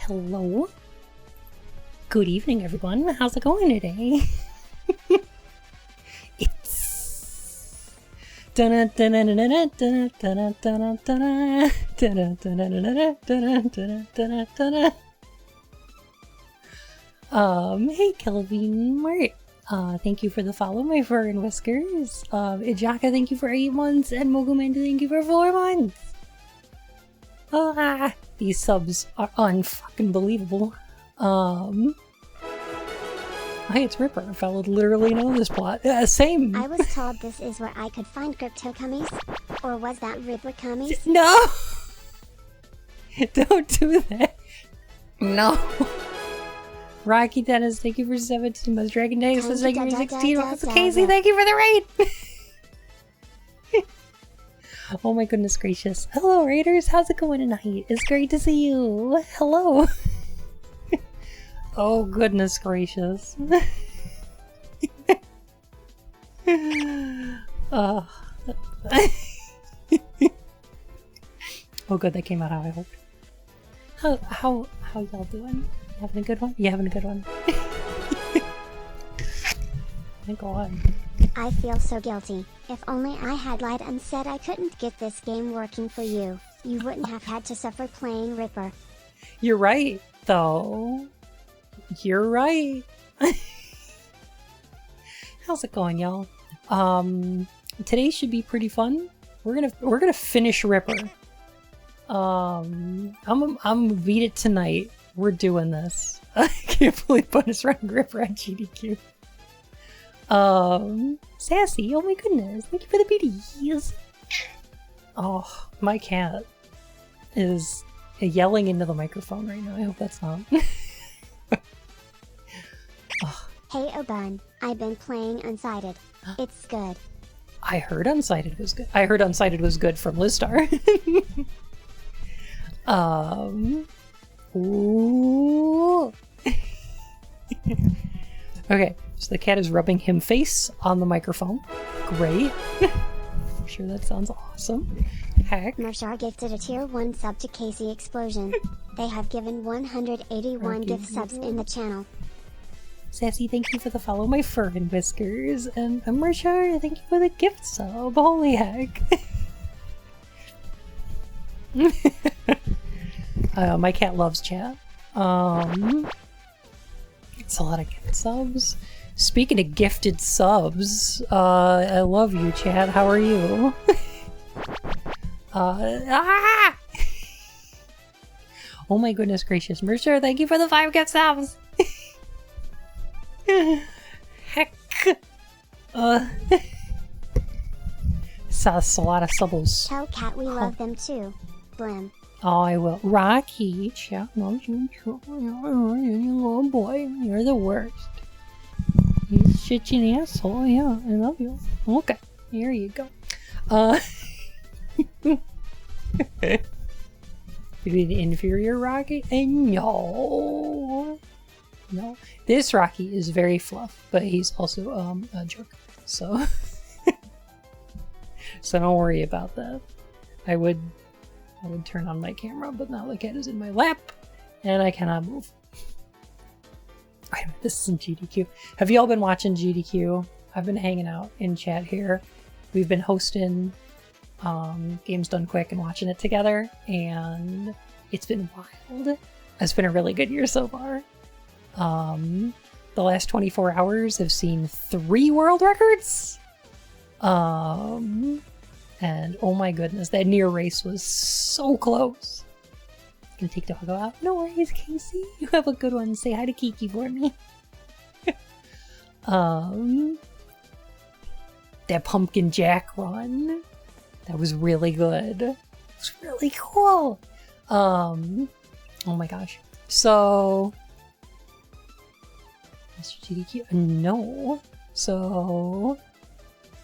Hello. Good evening, everyone. How's it going today? It's hey Kelvin Mart. Thank you for the follow, my fur and whiskers. Ijaka, thank you for 8 months, and Mogumanda, thank you for 4 months. These subs are unfucking believable. Hi, it's Ripper. I would literally know this plot. Same. I was told this is where I could find crypto cummies. Or was that Ripper cummies? No! Don't do that. No. Rocky Dennis, thank you for 17 months. Dragon Days, thank you for 16 months. Casey, thank you for the raid! Oh my goodness gracious. Hello Raiders, how's it going tonight? It's great to see you. Hello. Oh goodness gracious. Oh good, that came out how I hoped. How y'all doing? You having a good one? You having a good one? Thank God. I feel so guilty. If only I had lied and said I couldn't get this game working for you, you wouldn't have had to suffer playing Ripper. You're right, though. You're right. How's it going, y'all? Today should be pretty fun. We're gonna finish Ripper. I'm gonna beat it tonight. We're doing this. I can't believe bonus round Ripper at GDQ. Sassy, oh my goodness, thank you for the beauties. Oh, my cat is yelling into the microphone right now. I hope that's not. Oh. Hey Oban, I've been playing Unsighted. It's good. I heard Unsighted was good. I heard Unsighted was good from Lizstar. Ooh. Okay, so the cat is rubbing him face on the microphone. Great. I'm sure that sounds awesome. Heck. Marshar gifted a tier 1 sub to Casey Explosion. They have given 181 gift subs in the channel. Sassy, thank you for the follow, my fur and whiskers. And Marshar, thank you for the gift sub. Holy heck. My cat loves chat. It's a lot of gift subs. Speaking of gifted subs, I love you, chat. How are you? Oh my goodness gracious. Mercer, thank you for the 5 gift subs. Heck. That's a lot of subbles. Tell Cat we love them too. Blim. Oh, I will. Rocky, chat loves you too. You little boy, you're the worst. You shitchin' asshole. Yeah, I love you. Okay, here you go. You be the inferior Rocky? No. No. This Rocky is very fluff, but he's also a jerk. So so don't worry about that. I would turn on my camera, but now the cat is in my lap, and I cannot move. Wait a minute, this isn't GDQ. Have you all been watching GDQ? I've been hanging out in chat here. We've been hosting Games Done Quick and watching it together, and it's been wild. It's been a really good year so far. The last 24 hours have seen 3 world records. And oh my goodness, that near race was so close. Gonna take Doggo out. No worries, Casey. You have a good one. Say hi to Kiki for me. That Pumpkin Jack run. That was really good. It was really cool. Oh my gosh. So Mr. GDQ? No. So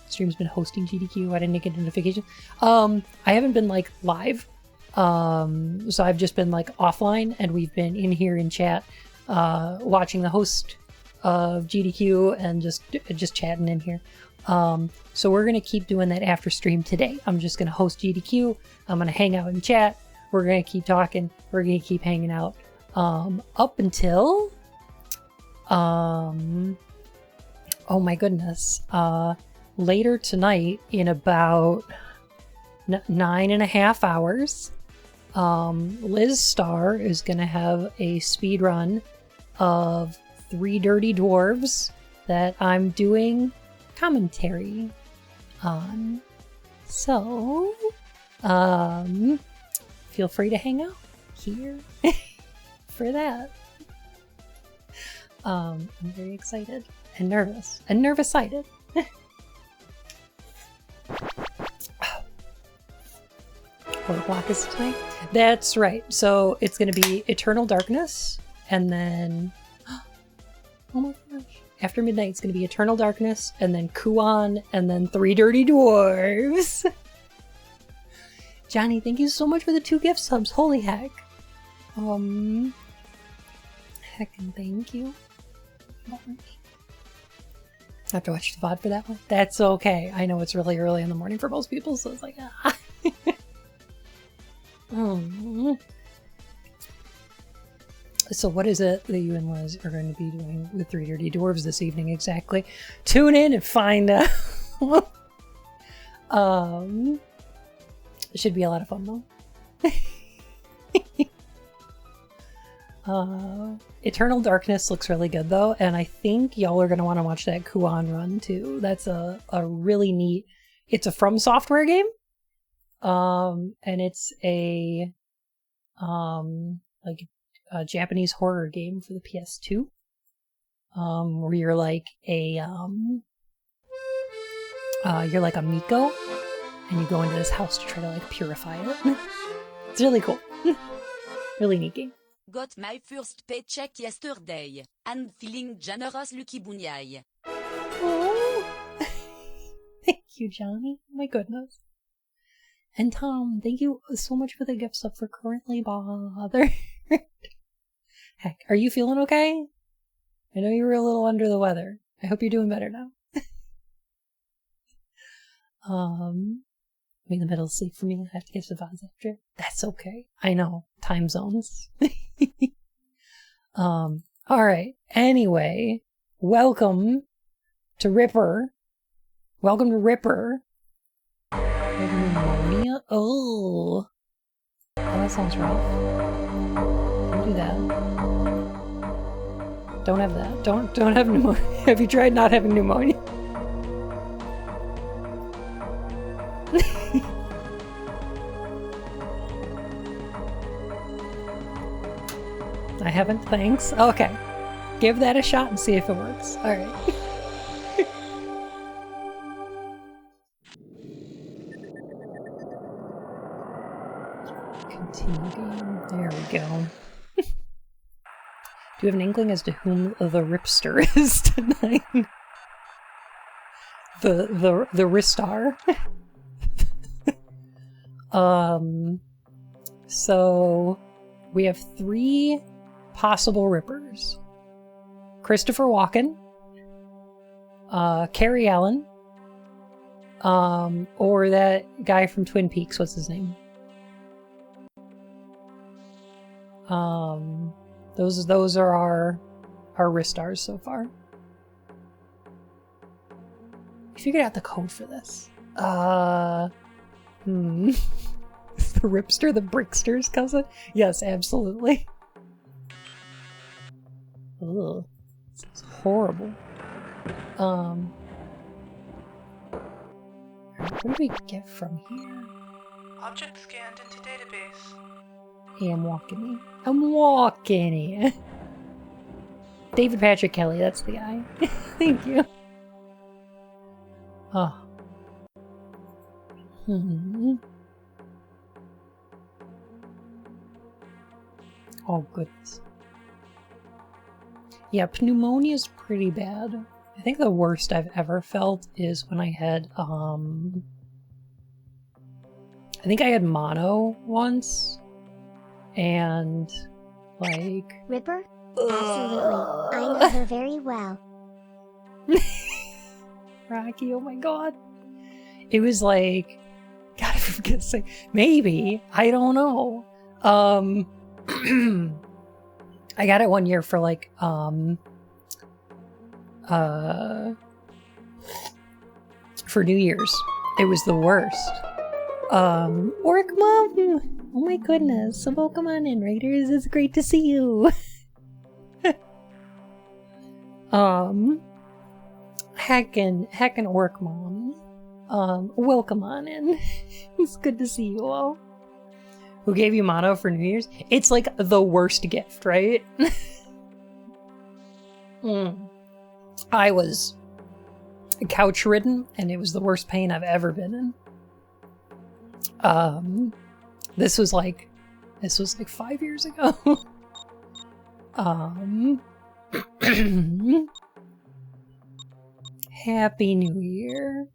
stream's been hosting GDQ. I didn't get a notification. I haven't been like live. So I've just been like offline, and we've been in here in chat, watching the host of GDQ and just chatting in here. So we're gonna keep doing that after stream today. I'm just gonna host GDQ. I'm gonna hang out in chat. We're gonna keep talking. We're gonna keep hanging out. up until, oh my goodness, later tonight in about 9.5 hours, Liz Star is going to have a speed run of 3 Dirty Dwarves that I'm doing commentary on. So, feel free to hang out here for that. I'm very excited and nervous and nervous-sided. What block is it tonight? That's right. So it's going to be Eternal Darkness, and then oh my gosh, after midnight it's going to be Eternal Darkness, and then Kuan, and then 3 Dirty Dwarves. Johnny, thank you so much for the 2 gift subs. Holy heck. Heckin' thank you. I have to watch the VOD for that one. That's okay. I know it's really early in the morning for most people, so it's like, ah. So what is it that you and Liz are going to be doing with 3 Dirty Dwarves this evening exactly? Tune in and find out. It should be a lot of fun though. Eternal Darkness looks really good though, and I think y'all are going to want to watch that Kuan run too. That's a really neat, it's a From Software game. And it's a like a Japanese horror game for the PS2. Where you're like a you're like a Miko, and you go into this house to try to like purify it. It's really cool. Really neat game. Got my first paycheck yesterday, and feeling generous, Lucky Bunyai. Oh, thank you, Johnny. My goodness. And Tom, thank you so much for the gift sub for Currently Bothered. Heck, are you feeling okay? I know you were a little under the weather. I hope you're doing better now. I'm in the middle of sleep for me. I have to get to the VODs after. That's okay. I know. Time zones. Alright. Anyway, welcome to Ripper. Welcome to Ripper. Pneumonia? Oh, that sounds rough. Don't do that. Don't have that. Don't have pneumonia. Have you tried not having pneumonia? I haven't, thanks. Okay. Give that a shot and see if it works. Alright. Continue game. There we go. Do you have an inkling as to whom the Ripster is tonight? The Ristar? So we have 3 possible Rippers. Christopher Walken, Carrie Allen, or that guy from Twin Peaks. What's his name? Those are our Ristars so far. I figured out the code for this. Is the Ripster the Brickster's cousin? Yes, absolutely. Ugh. This is horrible. What do we get from here? Object scanned into database. Hey, I'm walking here. David Patrick Kelly, that's the guy. Thank you. Oh. Oh, goodness. Yeah, pneumonia is pretty bad. I think the worst I've ever felt is when I had, I think I had mono once. And, like... Ripper? Absolutely. I know her very well. Rocky, oh my god. It was like... God, I forget to say... Maybe. I don't know. I got it one year for like for New Year's. It was the worst. Orc Mom! Oh my goodness. So welcome on in, Raiders. It's great to see you. Heckin' Orc Mom. Welcome on in. It's good to see you all. Who gave you mono for New Year's? It's like the worst gift, right? I was couch ridden, and it was the worst pain I've ever been in. This was like 5 years ago. Happy New Year.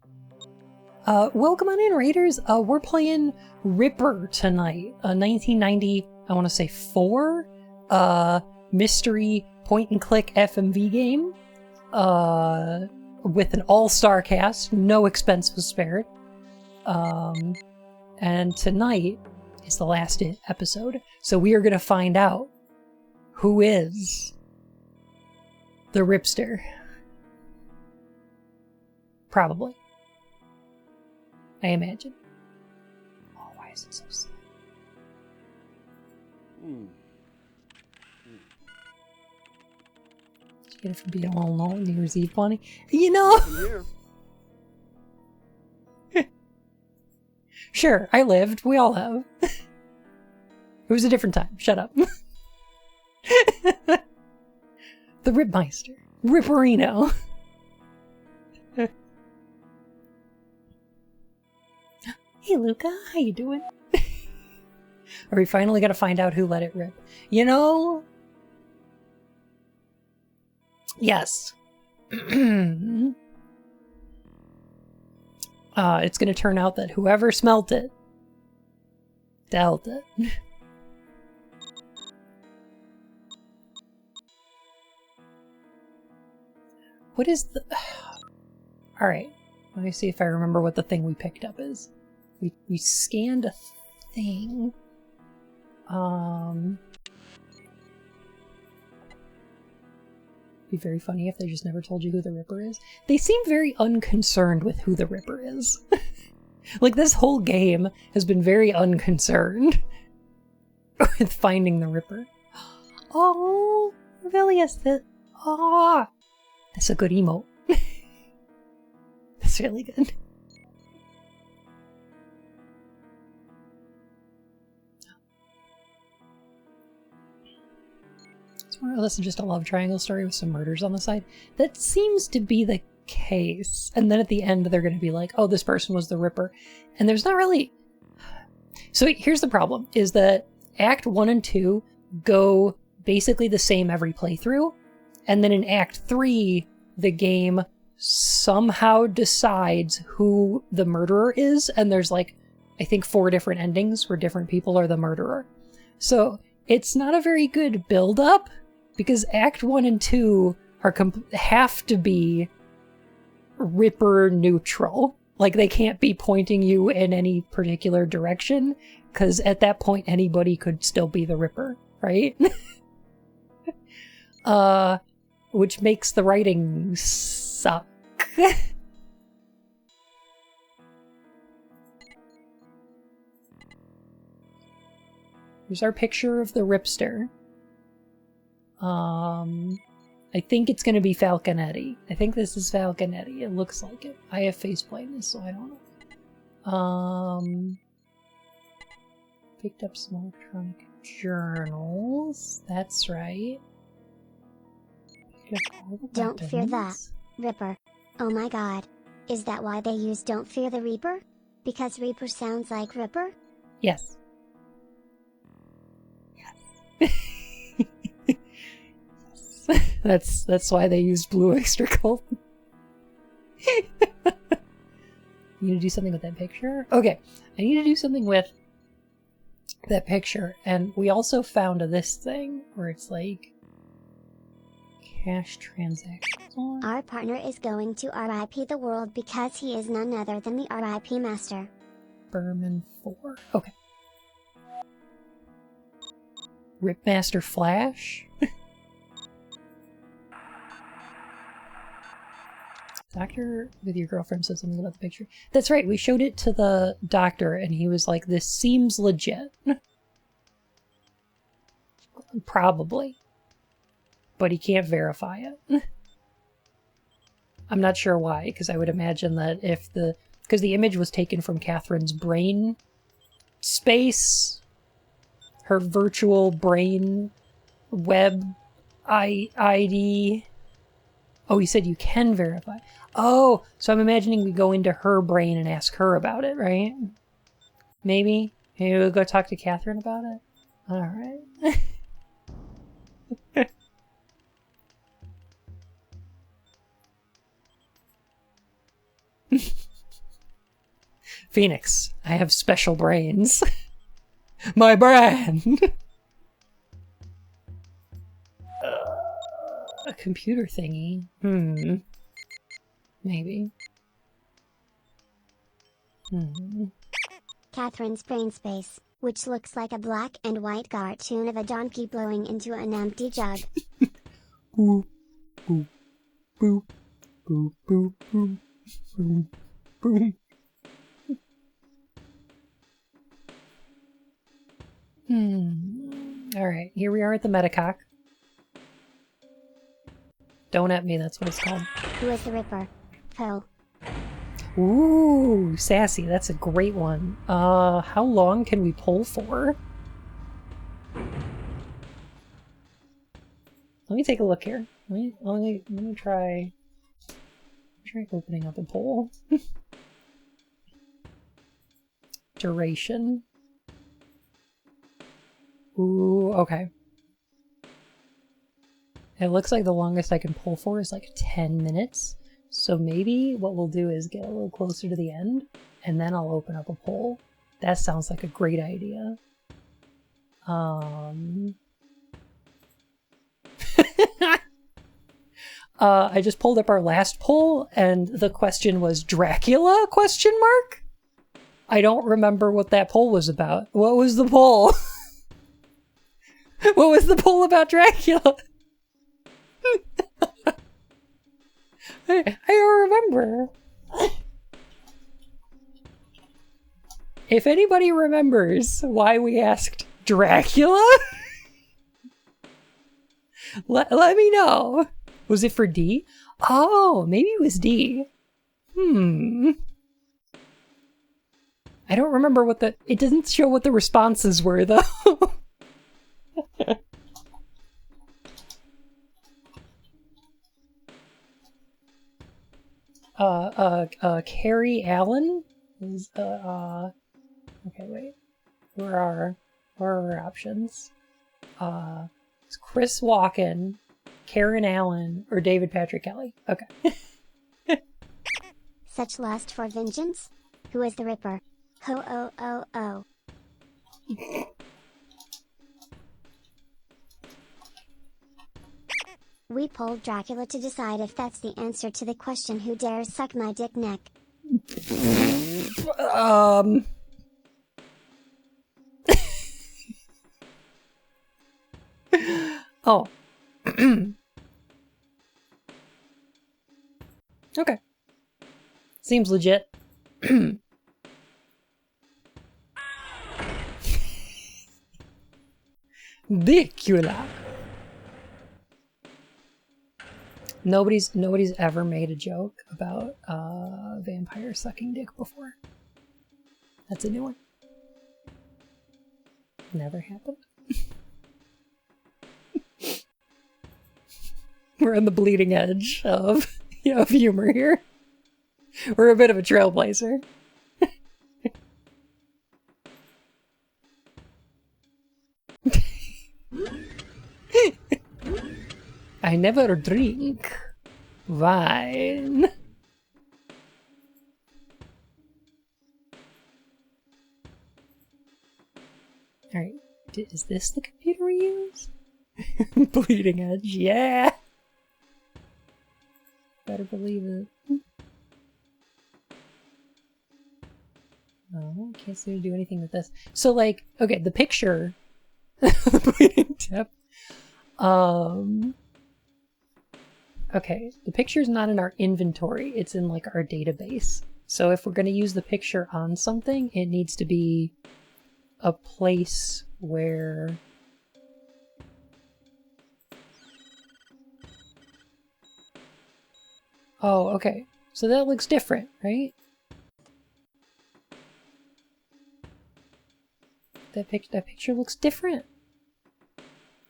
Welcome on in, Raiders. We're playing Ripper tonight. A 1990, I want to say 4, mystery point-and-click FMV game. With an all-star cast. No expense was spared. And tonight is the last episode. So we are going to find out who is the Ripster. Probably. I imagine. Oh, why is it so slow? Did you get it from being all alone New Year's Eve funny? You know! Sure, I lived. We all have. It was a different time. Shut up. The Ripmeister. Ripperino. Hey, Luca. How you doing? Are we finally gonna find out who let it rip? You know? Yes. It's gonna turn out that whoever smelt it dealt it. What is the... Alright, let me see if I remember what the thing we picked up is. We scanned a thing. Be very funny if they just never told you who the Ripper is. They seem very unconcerned with who the Ripper is. Like, this whole game has been very unconcerned with finding the Ripper. Oh, Revelius, oh, that's a good emote. That's really good. Or this is just a love triangle story with some murders on the side. That seems to be the case. And then at the end, they're going to be like, oh, this person was the Ripper. And there's not really... So here's the problem, is that Act 1 and 2 go basically the same every playthrough. And then in Act 3, the game somehow decides who the murderer is. And there's like, I think 4 different endings where different people are the murderer. So it's not a very good build-up. Because Act 1 and 2 have to be Ripper neutral. Like, they can't be pointing you in any particular direction, because at that point anybody could still be the Ripper, right? Which makes the writing suck. Here's our picture of the Ripster. I think it's gonna be Falconetti. I think this is Falconetti. It looks like it. I have face blindness, so I don't know. Picked up some electronic journals. That's right. Don't fear that, Ripper. Oh my god. Is that why they use Don't Fear the Reaper? Because Reaper sounds like Ripper? Yes. Yes. That's why they use Blue Extra Gold. You need to do something with that picture? Okay, I need to do something with that picture. And we also found this thing where it's like cash transactions on. Our partner is going to RIP the world because he is none other than the RIP master. Berman 4. Okay. Ripmaster Flash. Doctor with your girlfriend said something about the picture. That's right, we showed it to the doctor and he was like, this seems legit. Probably. But he can't verify it. I'm not sure why, because I would imagine that if because the image was taken from Catherine's brain space, her virtual brain web ID. Oh, he said you can verify. Oh, so I'm imagining we go into her brain and ask her about it, right? Maybe? Maybe we'll go talk to Catherine about it? Alright. Phoenix, I have special brains. My brand! A computer thingy. Maybe. Catherine's brain space, which looks like a black and white cartoon of a donkey blowing into an empty jug. Boop, boop, boop, boop, boop, boop, boop, boop. Alright, here we are at the Metacock. Don't at me, that's what it's called. Who is the Ripper? Poe. Ooh, sassy, that's a great one. How long can we pull for? Let me take a look here. Let me try opening up a poll. Duration. Ooh, okay. It looks like the longest I can pull for is like 10 minutes. So maybe what we'll do is get a little closer to the end, and then I'll open up a poll. That sounds like a great idea. I just pulled up our last poll, and the question was Dracula? ? I don't remember what that poll was about. What was the poll? What was the poll about Dracula? I don't remember. If anybody remembers why we asked Dracula, let me know. Was it for D? Oh, maybe it was D. I don't remember what it doesn't show what the responses were, though. Carrie Allen is, okay, wait. Where are our options? It's Chris Walken, Karen Allen, or David Patrick Kelly. Okay. Such lust for vengeance? Who is the Ripper? Ho-oh-oh-oh. We polled Dracula to decide if that's the answer to the question who dares suck my dick neck. Oh. Okay. Seems legit. Dracula. Nobody's ever made a joke about vampire sucking dick before. That's a new one. Never happened. We're on the bleeding edge of humor here. We're a bit of a trailblazer. I never drink wine. Alright, is this the computer we use? Bleeding edge, yeah! Better believe it. Oh, can't seem to do anything with this. So, like, okay, the picture, the bleeding tip. Okay, the picture's not in our inventory, it's in like our database. So if we're going to use the picture on something, it needs to be a place where... Oh, okay. So that looks different, right? That picture looks different.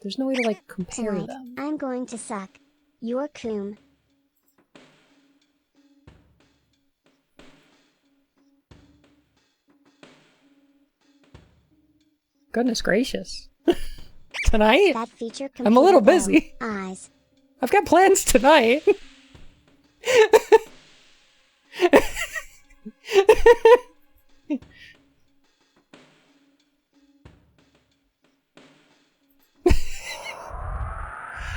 There's no way to, like, compare Tonight, them. I'm going to suck your coom. Goodness gracious. Tonight? That feature I'm a little computer busy. Eyes. I've got plans tonight.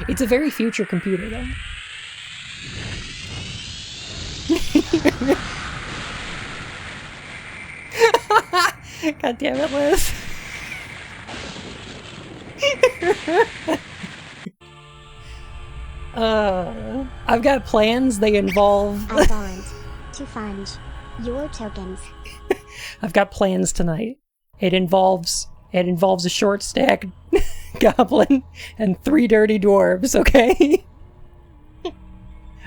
It's a very future computer, though. God damn it, Liz. I've got plans. They involve... I bond to fund your tokens. I've got plans tonight. It involves a short stack goblin and 3 dirty dwarves, okay?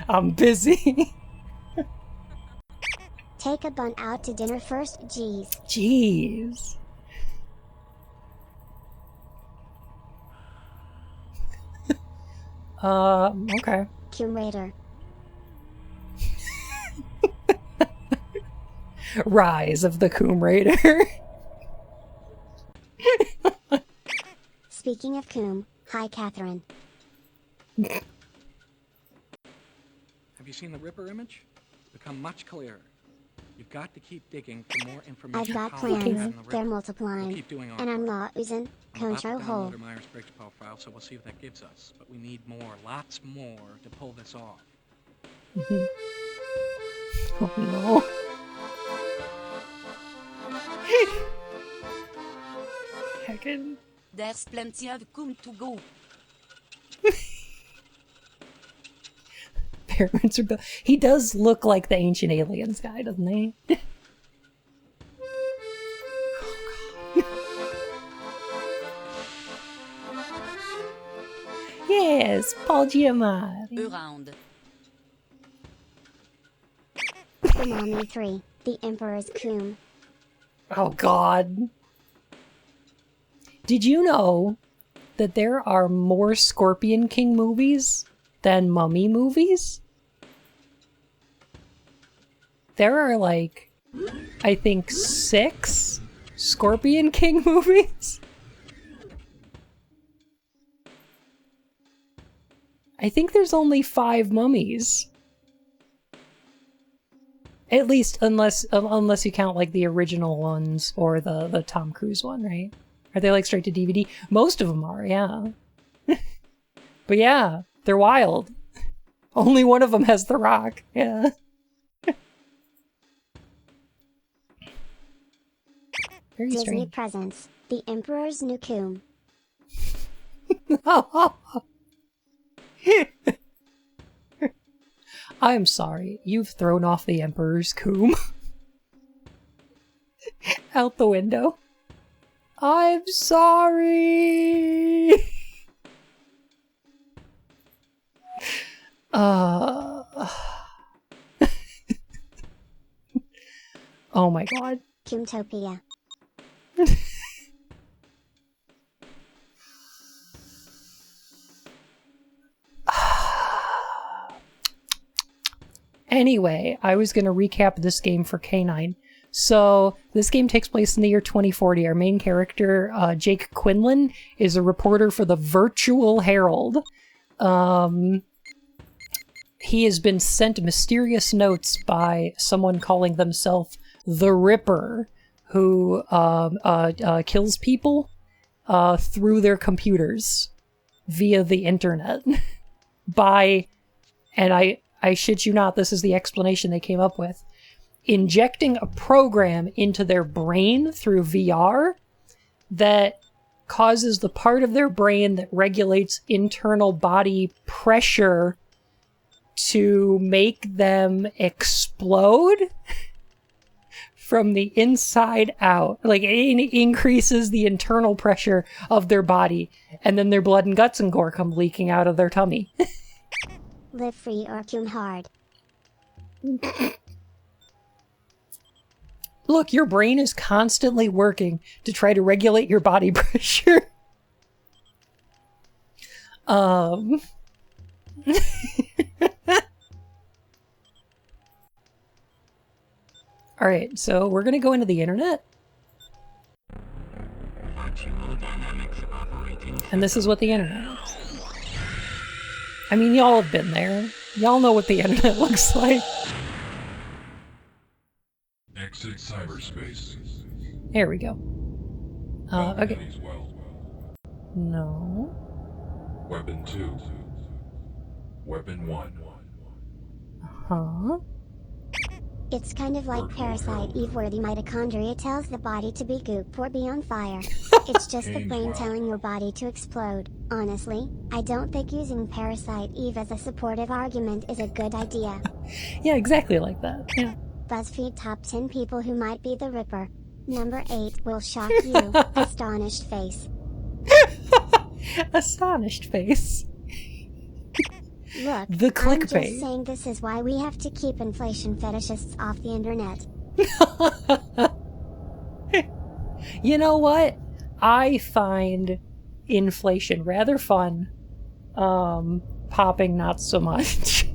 I'm busy. Take a bun out to dinner first, jeez. Jeez. Okay. Tomb Raider. Rise of the Coom Raider. Speaking of coom, hi Catherine. Have you seen the Ripper image? Become much clearer. You've got to keep digging for more information. I've got how we plans. found the Ripper. They're multiplying. We'll keep doing our And I'm part. not using I'm about to control hole. download a Myers-Briggs profile, so we'll see what that gives us. But we need more, lots more, to pull this off. Oh no. Heckin'. There's plenty of coom to go. Pyramids are built. He does look like the ancient aliens guy, doesn't he? Yes, Paul Giamatti. Around. The Mommy 3, The Emperor's Coom. Oh god. Did you know that there are more Scorpion King movies than Mummy movies? There are like, I think 6 Scorpion King movies. I think there's only 5 mummies. At least, unless you count like the original ones or the Tom Cruise one, right? Are they like straight to DVD? Most of them are, yeah. But yeah, they're wild. Only one of them has The Rock, yeah. Very Disney strange. presents The Emperor's New Coom. I'm sorry, you've thrown off the Emperor's Coom. Out the window. I'm sorry! Oh my god. Coomtopia. Anyway, I was going to recap this game for K9. So, this game takes place in the year 2040. Our main character, Jake Quinlan, is a reporter for the Virtual Herald. He has been sent mysterious notes by someone calling themselves the Ripper, who kills people through their computers via the internet. And I shit you not, this is the explanation they came up with. Injecting a program into their brain through VR that causes the part of their brain that regulates internal body pressure to make them explode from the inside out. Like, it increases the internal pressure of their body, and then their blood and guts and gore come leaking out of their tummy. Live free or cum hard. Look, your brain is constantly working to try to regulate your body pressure. Alright, so we're gonna go into the internet. And this is what the internet is. I mean, y'all have been there. Y'all know what the internet looks like. Exit cyberspace. There we go. Okay. As well. No. Weapon 2. Weapon 1. Huh? It's kind of like Parasite Eve, where the mitochondria tells the body to be goop or be on fire. It's just the brain telling your body to explode. Honestly, I don't think using Parasite Eve as a supportive argument is a good idea. Yeah, exactly like that. Yeah. BuzzFeed top 10 people who might be the Ripper. Number 8 will shock you. Astonished face. Astonished face. Look, The I'm just clickbait. saying this is why we have to keep inflation fetishists off the internet. You know what? I find inflation rather fun. Popping not so much.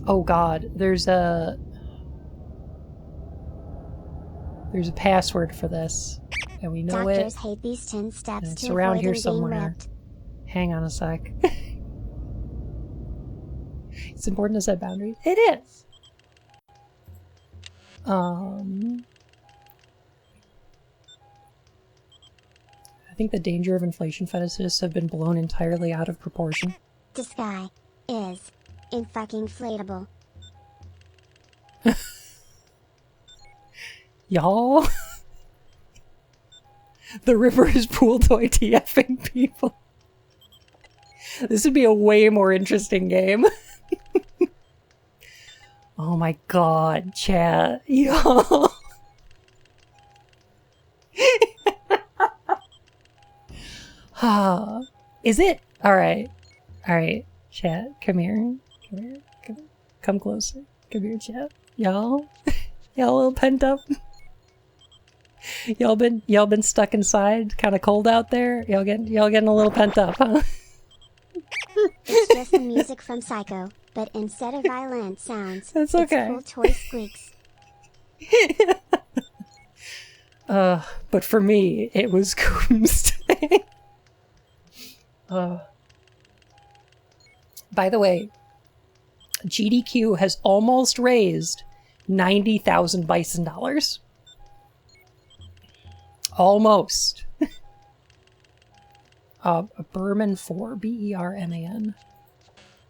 Oh god, there's a password for this, and we know Doctors it. hate these 10 steps It's to around avoid here being somewhere. ripped. Hang on a sec. It's important to set boundaries. It is. I think the danger of inflation fetishists have been blown entirely out of proportion. This guy is in fucking inflatable. Y'all, the Ripper is pool toy TFing people. This would be a way more interesting game. Oh my god, chat. Y'all. Is it? Alright. Alright, chat. Come here. Come here. Come closer. Come here, chat. Y'all? Y'all a little pent up? Y'all been stuck inside? Kinda cold out there? Y'all getting a little pent up, huh? It's just the music from Psycho, but instead of violent sounds, That's okay. it's cool toy squeaks. But for me, it was Doomsday. By the way, GDQ has almost raised 90,000 bison dollars. Almost. Berman 4, B-E-R-M-A-N.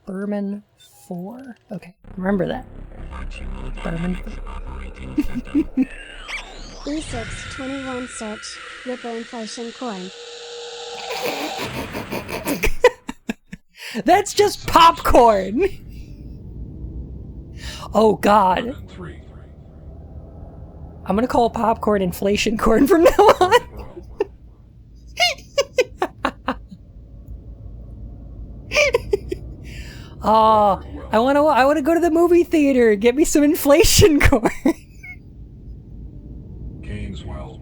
Berman 4. Okay, remember that. Berman 4. E621 search, Ripper inflation corn. That's just popcorn! Oh god. Weapon 3. I'm gonna call popcorn inflation corn from now on. Oh, I wanna go to the movie theater. Get me some inflation corn. Gaineswell.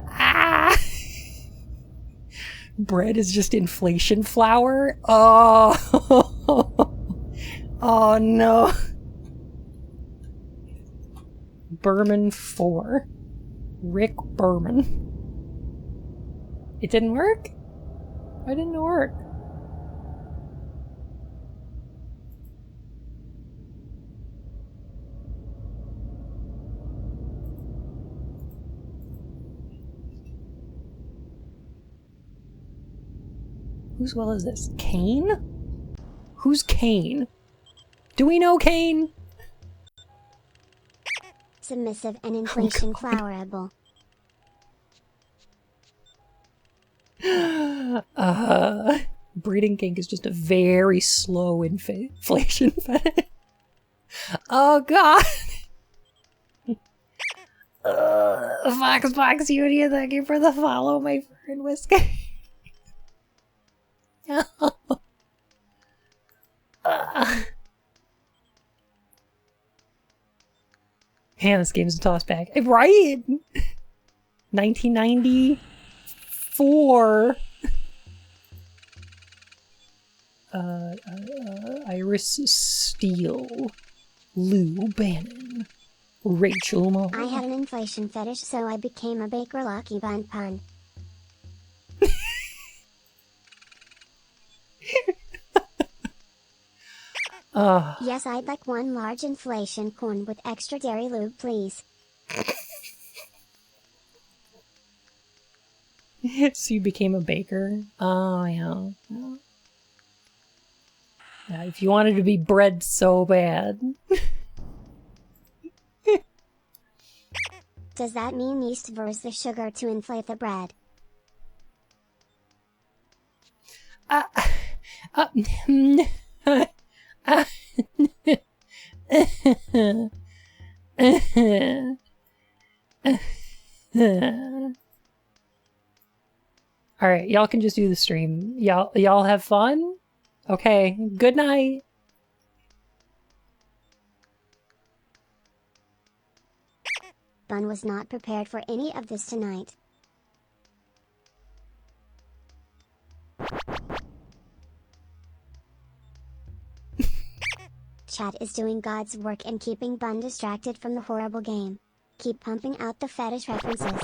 Ah! Bread is just inflation flour? Oh. Oh no. Berman 4. Rick Berman. It didn't work? Why didn't it work? Whose well is this? Kane? Who's Kane? Do we know Kane? submissive, and inflation flowerable. Breeding kink is just a very slow inflation fetish. Oh god! Foxbox Union, thank you for the follow, my friend Whisker. Man, this game's a toss back. Right? 1994. Iris Steele. Lou Bannon. Rachel Moore. I had an inflation fetish, so I became a Baker Lucky Bun Pun. Yes, I'd like one large inflation corn with extra dairy lube, please. So you became a baker? Oh, yeah. Yeah, if you wanted to be bred so bad. Does that mean yeast versus the sugar to inflate the bread? Alright, y'all can just do the stream. Y'all have fun? Okay, good night. Bun was not prepared for any of this tonight. Chat is doing God's work and keeping Bun distracted from the horrible game. Keep pumping out the fetish references.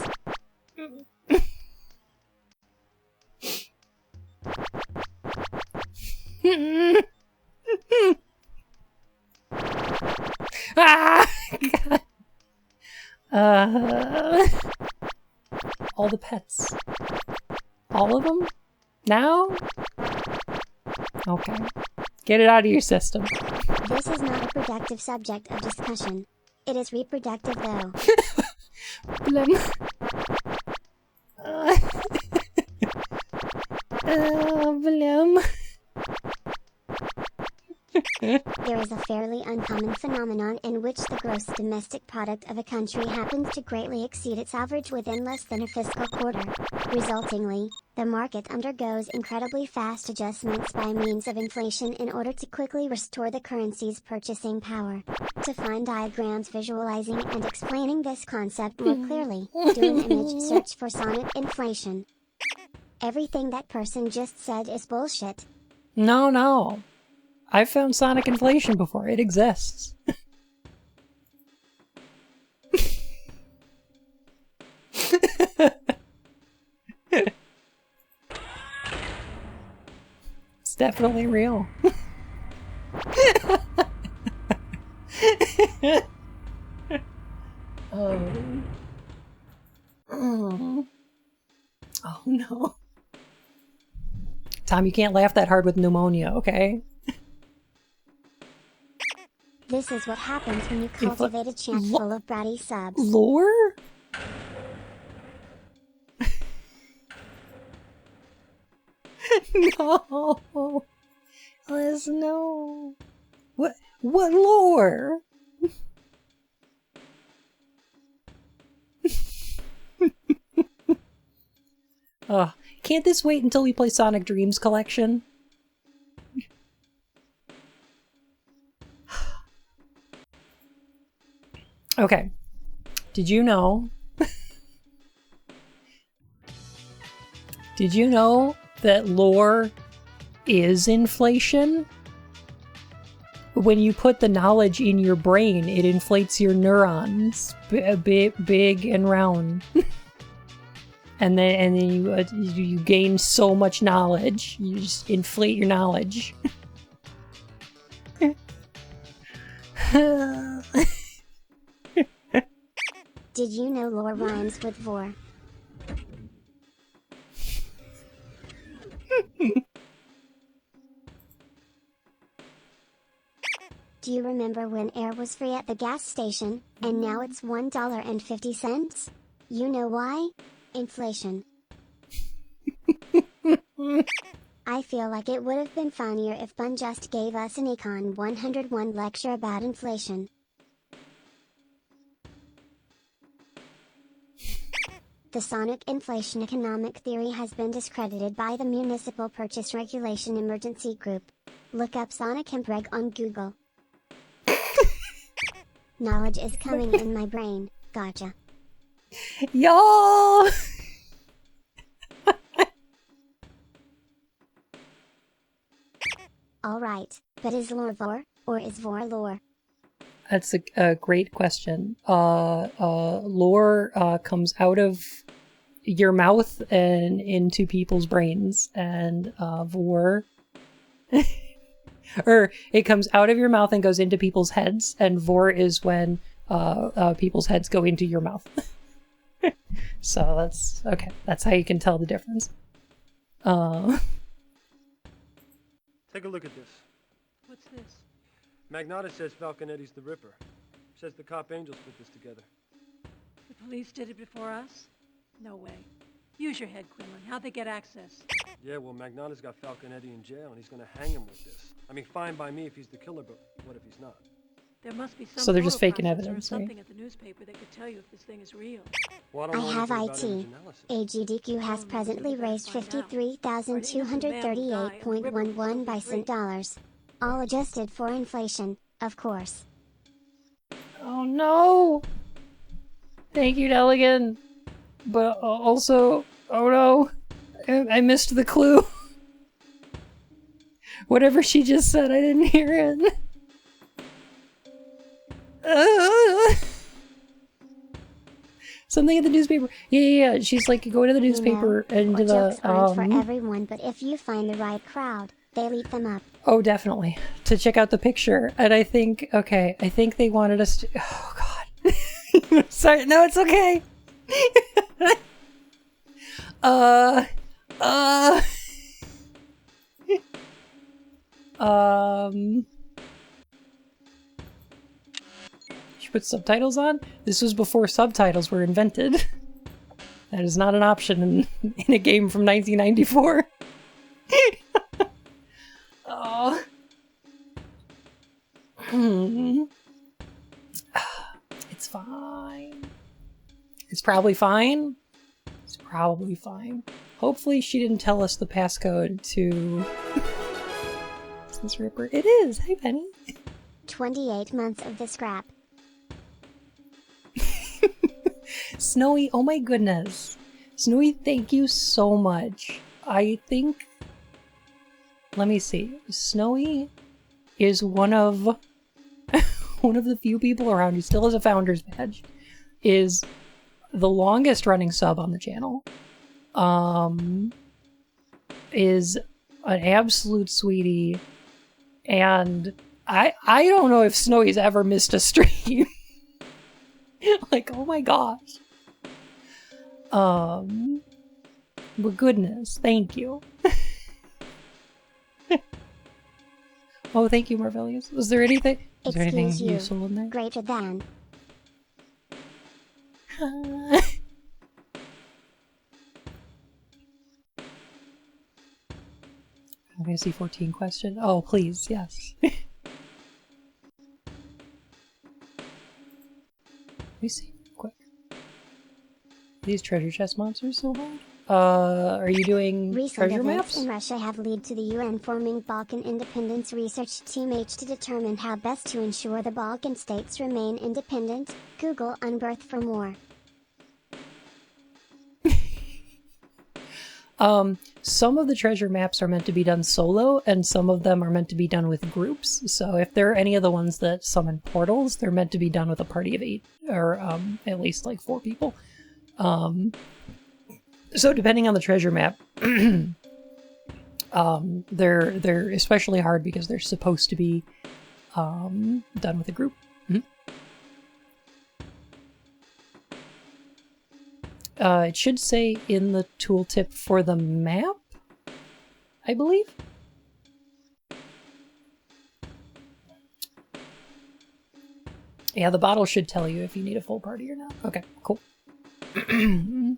Ah! All the pets. All of them? Now? Okay. Get it out of your system. This is not a productive subject of discussion. It is reproductive though. Blem. Blem. There is a fairly uncommon phenomenon in which the gross domestic product of a country happens to greatly exceed its average within less than a fiscal quarter. Resultingly, the market undergoes incredibly fast adjustments by means of inflation in order to quickly restore the currency's purchasing power. To find diagrams visualizing and explaining this concept more clearly, do an image search for sonic inflation. Everything that person just said is bullshit. No. I've found sonic inflation before. It exists. It's definitely real. Oh no. Tom, you can't laugh that hard with pneumonia, okay? This is what happens when you cultivate a chant full of bratty subs. Lore? No. Liz, no. What lore? Can't this wait until we play Sonic Dreams Collection? Okay. Did you know? Did you know that lore is inflation? When you put the knowledge in your brain, it inflates your neurons big and round. and then you gain so much knowledge. You just inflate your knowledge. Did you know lore rhymes with vor? Do Do you remember when air was free at the gas station, and now it's $1.50? You know why? Inflation. I feel like it would have been funnier if Bun just gave us an Econ 101 lecture about inflation. The Sonic inflation economic theory has been discredited by the Municipal Purchase Regulation Emergency Group. Look up Sonic Impreg on Google. Knowledge is coming in my brain, gotcha. Y'all! Alright, but is lore vor, or is vor lore? That's a great question. Lore comes out of your mouth and into people's brains, and vor... or it comes out of your mouth and goes into people's heads, and vor is when people's heads go into your mouth. So that's... okay, that's how you can tell the difference. Take a look at this. What's this? Magnata says Falconetti's the Ripper. Says the cop angels put this together. The police did it before us? No way. Use your head, Quinlan. How'd they get access? Yeah, well, Magnata's got Falconetti in jail, and he's gonna hang him with this. I mean, fine by me if he's the killer, but what if he's not? There must be some So they're just photo faking processor evidence, or right? something at the newspaper that could tell you if this thing is real. Well, I don't know have anything about IT. image analysis. AGDQ has presently raised $53,238.11 Bison dollars. All adjusted for inflation, of course. Oh no! Thank you, Deligan. But also, oh no, I missed the clue. Whatever she just said, I didn't hear it. Something in the newspaper. Yeah. She's like going to the newspaper and or to jokes aren't for the everyone, but if you find the right crowd, they'll eat them up. oh, definitely to check out the picture. And I think I think they wanted us to. Oh God. Sorry. No, it's okay. Should put subtitles on? This was before subtitles were invented. That is not an option in a game from 1994. Oh. It's fine. It's probably fine. It's probably fine. Hopefully she didn't tell us the passcode to... Is this Ripper? It is! Hey, Penny! 28 months of the scrap. Snowy, oh my goodness. Snowy, thank you so much. I think... Let me see. Snowy is one of... one of the few people around who still has a founder's badge. Is the longest running sub on the channel. Is an absolute sweetie. And I don't know if Snowy's ever missed a stream. Like, oh my gosh. But goodness, thank you. Oh, thank you, Marvellius. Was there anything? Was there anything Excuse you. useful in there? Greater than. I'm gonna see 14 question. Oh, please, yes. Let me see real quick. These treasure chest monsters so hard? Are you doing Recent treasure events maps? in Russia have led to the UN forming Balkan Independence Research Team H to determine how best to ensure the Balkan states remain independent. Google Unbirth for more. Some of the treasure maps are meant to be done solo, and some of them are meant to be done with groups. So if there are any of the ones that summon portals, they're meant to be done with a party of 8, or at least like 4 people. So depending on the treasure map, they're especially hard because they're supposed to be done with a group. It should say in the tooltip for the map, I believe. Yeah, the bottle should tell you if you need a full party or not. Okay, cool. The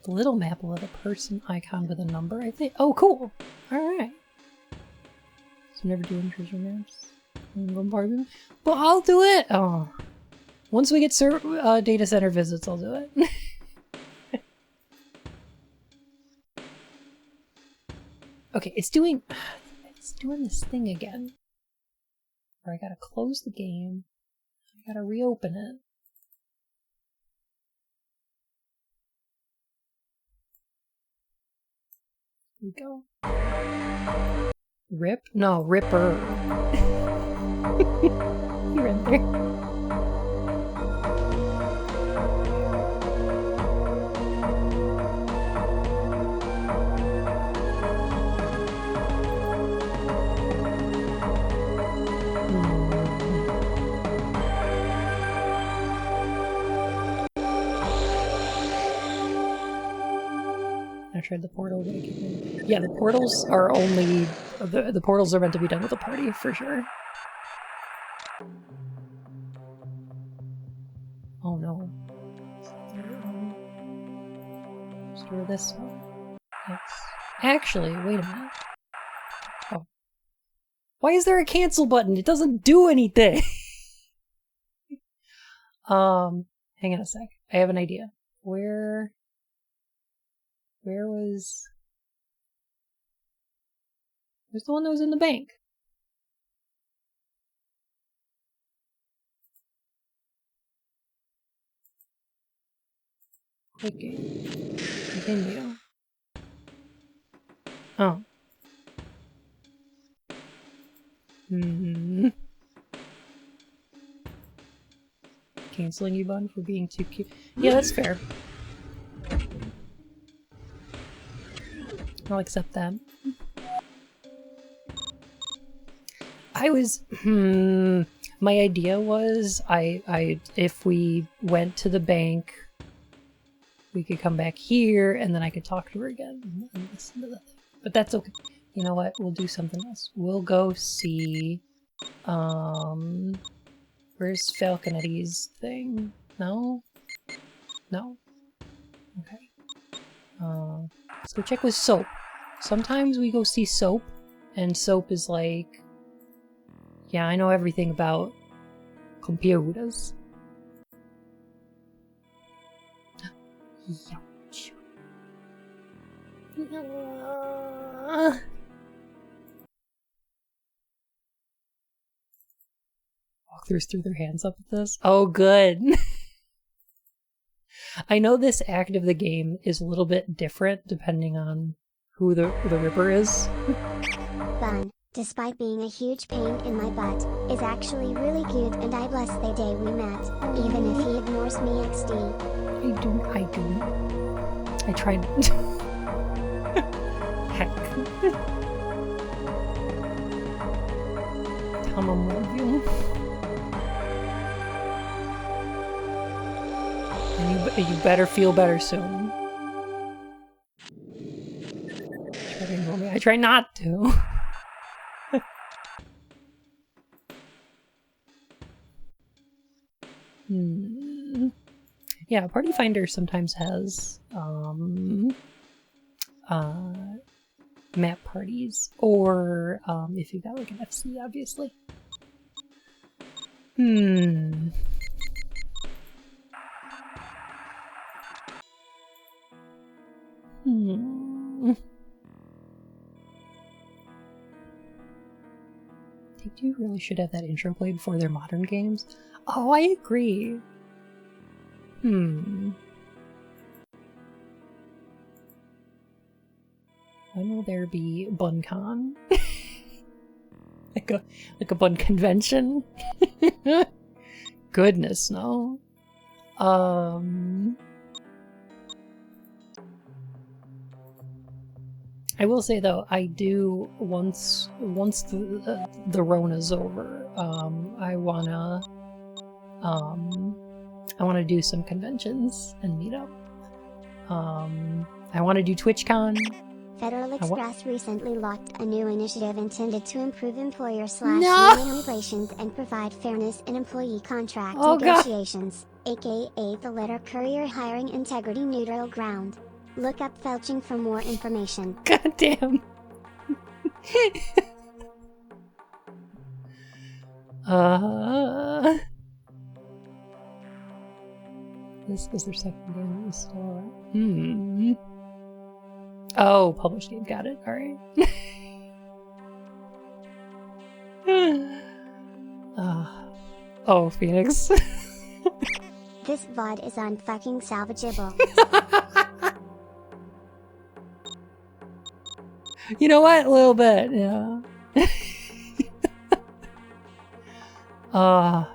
little map will have a person icon with a number, I think. Oh, cool. Alright. So never doing treasure maps. But I'll do it! Oh. Once we get data center visits, I'll do it. Okay, it's doing this thing again. Where I gotta close the game. I gotta reopen it. Here we go. Rip? No, Ripper. You're in there. I tried the portal, but I keep in. Yeah, the portals are only the portals are meant to be done with a party for sure. Oh no. Store this one. Yes. Actually, wait a minute. Oh. Why is there a cancel button? It doesn't do anything. Hang on a sec. I have an idea. Where's the one that was in the bank? Okay. Continue. Oh. Canceling you, Bun, for being too cute. Yeah, that's fair. I'll accept that. I was, my idea was, if we went to the bank, we could come back here, and then I could talk to her again and listen to that. But that's okay. You know what? We'll do something else. We'll go see, where's Falconetti's thing? No? No? Okay. Let's go check with Soap. Sometimes we go see Soap, and Soap is like, yeah, I know everything about computers. Walkthroughs threw their hands up at this. Oh, good. I know this act of the game is a little bit different depending on who the Ripper is. Bun, despite being a huge pain in my butt, is actually really cute and I bless the day we met, even if he ignores me XD. I do. I tried. Heck. Tell him I love you. And you better feel better soon. Try to ignore me. I try not to. Yeah, Party Finder sometimes has map parties, or if you've got like an FC, obviously. Take-Two really should have that intro play before their modern games. Oh, I agree. When will there be BunCon? like a Bun convention? Goodness, no. I will say though, I do once the Rona's over, I wanna do some conventions and meet up. I wanna do TwitchCon. Federal what? Express recently launched a new initiative intended to improve No! employer/union relations and provide fairness in employee contract Oh, God. negotiations, aka the Letter Courier Hiring Integrity Neutral Ground. Look up Felching for more information. God damn. This is their second game in the store. Oh, published game. Got it. Alright. Oh, Phoenix. This VOD is unfucking salvageable. You know what? A little bit, yeah.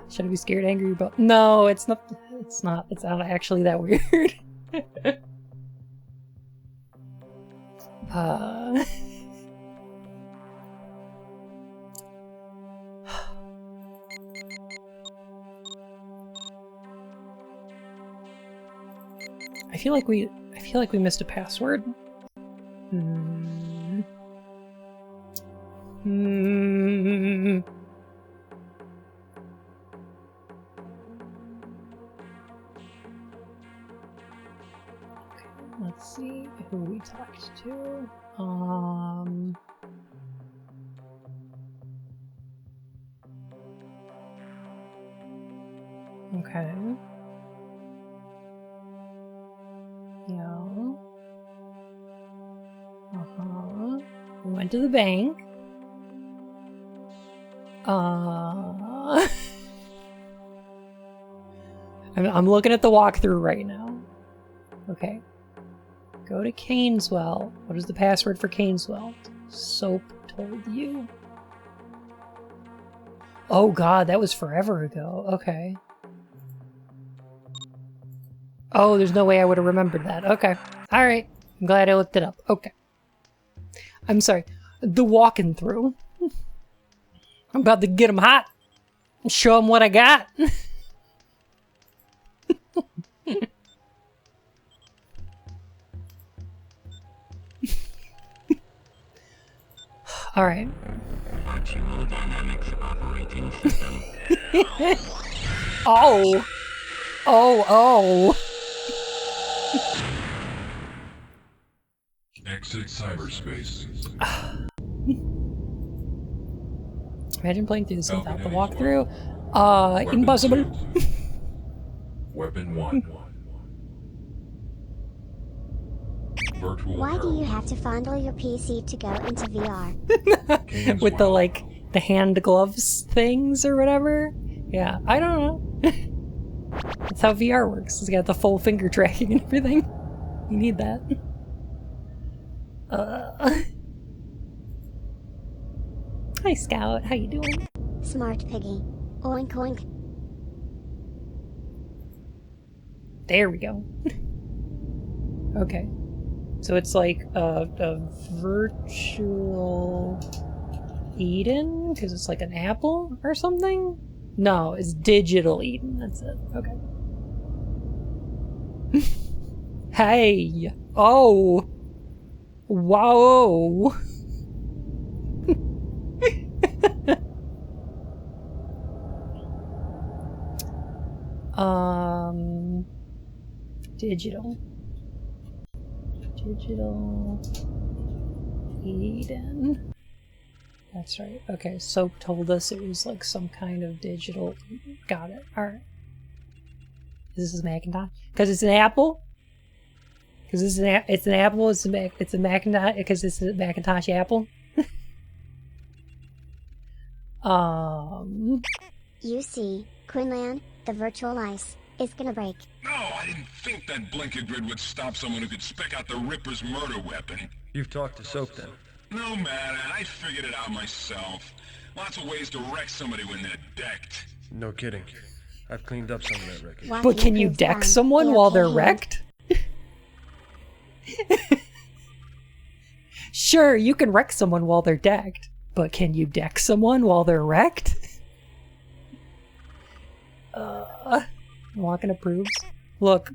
Should I be scared, angry about? No, it's not. It's not. It's not actually that weird. I feel like we missed a password. Let's see who we talked to. Okay. Yeah. We went to the bank. I'm looking at the walkthrough right now. Okay. Go to Caneswell. What is the password for Caneswell? Soap told you. Oh god, that was forever ago. Okay. Oh, there's no way I would have remembered that. Okay. Alright. I'm glad I looked it up. Okay. I'm sorry. The walking through. I'm about to get them hot. And show them what I got. Alright. Oh! Oh! Exit cyberspace. Imagine playing through this without the Falcon walkthrough. Weapon Impossible. 2. Weapon 1. Virtual Why do Herald. you have to fondle your PC to go into VR? With the, Caneswell. like, the hand gloves things or whatever. Yeah, I don't know. That's how VR works. It's got the full finger tracking and everything. You need that. Hi, Scout. How you doing? Smart piggy. Oink oink. There we go. Okay. So it's like a virtual Eden? Because it's like an apple or something? No, it's digital Eden. That's it. Okay. Hey! Oh! Wow! Digital. Digital Eden. That's right. Okay, Soap told us it was like some kind of digital. Got it. Alright. This is Macintosh? Because it's an apple? Because it's an apple, it's a Macintosh, because it's a Macintosh apple? You see, Quinlan, the virtual ice, is gonna break. No, I didn't think that blinker grid would stop someone who could spec out the Ripper's murder weapon. You've talked to Soap then. No matter, I figured it out myself. Lots of ways to wreck somebody when they're decked. No kidding. I've cleaned up some of that wreckage. Why But can you prove deck down? someone The while okay they're hand? wrecked? Sure, you can wreck someone while they're decked, but can you deck someone while they're wrecked? Walking approves. Look.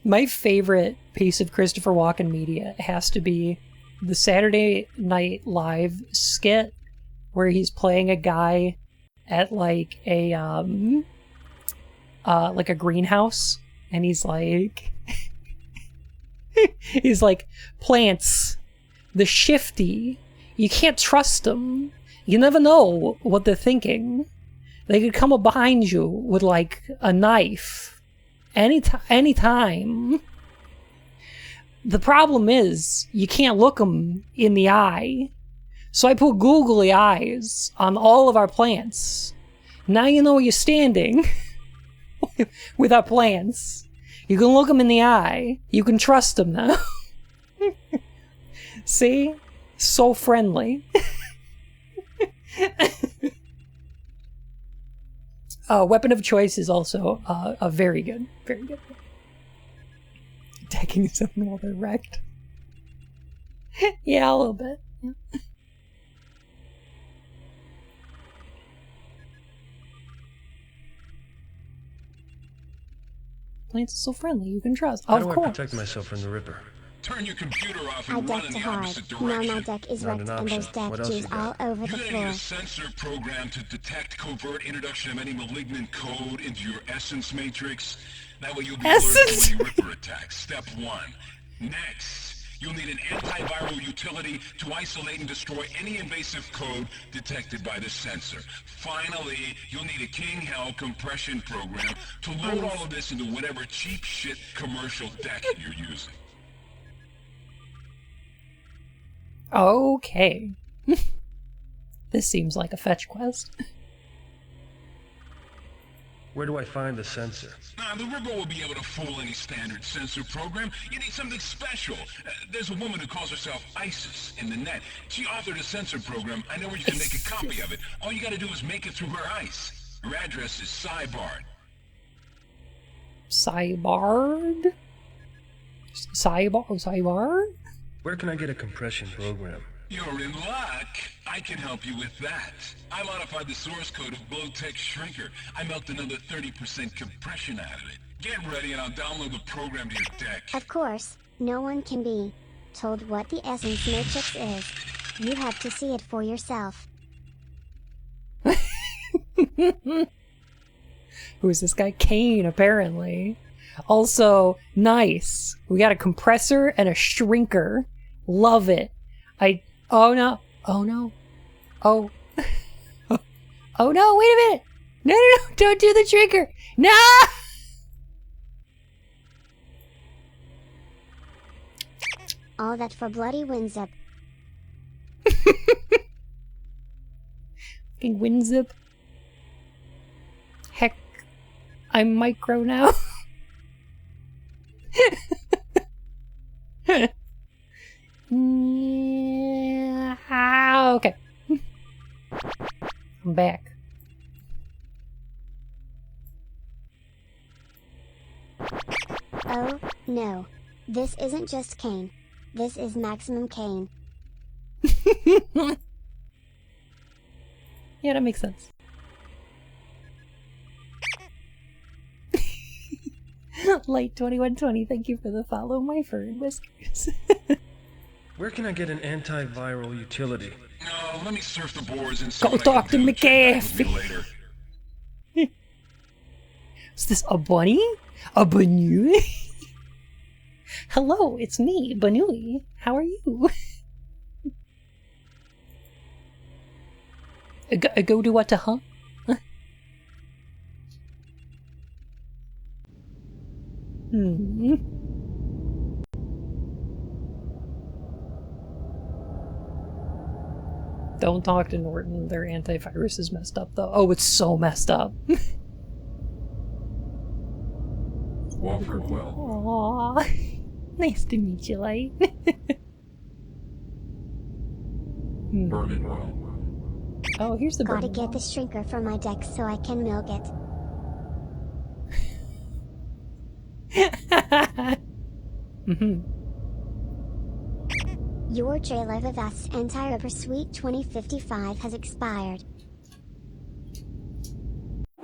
My favorite piece of Christopher Walken media has to be the Saturday Night Live skit where he's playing a guy at like a greenhouse, and he's like plants, the shifty, you can't trust them. You never know what they're thinking. They could come up behind you with like a knife anytime. The problem is you can't look them in the eye. So I put googly eyes on all of our plants. Now you know where you're standing with our plants. You can look them in the eye. You can trust them now. See? So friendly. Weapon of choice is also a very good. Very good. Attacking someone while they're wrecked. Yeah, a little bit. Yeah. Plants are so friendly, you can trust. How Of do I course. protect myself from the Ripper? Turn your computer off I and run deck in to the hide. opposite Now direction. my deck is Not wrecked an and there's option. deck What else juice you all got? over the You're gonna floor. need a sensor program to detect covert introduction of any malignant code into your essence matrix. That way you'll be alerted Essence? to any Ripper attacks. Step 1. Next, you'll need an antiviral utility to isolate and destroy any invasive code detected by the sensor. Finally, you'll need a King Hell compression program to load all of this into whatever cheap shit commercial deck you're using. Okay. This seems like a fetch quest. Where do I find the sensor? The Ripper will be able to fool any standard sensor program. You need something special. There's a woman who calls herself ISIS in the net. She authored a sensor program. I know where you can make a copy of it. All you gotta do is make it through her ice. Her address is Cybard. Cybard? Cybard? Where can I get a compression program? You're in luck. I can help you with that. I modified the source code of Blowtech Shrinker. I milked another 30% compression out of it. Get ready and I'll download the program to your deck. Of course, no one can be told what the Essence Matrix is. You have to see it for yourself. Who's this guy? Kane, apparently. Also, nice. We got a compressor and a shrinker. Love it. Oh no. Oh no. Oh. Oh no, wait a minute. No, don't do the shrinker. No! All that for bloody Winzip. Fucking WinZip. Heck, I'm micro now. Okay. I'm back. Oh, no. This isn't just Kane. This is Maximum Kane. Yeah, that makes sense. Light 2120, thank you for the follow, my fur whiskers. Where can I get an antiviral utility? No, let me surf the boards and see Go what I talk can to do. Check back with you McAfee. later. Is this a bunny? A Banui? Hello, it's me, Banui. How are you? Go do what to huh? Hmm. Don't talk to Norton. Their antivirus is messed up, though. Oh, it's so messed up. Walford well. Aww. Nice to meet you, Light. Berman well. Oh, here's the Gotta burn get the shrinker from my deck so I can milk it. Mm-hmm. Your trailer Vivas Anti-Ripper Suite 2055 has expired.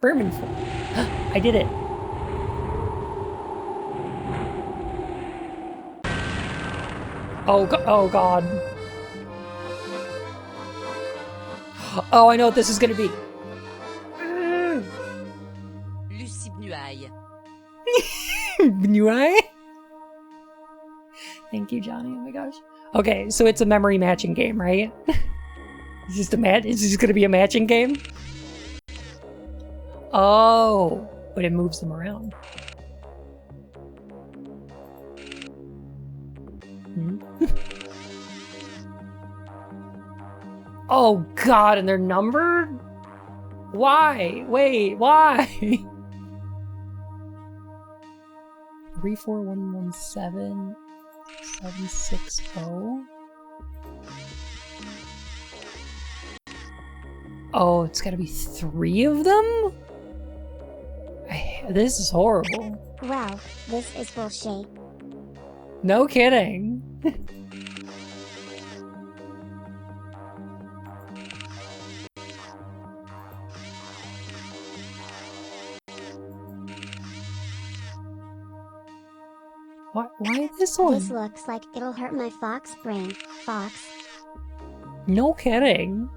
Berman. I did it. Oh, oh god. Oh, I know what this is gonna be. Lucie Bnuaille. New eye? Thank you, Johnny. Oh my gosh. Okay, so it's a memory matching game, right? Is this is this gonna be a matching game? Oh, but it moves them around. Hmm? Oh god, and they're numbered? Why? Wait, why? 34117 760. Oh, it's gotta be 3 of them? This is horrible. Well, this is bullshit. No kidding. Why this one? This looks like it'll hurt my fox brain. Fox. No kidding.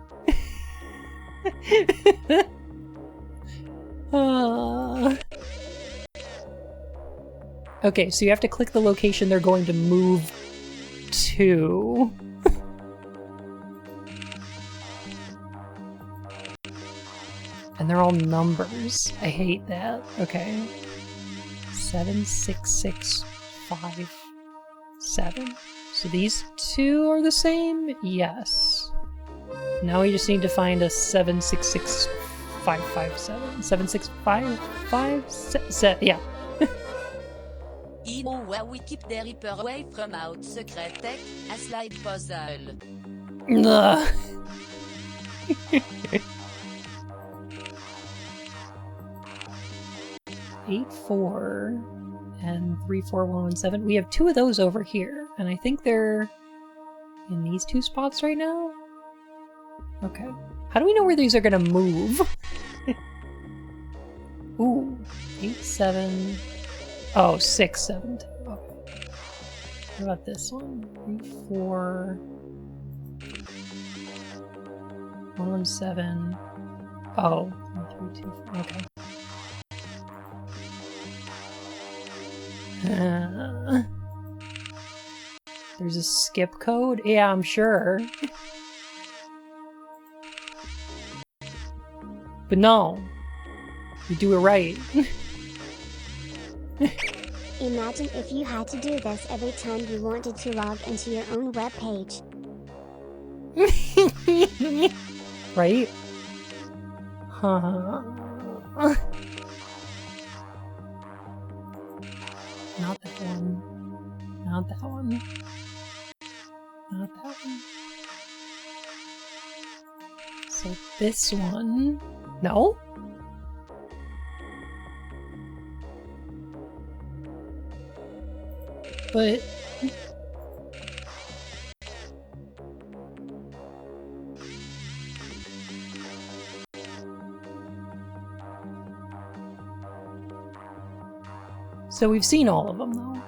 Okay, so you have to click the location they're going to move to. And they're all numbers. I hate that. Okay. 76657. So these two are the same? Yes. Now we just need to find a 766557. 76557? Yeah. Imo where we keep the Reaper away from out secret tech, a slide puzzle. Ugh. Eight, 4, and 34117. We have 2 of those over here, and I think they're in these 2 spots right now. Okay. How do we know where these are gonna move? Ooh, 8, 7. Oh, 6, 7, 2. Okay. What about this one? 3, 4. 117. Oh, 1, 3, 2, 4. Okay. There's a skip code? Yeah, I'm sure. But no. You do it right. Imagine if you had to do this every time you wanted to log into your own web page. Right? Huh. Not that one. Not that one. Not that one. So this one. No? But... So we've seen all of them, though.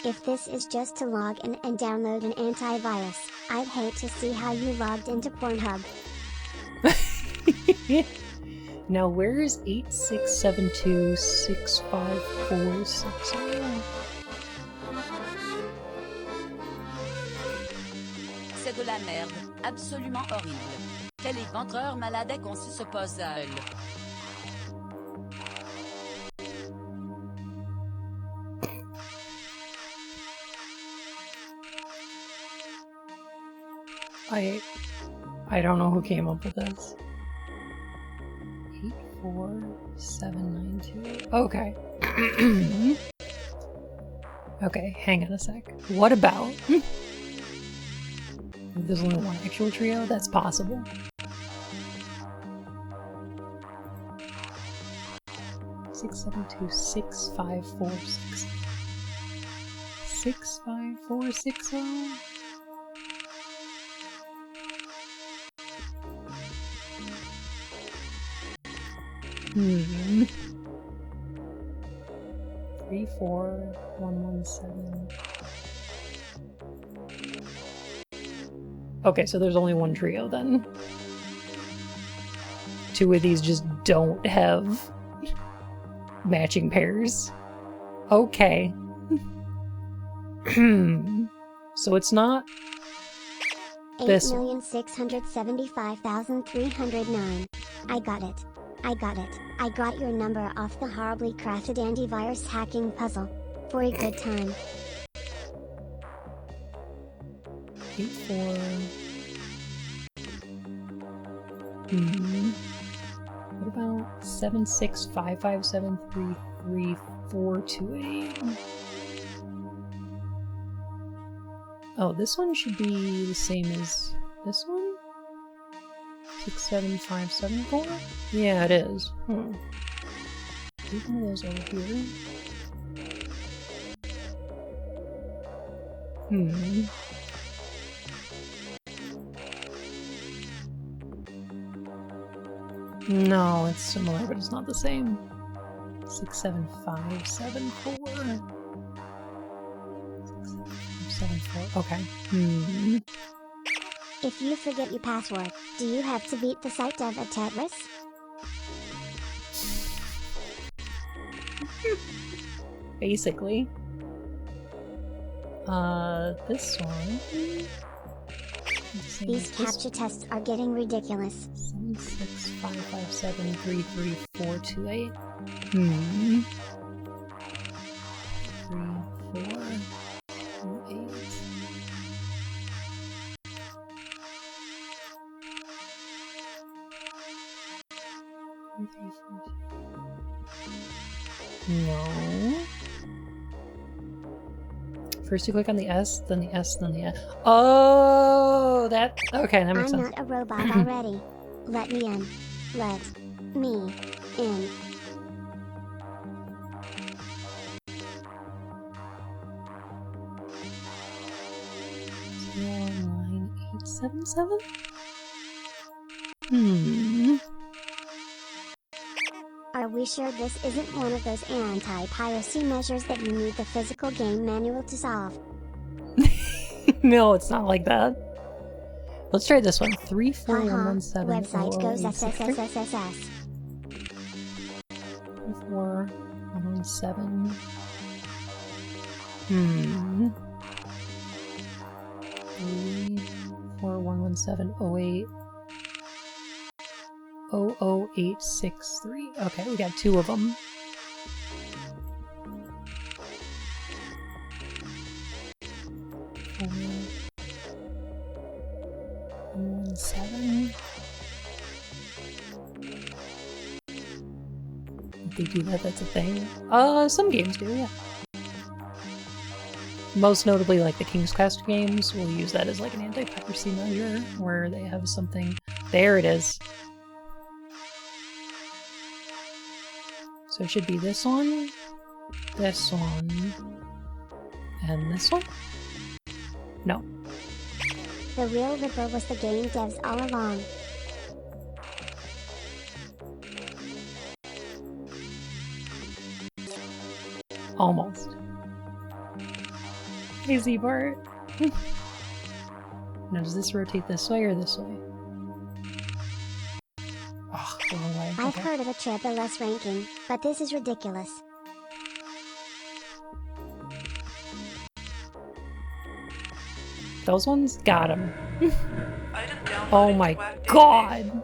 If this is just to log in and download an antivirus, I'd hate to see how you logged into Pornhub. Now where is 86726546? C'est de la merde, absolument horrible. Quel éventreur malade a conçu ce puzzle? I don't know who came up with this. 84792. Okay. Okay, hang on a sec. What about... There's only one actual trio? That's possible. Six, 7, 2, 6, 5, 4, 6. 6, 5, 4, 6, 0. 34117. Okay, so there's only one trio then. Two of these just don't have matching pairs. Okay. So it's not this. 8,675,309. I got it. I got it. I got your number off the horribly crafted antivirus hacking puzzle. For a good time. 84. What about 76557333428? Oh, this one should be the same as this one? 67574? Yeah, it is. One of those over here. No, it's similar, but it's not the same. 67574. 67574. Okay. If you forget your password, do you have to beat the site dev of Tetris? Basically. This one. These captcha tests are getting ridiculous. 76557333428. 3428. No. First you click on the S, then the S, then the S. Oh, that. Okay, that makes sense. I'm not a robot already. Let me in. Let me in. Zero 9877? Are we sure this isn't one of those anti-piracy measures that you need the physical game manual to solve? No, it's not like that. Let's try this one. 34117. Website goes SSSSSS. 34117. 3411708. 00863. Okay, we got two of them. If they do that, that's a thing. Some games do, yeah. Most notably, like the King's Quest games will use that as like an anti-piracy measure, where they have something. There it is. So it should be this one, and this one? No. The real Ripper was the game devs all along. Almost. Easy Bart. Now does this rotate this way or this way? Oh, wrong way. I've heard of a triple S ranking, but this is ridiculous. Those ones got him. I didn't download Oh it my to Whack god!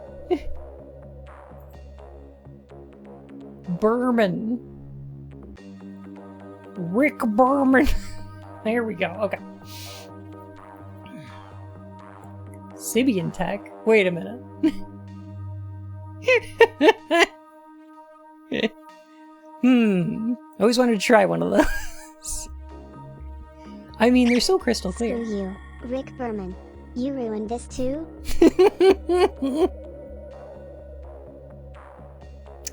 Berman. Rick Berman. There we go. Okay. Sibian Tech. Wait a minute. I always wanted to try one of those. I mean, they're so crystal clear. Screw you, Rick Berman. You ruined this too?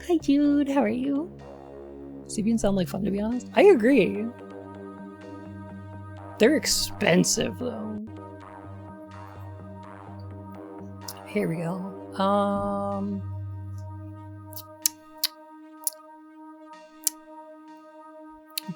Hi Jude, how are you? Sibian sound like fun, to be honest. I agree. They're expensive though. Here we go.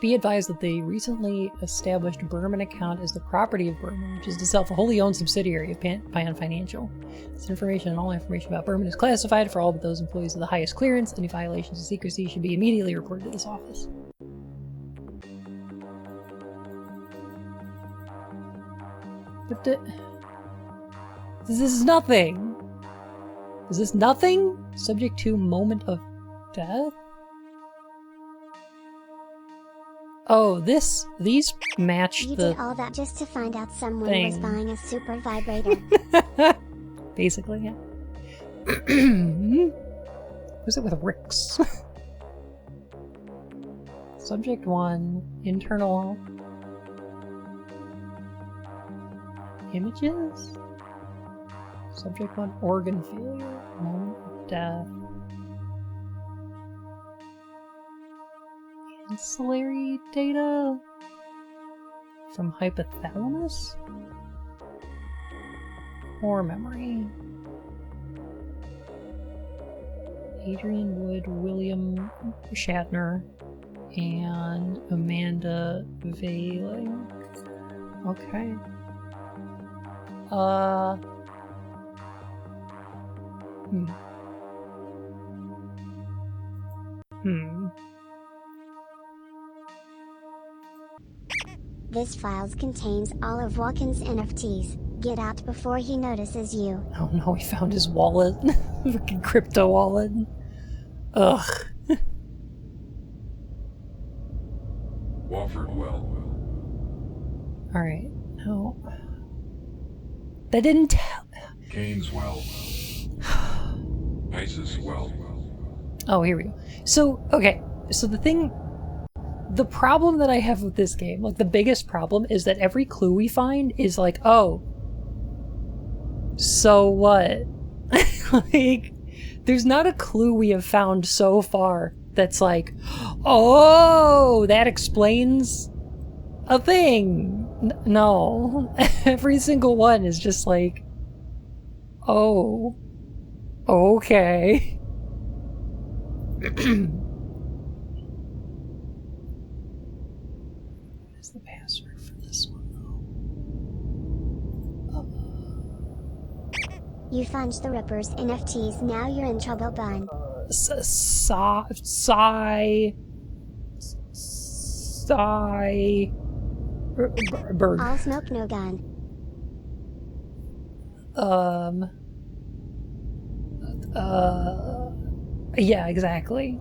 Be advised that the recently established Berman account is the property of Berman, which is itself a wholly owned subsidiary of Pion Financial. This information and all information about Berman is classified for all but those employees of the highest clearance. Any violations of secrecy should be immediately reported to this office. But this is nothing. Is this nothing? Subject to moment of death? Oh, these match You the did all that just to find out someone thing. was buying a super vibrator. Basically, yeah. Who's it with Ricks? Subject 1, internal images? Subject 1, organ failure, moment of death. Ancillary data from hypothalamus? Or memory. Adrian Wood, William Shatner, and Amanda Veiling. Okay. This files contains all of Walken's NFTs. Get out before he notices you. Oh no, he found his wallet. Freaking crypto wallet. Ugh. Wofford well. Alright, no. That didn't tell. Keynes well. Isis well. Oh, here we go. So, okay. So the problem that I have with this game, like the biggest problem, is that every clue we find is like, oh, so what? Like, there's not a clue we have found so far that's like, oh, that explains a thing. No. Every single one is just like, oh, okay. What is the password for this one, though? You funged the Rippers NFTs, now you're in trouble, bun. Berg. All smoke, no gun. Yeah, exactly.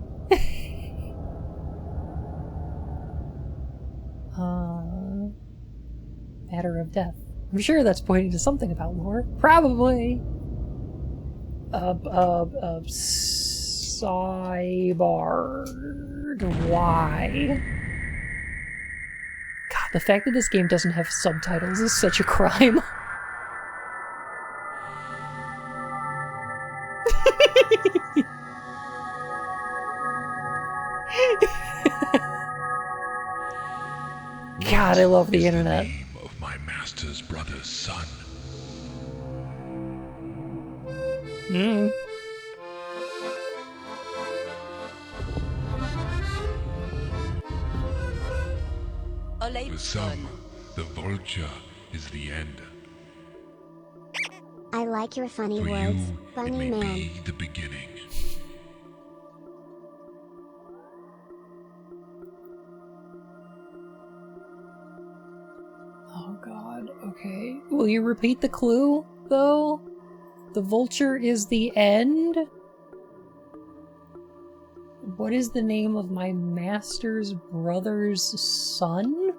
Matter of death. I'm sure that's pointing to something about lore. Probably. Cybard. Why? God, the fact that this game doesn't have subtitles is such a crime. God, I love the internet. Name of my master's brother's son. For some, the vulture is the end. I like your funny For words, you, it funny may man. be the beginning. Oh god, okay. Will you repeat the clue, though? The vulture is the end? What is the name of my master's brother's son?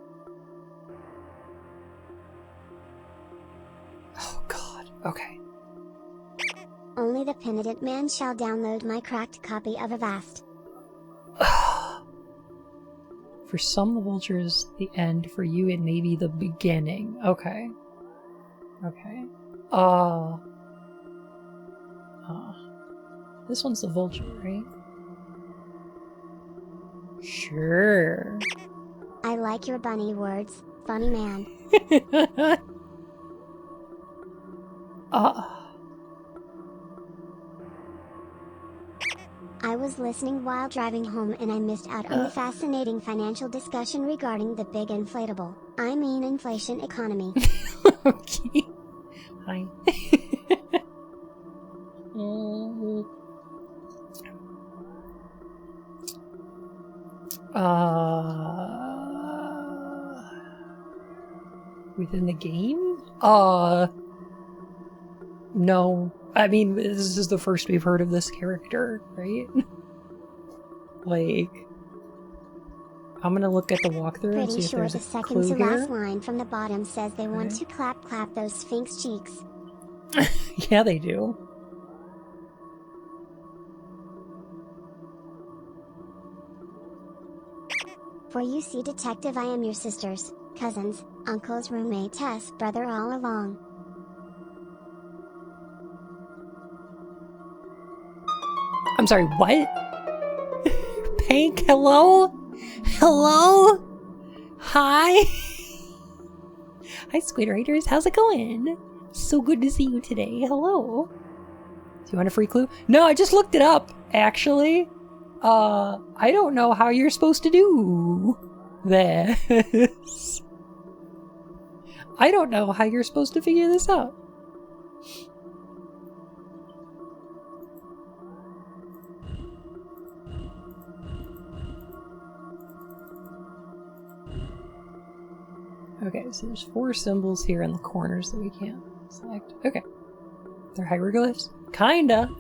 Oh god, okay. Only the penitent man shall download my cracked copy of Avast. For some, the vulture is the end. For you, it may be the beginning. Okay. Okay. This one's the vulture, right? Sure. I like your bunny words, funny man. I was listening while driving home and I missed out on the fascinating financial discussion regarding the big inflatable, I mean inflation economy. Okay. Hi. Mm. Within the game? No. I mean, this is the first we've heard of this character, right? Like, I'm gonna look at the walkthrough and see Pretty if sure there's the a second clue to here. last line from the bottom says they want Okay. to clap those sphinx cheeks. Yeah, they do. For you see, detective, I am your sisters, cousins, uncles, roommate, Tess, brother all along. I'm sorry, what? Pink, hello? Hello? Hi? Hi, Squid Raiders, how's it going? So good to see you today. Hello. Do you want a free clue? No, I just looked it up, actually. I don't know how you're supposed to do this. I don't know how you're supposed to figure this out. Okay, so there's 4 symbols here in the corners that we can't select. Okay. They're hieroglyphs? Kinda.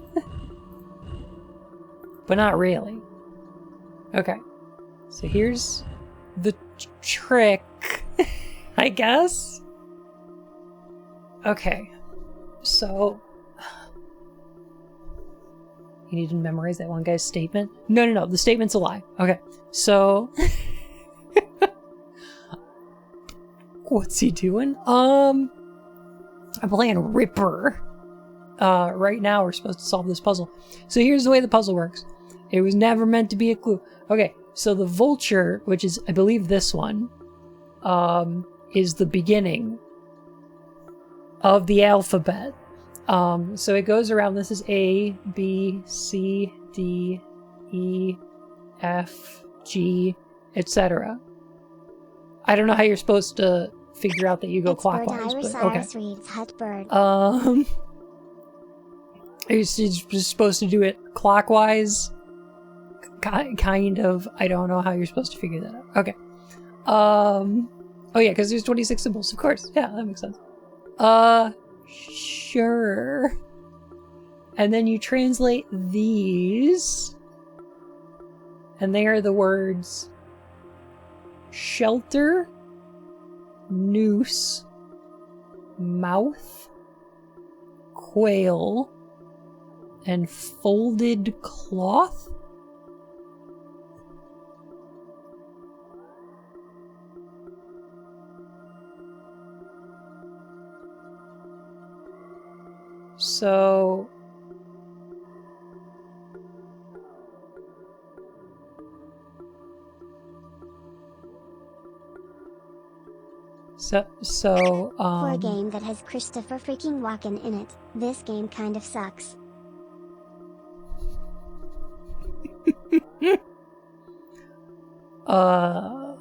But not really. Okay. So here's the trick, I guess. Okay. So you need to memorize that one guy's statement? No. The statement's a lie. Okay. So what's he doing? I'm playing Ripper. Right now we're supposed to solve this puzzle. So here's the way the puzzle works. It was never meant to be a clue. Okay, so the vulture, which is, I believe, this one, is the beginning of the alphabet. So it goes around. This is A, B, C, D, E, F, G, etc. I don't know how you're supposed to figure out that you go It's clockwise, Bird but Iris okay. reads Hut Bird. It's just supposed to do it clockwise. Kind of. I don't know how you're supposed to figure that out. Okay. Oh yeah, because there's 26 symbols, of course. Yeah, that makes sense. Sure. And then you translate these. And they are the words shelter, noose, mouth, quail, and folded cloth? So For a game that has Christopher freaking Walken in it, this game kind of sucks. Oh,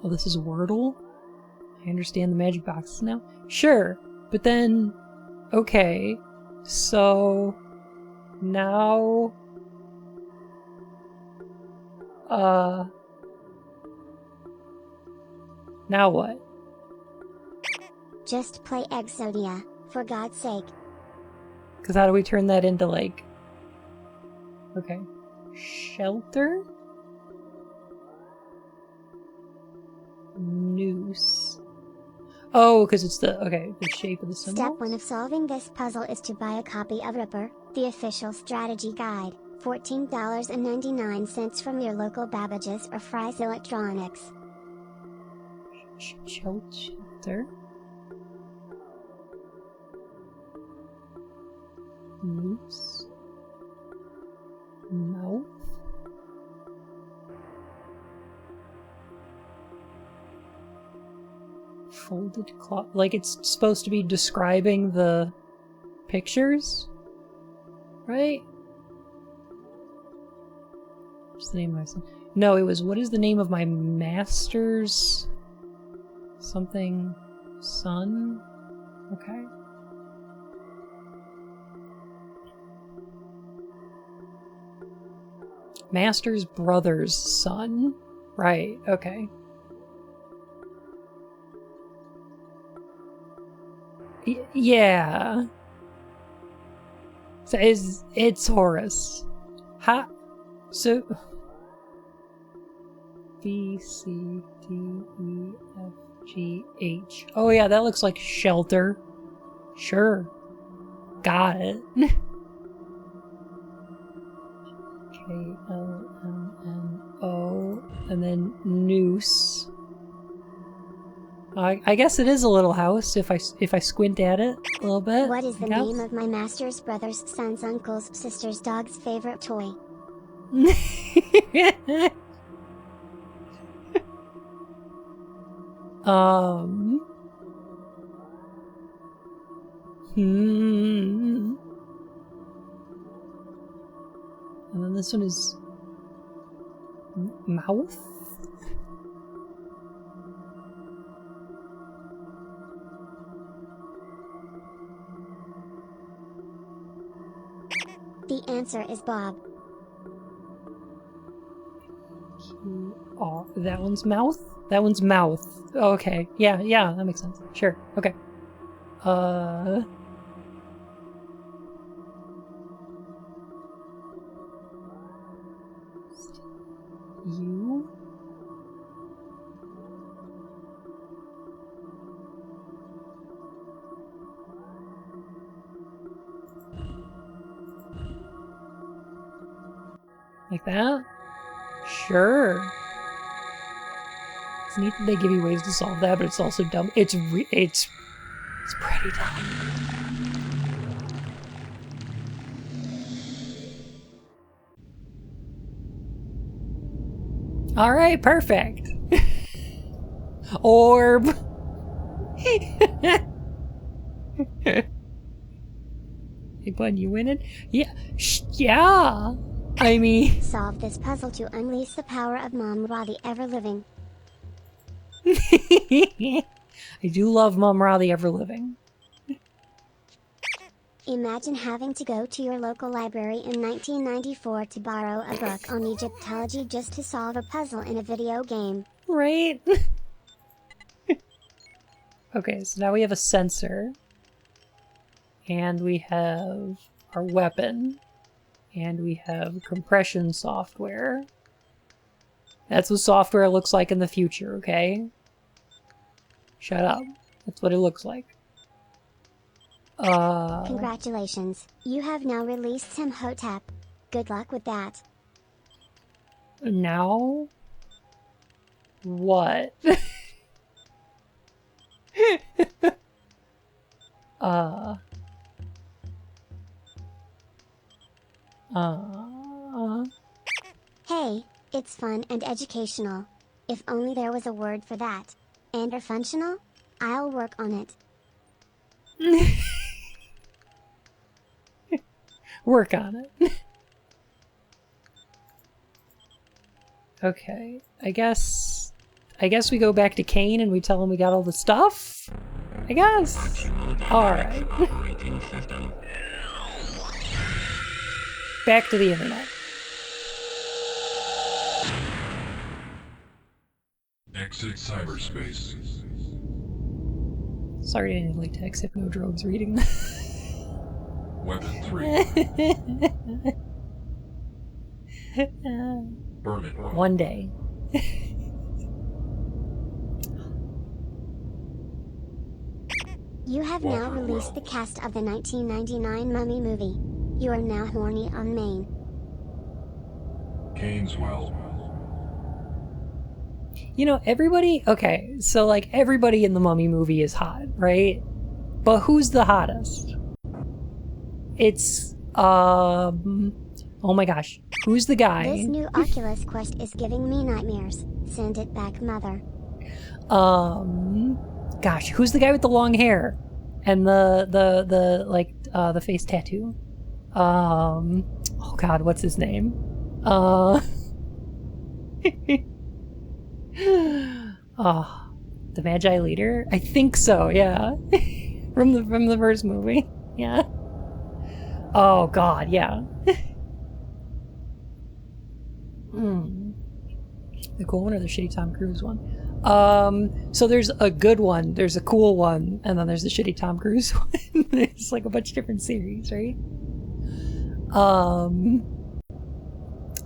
this is Wordle? I understand the magic boxes now? Sure, but then... Okay, so... Now... Now what? Just play Exodia, for God's sake. Because how do we turn that into, like... Okay. Shelter? Noose. Oh, because it's the... Okay, the shape of the symbol? Step 1 of solving this puzzle is to buy a copy of Ripper, the official strategy guide, $14.99 from your local Babbage's or Fry's Electronics. Shelter? Noose? Mouth? Folded cloth? Like it's supposed to be describing the pictures, right? What's the name of my son? No, it was, what is the name of my master's something son? Okay. Master's brother's son. Right, okay. Yeah. So it's Horus. Ha. So B C D E F G H. Oh yeah, that looks like shelter. Sure. Got it. K-L-M-N-O. And then noose. I guess it is a little house if I squint at it a little bit. What is the name of my master's brother's son's uncle's sister's dog's favorite toy? And then this one is mouth. The answer is Bob. Oh, that one's mouth? That one's mouth. Oh, okay. Yeah, that makes sense. Sure. Okay. You? Like that? Sure. It's neat that they give you ways to solve that, but it's also dumb. It's pretty dumb. All right, perfect. Orb. Hey, bud, you winning? Yeah. Yeah. I mean... Solve this puzzle to unleash the power of Mom Ra, the ever-living. I do love Mom Ra, the ever-living. Imagine having to go to your local library in 1994 to borrow a book on Egyptology just to solve a puzzle in a video game. Right? Okay, so now we have a sensor. And we have our weapon. And we have compression software. That's what software looks like in the future, okay? Shut up. That's what it looks like. Congratulations, you have now released Imhotep. Good luck with that. Now? What? Hey, it's fun and educational. If only there was a word for that. And or functional? I'll work on it. Work on it. Okay, I guess we go back to Kane and we tell him we got all the stuff? I guess. Alright. Back to the internet. Exit cyberspace. Sorry, I didn't like to exit no drugs reading. Weapon 3. Berman. One day. You have now released the cast of the 1999 Mummy movie. You are now horny on main. Gaineswell. You know, everybody... Okay, so, like, everybody in the Mummy movie is hot, right? But who's the hottest? It's, oh my gosh. Who's the guy? This new Oculus Quest is giving me nightmares. Send it back, mother. Gosh, who's the guy with the long hair? And the like, the face tattoo. Oh god, what's his name? The Magi Leader? I think so, yeah. from the first movie. Yeah. Oh god, yeah. The cool one or the shitty Tom Cruise one? So there's a good one, there's a cool one, and then there's the shitty Tom Cruise one. It's like a bunch of different series, right?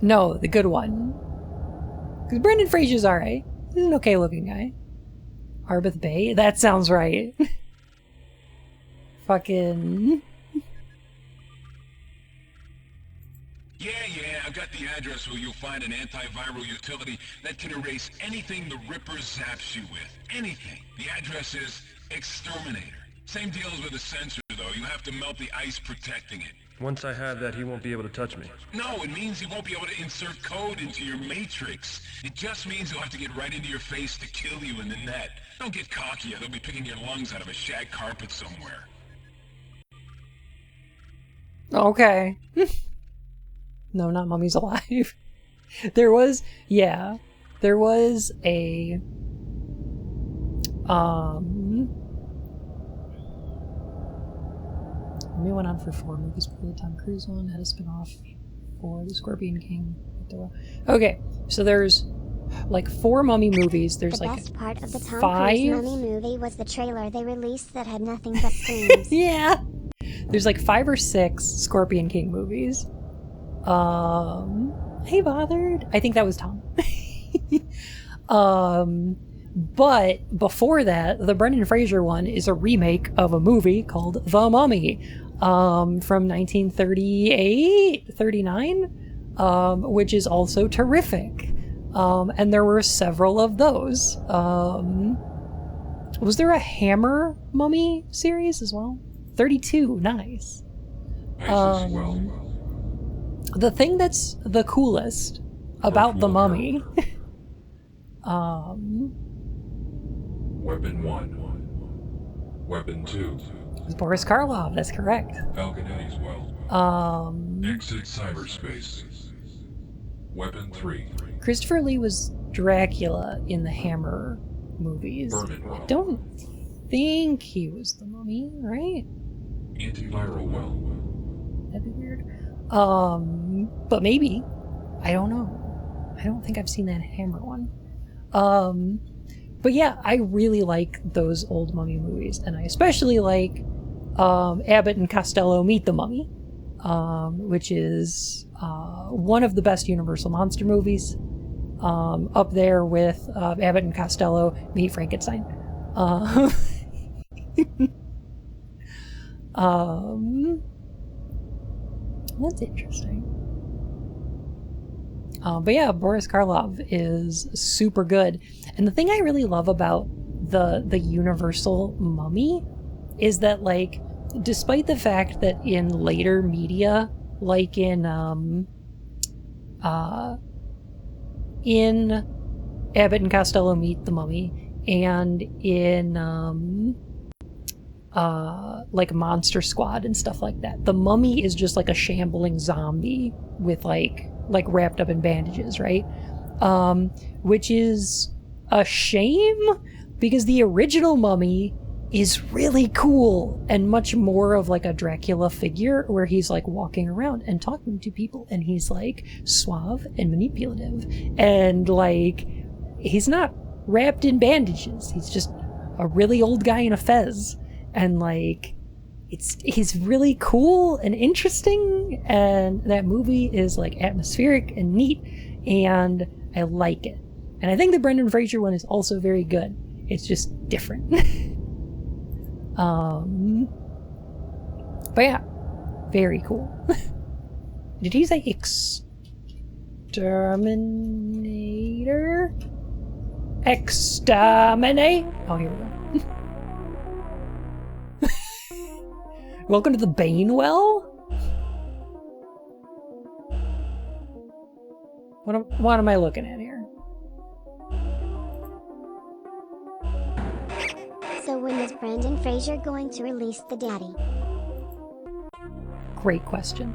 No, the good one. Because Brendan Fraser's alright. He's an okay looking guy. Arbeth Bay? That sounds right. Fucking... Yeah, I've got the address where you'll find an antiviral utility that can erase anything the Ripper zaps you with. Anything. The address is Exterminator. Same deal as with the sensor, though. You have to melt the ice protecting it. Once I have that, he won't be able to touch me. No, it means he won't be able to insert code into your matrix. It just means he'll have to get right into your face to kill you in the net. Don't get cocky, or they'll be picking your lungs out of a shag carpet somewhere. Okay. No, not Mummy's Alive. There was a Mummy went on for 4 movies before the Tom Cruise one, had a spin-off for the Scorpion King. Okay, so there's like 4 Mummy movies. There's the like best part of the Tom 5 Cruise Mummy movie was the trailer they released that had nothing but screams. Yeah. There's like 5 or 6 Scorpion King movies. Hey bothered. I think that was Tom. But before that, the Brendan Fraser one is a remake of a movie called The Mummy, from 1938, 39, which is also terrific. And there were several of those. Was there a Hammer Mummy series as well? 32, nice. The thing that's the coolest about The Mummy... Weapon 1. Weapon 2. It's Boris Karloff, that's correct. Falcon Eddie's Well. Exit cyberspace. Weapon 3. Christopher Lee was Dracula in the Hammer movies. I don't think he was the Mummy, right? Antiviral Well. That'd be weird. But maybe. I don't know. I don't think I've seen that Hammer one. But yeah, I really like those old Mummy movies, and I especially like Abbott and Costello Meet the Mummy, which is one of the best Universal monster movies, up there with Abbott and Costello Meet Frankenstein. That's interesting. But yeah, Boris Karloff is super good. And the thing I really love about the Universal Mummy is that, like, despite the fact that in later media, like in Abbott and Costello Meet the Mummy, and in like Monster Squad and stuff like that, the mummy is just like a shambling zombie with like wrapped up in bandages, right? Which is a shame, because the original Mummy is really cool and much more of like a Dracula figure, where he's like walking around and talking to people, and he's like suave and manipulative, and like he's not wrapped in bandages, he's just a really old guy in a fez, and like he's really cool and interesting, and that movie is like atmospheric and neat, and I like it. And I think the Brendan Fraser one is also very good. It's just different. But yeah, very cool. Did he say exterminator? Exterminate? Oh, here we go. Welcome to the Banewell? What am I looking at here? So when is Brendan Fraser going to release the daddy? Great question.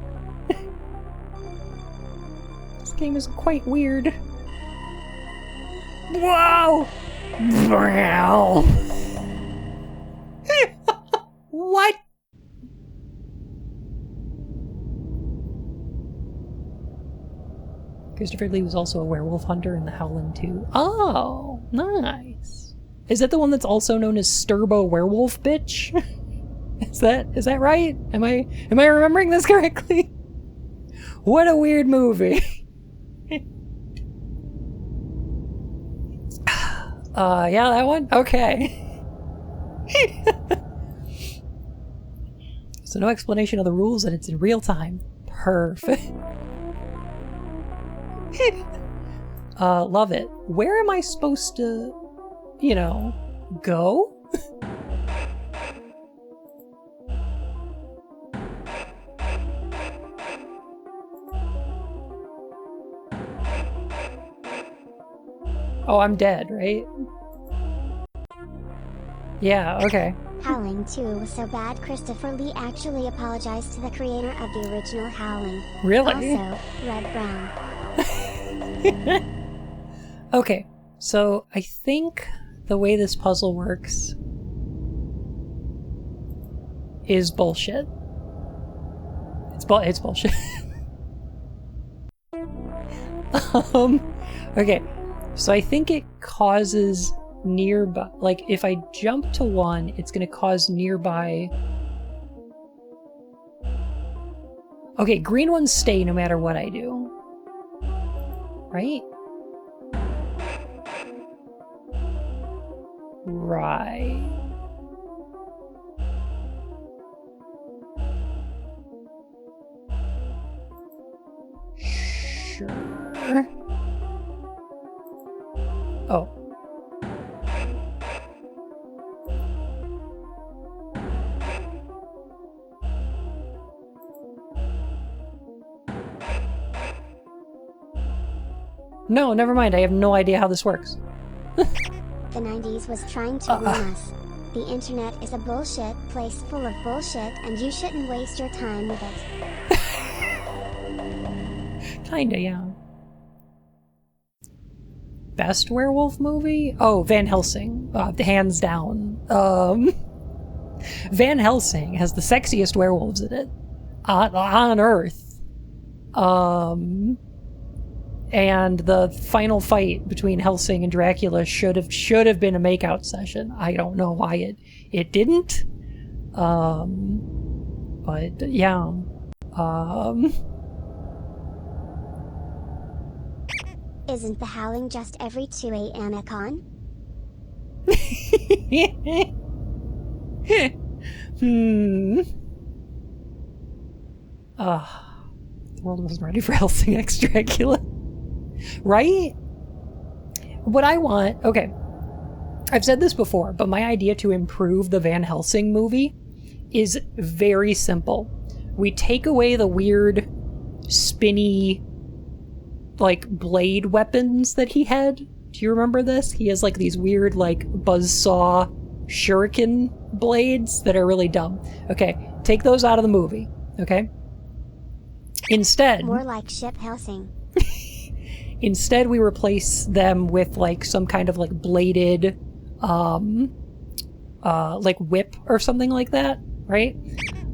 This game is quite weird. Whoa! What? Christopher Lee was also a werewolf hunter in The Howling 2. Oh, nice. Is that the one that's also known as Sturbo Werewolf Bitch? Is that right? Am I remembering this correctly? What a weird movie. Yeah, that one? Okay. So no explanation of the rules and it's in real time. Perfect. Love it. Where am I supposed to, you know, go? Oh, I'm dead, right? Yeah, okay. Howling 2 was so bad Christopher Lee actually apologized to the creator of the original Howling. Really? Also, Red Brown. Okay, so I think the way this puzzle works is bullshit. It's bullshit. Okay, so I think it causes nearby, like if I jump to one, it's gonna cause nearby. Okay, green ones stay no matter what I do. Right? Right. Sure. Oh. No, never mind. I have no idea how this works. The 90s was trying to ruin us. The internet is a bullshit place full of bullshit, and you shouldn't waste your time with it. Kinda, yeah. Best werewolf movie? Oh, Van Helsing. Hands down. Van Helsing has the sexiest werewolves in it. On Earth. And the final fight between Helsing and Dracula should have been a makeout session. I don't know why it didn't. But yeah. Isn't the Howling just every 2 a.m. a con? The world wasn't ready for Helsing x Dracula. Right? What I want... Okay. I've said this before, but my idea to improve the Van Helsing movie is very simple. We take away the weird, spinny, like, blade weapons that he had. Do you remember this? He has, like, these weird, like, buzzsaw shuriken blades that are really dumb. Okay, take those out of the movie, okay? Instead... More like Ship Helsing. Instead, we replace them with, like, some kind of, like, bladed, like, whip or something like that, right?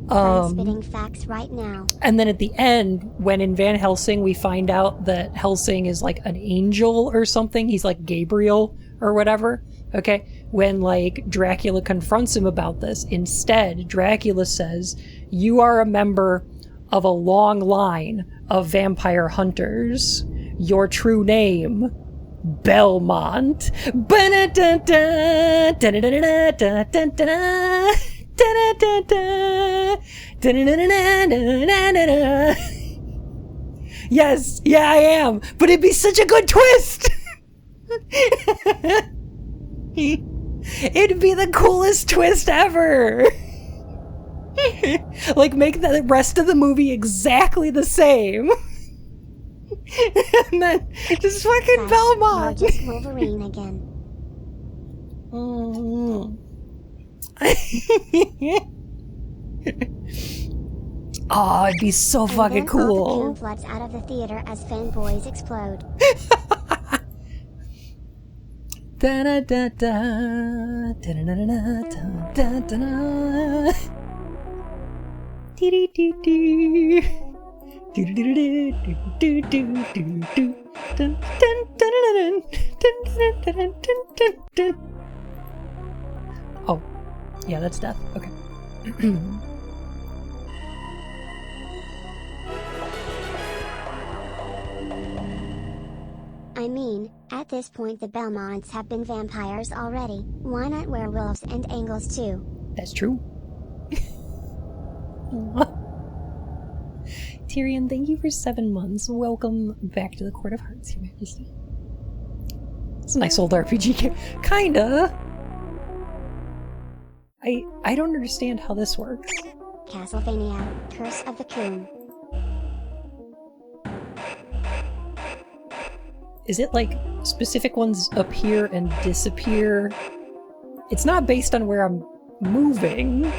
I'm spitting facts right now. And then at the end, when in Van Helsing we find out that Helsing is like an angel or something, he's like Gabriel or whatever, okay? When like Dracula confronts him about this, instead Dracula says, "You are a member of a long line of vampire hunters. Your true name, Belmont." Yes, yeah, I am. But it'd be such a good twist. It'd be the coolest twist ever. Like, make the rest of the movie exactly the same. And then just fucking Belmont. You're just Wolverine again. Oh, it'd be so And fucking then all the cool. Coon floods out of the theater as fanboys explode. Da-da-da-da, da-da-da-da-da, da-da-da-da. Dee-dee-dee-dee. Do-do-do-do-do-do-do-do-do. Dun, dun, dun-dun-dun, dun-dun-dun-dun-dun-dun. Oh, yeah, that's death. Okay. I mean, at this point the Belmonts have been vampires already. Why not werewolves and angles too? That's true. Tyrion, thank you for 7 months. Welcome back to the Court of Hearts, Your Majesty. It's a nice old RPG game. Kinda. I don't understand how this works. Castlevania, Curse of the Coon. Is it like specific ones appear and disappear? It's not based on where I'm moving.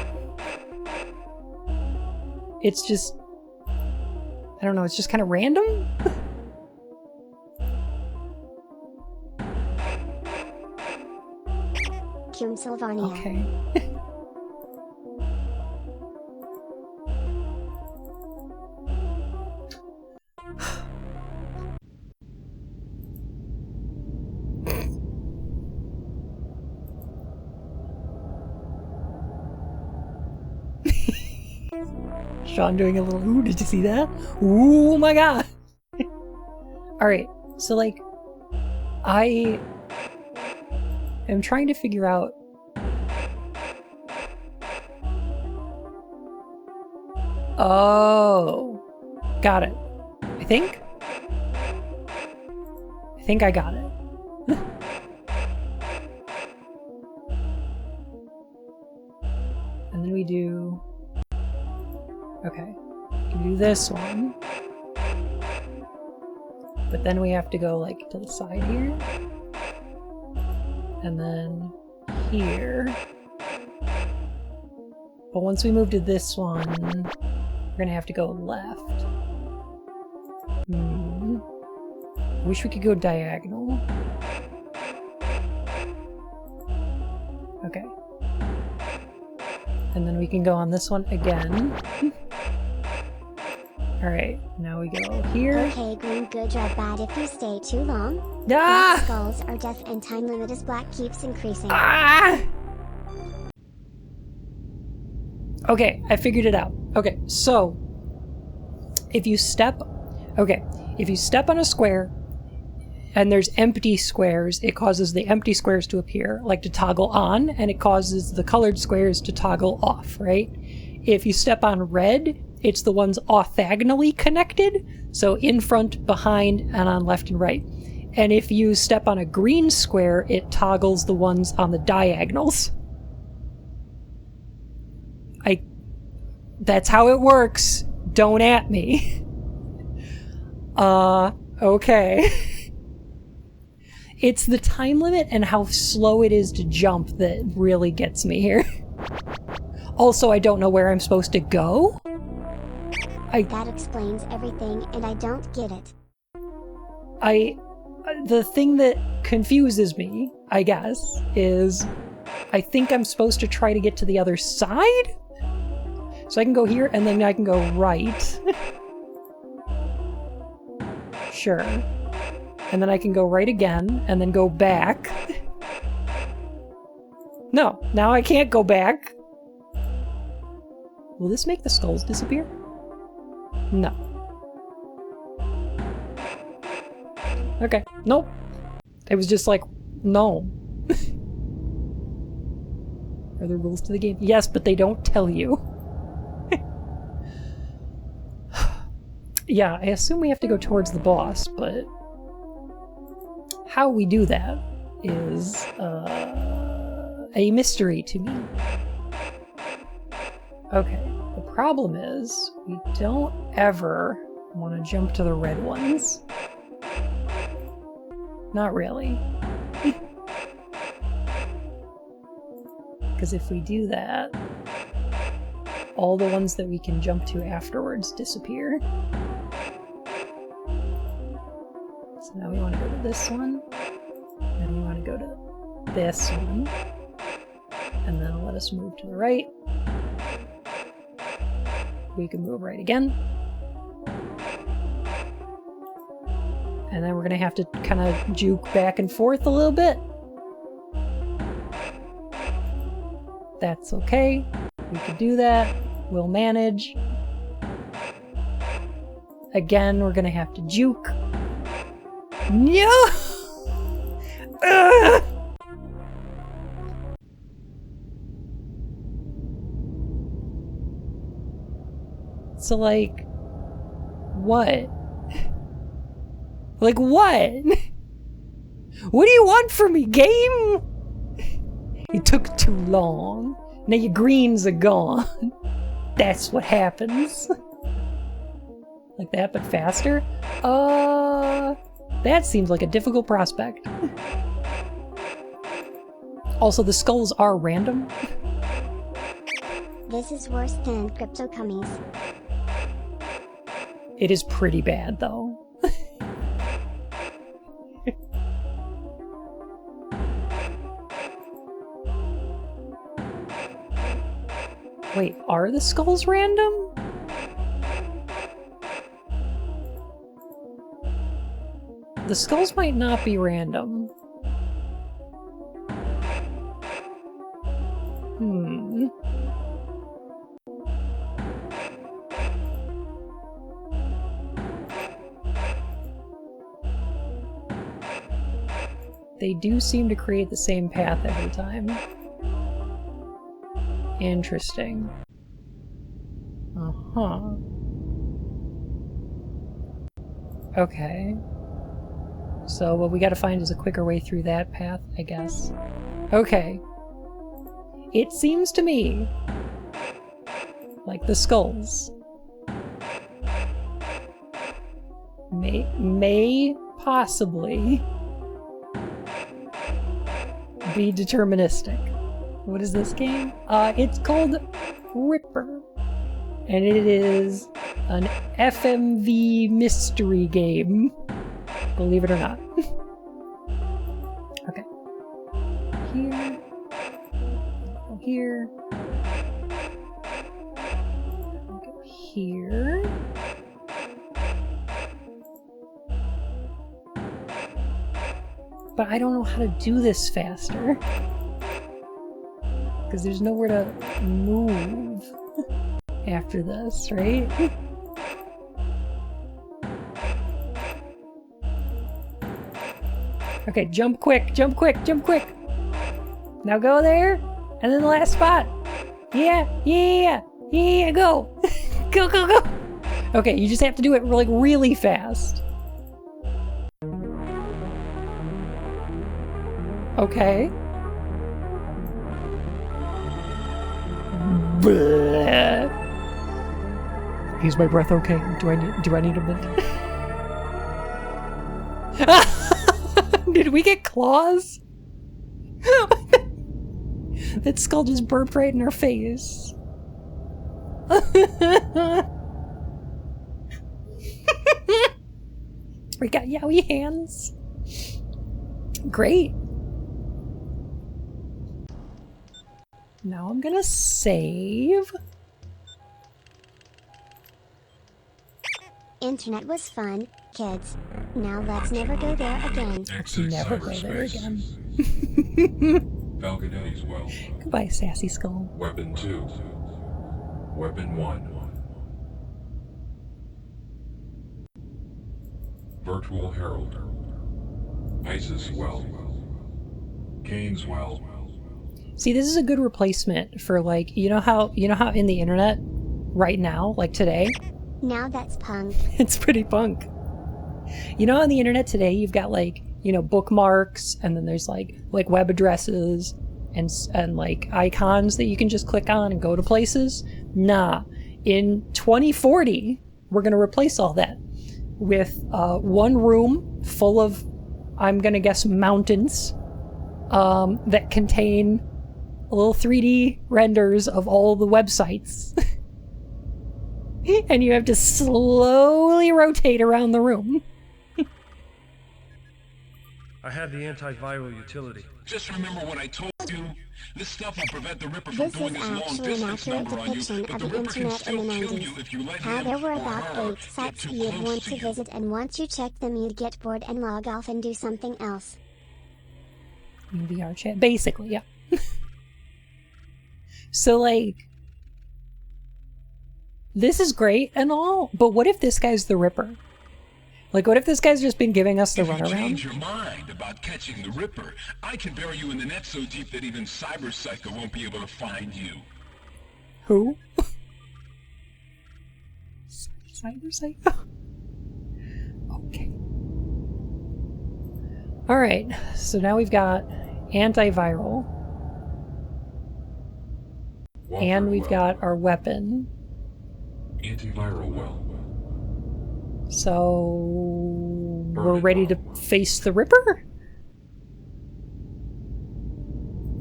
It's just... I don't know, it's just kind of random? Coon Sylvania. Okay. Sean doing a little, ooh, did you see that? Ooh my god! Alright, so like, I am trying to figure out oh, got it. I think I got it. And then we do... Okay, we can do this one. But then we have to go, like, to the side here. And then here. But once we move to this one, we're gonna have to go left. Wish we could go diagonal. Okay. And then we can go on this one again. Alright, now we go here. Okay, green good, red bad if you stay too long. Ah! Black skulls are death and time limit as black keeps increasing. Ah! Okay, I figured it out. Okay, so if you step on a square and there's empty squares, it causes the empty squares to appear, like to toggle on, and it causes the colored squares to toggle off, right? If you step on red, it's the ones orthogonally connected, so in front, behind, and on left and right. And if you step on a green square, it toggles the ones on the diagonals. That's how it works. Don't at me. Okay. It's the time limit and how slow it is to jump that really gets me here. Also, I don't know where I'm supposed to go. That explains everything, and I don't get it. The thing that confuses me, I guess, is I think I'm supposed to try to get to the other side? So I can go here, and then I can go right. Sure. And then I can go right again, and then go back. No, now I can't go back. Will this make the skulls disappear? No. Okay, nope. It was just like, no. Are there rules to the game? Yes, but they don't tell you. Yeah, I assume we have to go towards the boss, but how we do that is a mystery to me. Okay, the problem is we don't ever want to jump to the red ones. Not really. Because if we do that, all the ones that we can jump to afterwards disappear. So now we want to go to this one, and we want to go to this one, and then it'll let us move to the right. We can move right again. And then we're gonna have to kind of juke back and forth a little bit. That's okay. We can do that. We'll manage. Again, we're gonna have to juke. No! Ugh! So, like, what? Like, what? What do you want from me, game? It took too long. Now your greens are gone. That's what happens. Like that, but faster? That seems like a difficult prospect. Also, the skulls are random. This is worse than Crypto Cummies. It is pretty bad, though. Wait, are the skulls random? The skulls might not be random. They do seem to create the same path every time. Interesting. Uh-huh. Okay. So what we gotta find is a quicker way through that path, I guess. Okay. It seems to me like the skulls may possibly be deterministic. What is this game? It's called Ripper. And it is an FMV mystery game. Believe it or not. Okay. Here. Go here. Go here. But I don't know how to do this faster. Because there's nowhere to move after this, right? Okay, jump quick, jump quick, jump quick! Now go there, and then the last spot! Yeah, yeah, yeah, go! Go, go, go! Okay, you just have to do it like really fast. Okay. Bleh. Is my breath okay? Do I need a minute? Did we get claws? That skull just burped right in our face. We got yowie hands. Great. Now I'm gonna save. Internet was fun, kids. Now let's never go there again. Exit Never go there cyberspace. again. Falconetti's well. Goodbye, sassy skull. Weapon 2. Weapon 1. Virtual Herald. Isis well. Kane's well. See, this is a good replacement for, like, you know how in the internet right now, like today, Now that's punk. it's pretty punk. You know, on the internet today, you've got, like, you know, bookmarks, and then there's like web addresses and like icons that you can just click on and go to places. Nah, in 2040, we're gonna replace all that with one room full of, I'm gonna guess, mountains that contain little 3D renders of all the websites And you have to slowly rotate around the room. I have the antiviral utility. Just remember what I told you. This stuff will prevent the Ripper from This doing is his long actually an distance accurate number on you, depiction but of the the Ripper can internet in the still kill you 90s. if you let How him there were or about her 8 get sites too you'd close want to to you. visit, and once you checked them you'd get bored and log off and do something else. VR chat. Basically, yeah. So, like, this is great and all, but what if this guy's the Ripper? Like, what if this guy's just been giving us the If you runaround? change your mind about catching the Ripper, I can bury you in the net so deep that even Cyber Psycho won't be able to find you. Who? Cyber Psycho? Okay. Alright, so now we've got antiviral. Walker And we've well. got our weapon. Antiviral well. So we're Burn it ready to well. face the Ripper?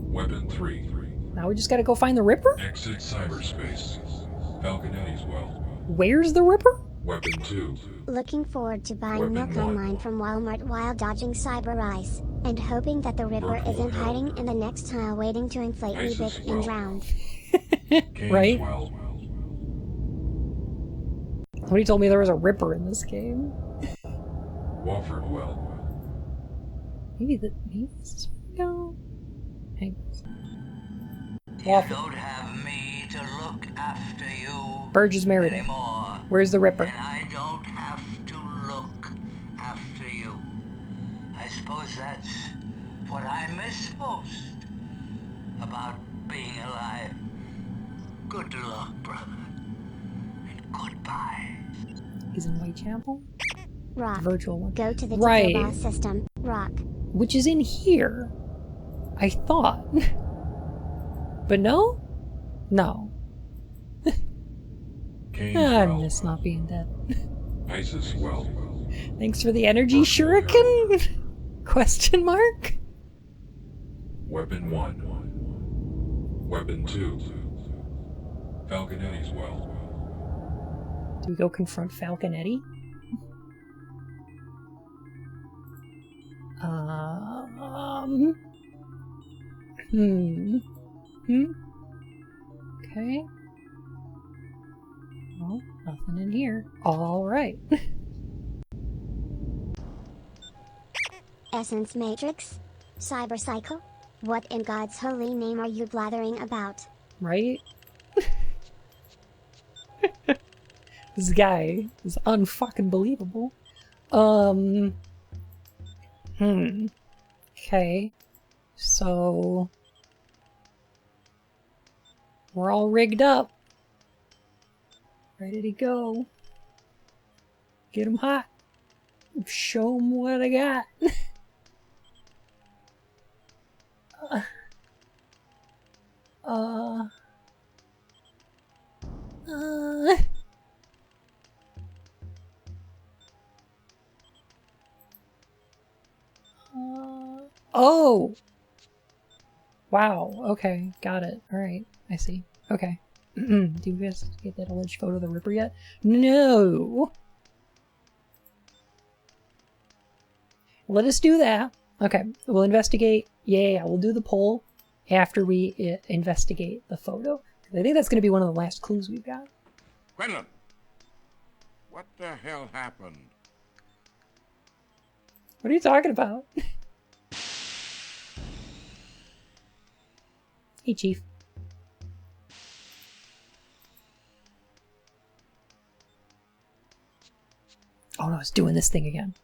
Weapon 3. Now we just gotta go find the Ripper? Exit cyberspace. Falconetti's well. Where's the Ripper? Weapon 2. Looking forward to buying Weapon milk one. online from Walmart while dodging cyber ice, and hoping that the Ripper Virtual isn't hell. hiding in the next tile waiting to inflate me ISIS big well. and drown. Cain's Right? well. Somebody told me there was a Ripper in this game. Wofford well. Maybe this is where we go. Hang You Waffle. don't have me to look after you Burge is Meredith. anymore. Where's the Ripper? And I don't have to look after you. I suppose that's what I miss most about being alive. Good luck, brother. And goodbye. He's in Whitechapel? Rock. Virtual one. Go to the Right. Dagobah system. Rock. Which is in here. I thought. But no? No. Cain's I well. miss not being dead. ISIS well. Thanks for the energy shuriken? Question mark? Weapon 1. Weapon 2. Falconetti's well. Do we go confront Falconetti? Okay. Well, nothing in here. All right. Essence Matrix? Cyber Cycle? What in God's holy name are you blathering about? Right? This guy is unfucking believable. Okay. So we're all rigged up. Ready to go. Get 'em hot. Show 'em what I got. Oh! Wow, okay, got it. Alright, I see. Okay. Do you guys get that alleged photo of the Ripper yet? No! Let us do that. Okay, we'll investigate. Yeah, we'll do the poll after we investigate the photo. I think that's going to be one of the last clues we've got. Quinlan, what the hell happened? What are you talking about? Hey, Chief. Oh no, it's doing this thing again.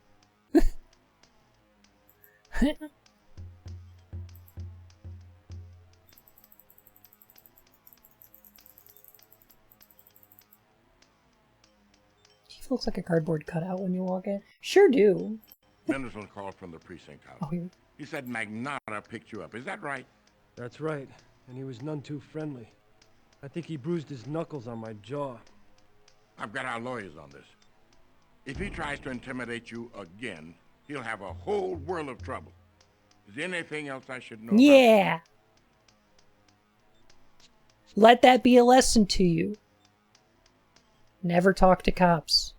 Chief looks like a cardboard cutout when you walk in. Sure do. Mendelsohn called from the precinct house. Oh, here. He said Magnata picked you up. Is that right? That's right, and he was none too friendly. I think he bruised his knuckles on my jaw. I've got our lawyers on this. If he tries to intimidate you again, he'll have a whole world of trouble. Is there anything else I should know? Yeah. Let that be a lesson to you. Never talk to cops.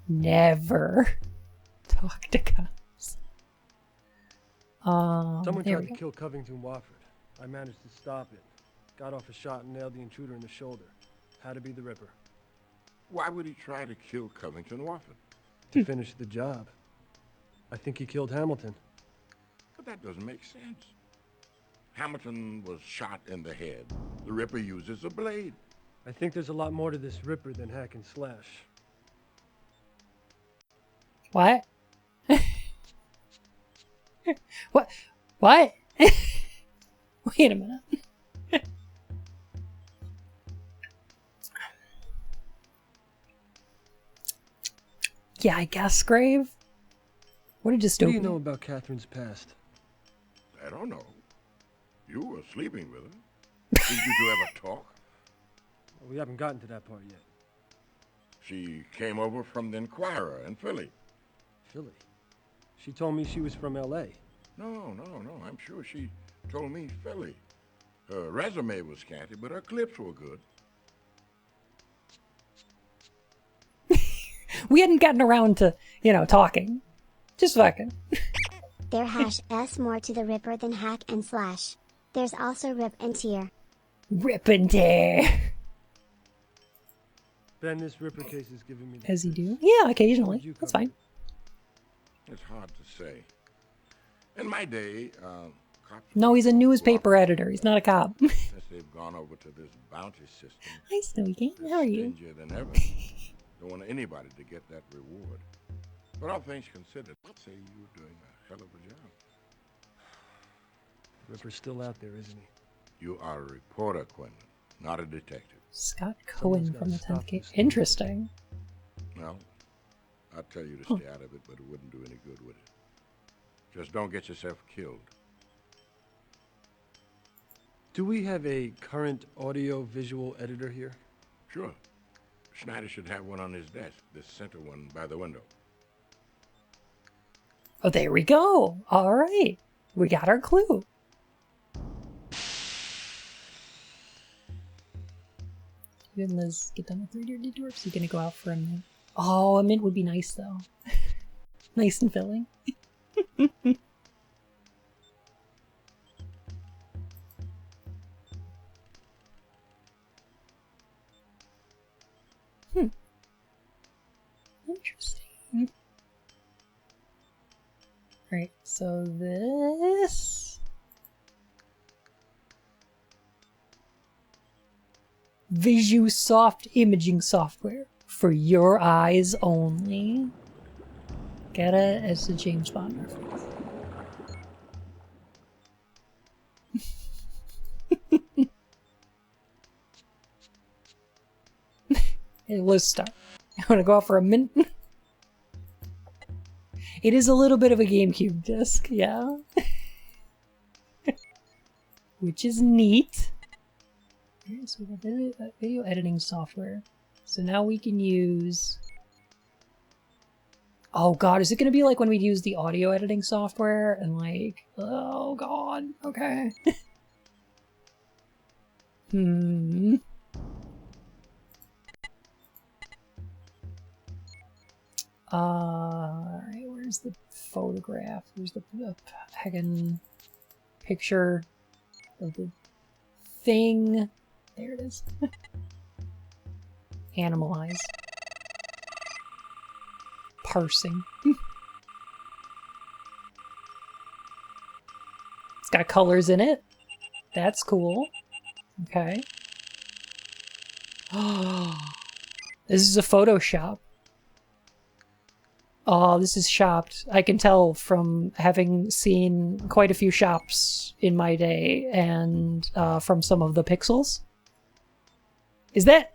Never talk to cops. Someone there tried we to go. kill Covington Wofford. I managed to stop it. Got off a shot and nailed the intruder in the shoulder. Had to be the Ripper. Why would he try to kill Covington Wofford? To finish the job. I think he killed Hamilton. But that doesn't make sense. Hamilton was shot in the head. The Ripper uses a blade. I think there's a lot more to this Ripper than hack and slash. What? What? What? Wait a minute. Yeah, I guess, Grave. What a dystopia. What do you know about Catherine's past? I don't know. You were sleeping with her. Did you two ever talk? Well, we haven't gotten to that part yet. She came over from the Inquirer in Philly. Philly? She told me she was from L.A. No. I'm sure she told me Philly. Her resume was scanty, but her clips were good. We hadn't gotten around to, talking. Just fucking. There hash S more to the Ripper than hack and slash. There's also rip and tear. Rip and tear. Ben, this Ripper case is giving me the As you creeps. do. Yeah, occasionally. Would you That's cover fine. It's hard to say. In my day, cops... No, he's a newspaper editor. He's not a cop. Since they've gone over to this bounty system, Hi, Snowy King. How are you? stingier than ever. Don't want anybody to get that reward. But all things considered, I'd say you're doing a hell of a job. Ripper's still out there, isn't he? You are a reporter, Quentin, not a detective. Scott Cohen Someone's from the gotta 10th stop case. this. Interesting. Well, I'd tell you to stay out of it, but it wouldn't do any good with it. Just don't get yourself killed. Do we have a current audio-visual editor here? Sure. Schneider should have one on his desk, this center one by the window. Oh, there we go. All right. We got our clue. You and Liz get done with 3D detours. You're going to go out for a mint. Oh, a mint would be nice, though. Nice and filling. Interesting. Right, so this... VisuSoft imaging software for your eyes only. Get it as a James Bond reference. Hey, let's start. I want to go out for a mint. It is a little bit of a GameCube disc, yeah. Which is neat. So we have video editing software. So now we can use... Oh god, is it going to be like when we use the audio editing software and like... Oh god, okay. Alright, where's the photograph? Where's the heckin' picture of the thing? There it is. Animalize. Parsing. It's got colors in it. That's cool. Okay. Oh, this is a Photoshop. Oh, this is shopped. I can tell from having seen quite a few shops in my day and from some of the pixels. Is that...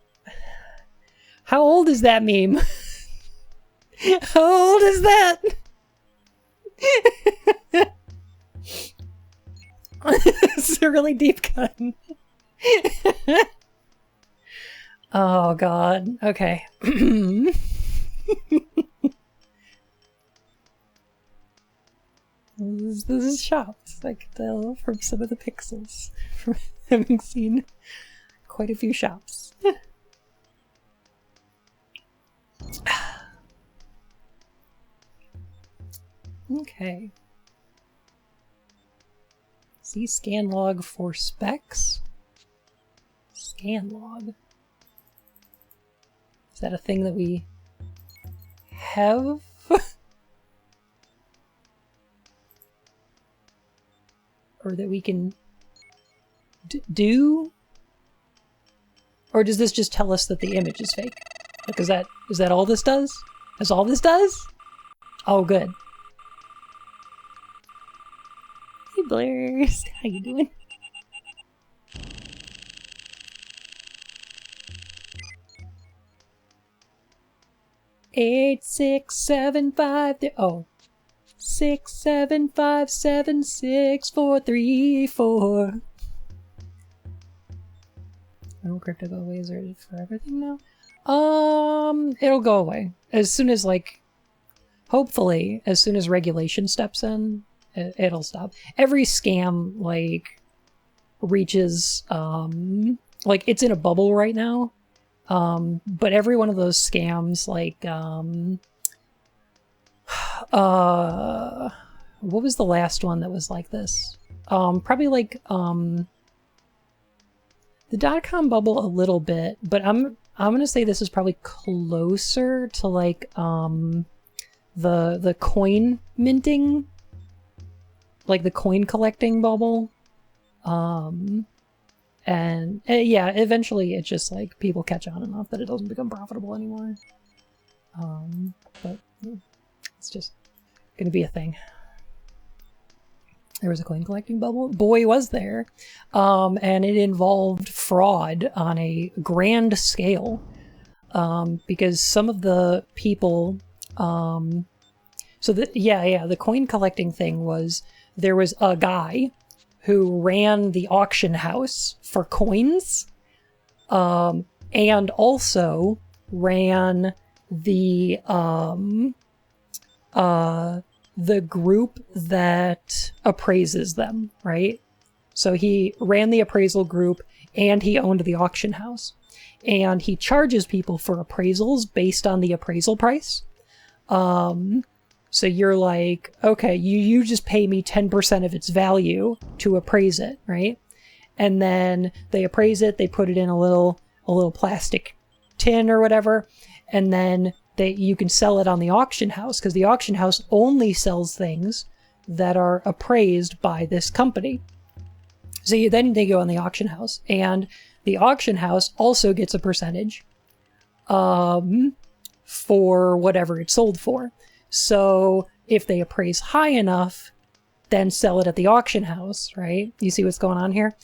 How old is that meme? How old is that? This is a really deep cut. Oh god. Okay. This is shocked. I can tell from some of the pixels from having seen quite a few shops. Okay. See scan log for specs? Scan log. Is that a thing that we have? Or that we can do? Or does this just tell us that the image is fake? Like, is that all this does? That's all this does? Oh, good. Hey, Blurs. How you doing? Eight, 6, 7, 5. Oh. 6, 7, 5, 7, 6, 4, 3, 4. Will crypto go away? Is it for everything now? It'll go away as soon as, like, hopefully as soon as regulation steps in, it'll stop. Every scam, like, reaches, like, it's in a bubble right now. But every one of those scams, like, what was the last one that was like this? Probably like, the dot-com bubble a little bit, but I'm gonna say this is probably closer to like, the coin minting, like the coin collecting bubble. And yeah, eventually it just like people catch on enough that it doesn't become profitable anymore. But it's just gonna be a thing. There was a coin collecting bubble. Boy, was there. And it involved fraud on a grand scale. Because some of the people, the coin collecting thing was, there was a guy who ran the auction house for coins, and also ran the group that appraises them, right? So he ran the appraisal group and he owned the auction house. And he charges people for appraisals based on the appraisal price. So you're like, okay, you just pay me 10% of its value to appraise it, right? And then they appraise it, they put it in a little plastic tin or whatever, and then you can sell it on the auction house, because the auction house only sells things that are appraised by this company. So then they go on the auction house, and the auction house also gets a percentage for whatever it's sold for. So if they appraise high enough, then sell it at the auction house, right? You see what's going on here?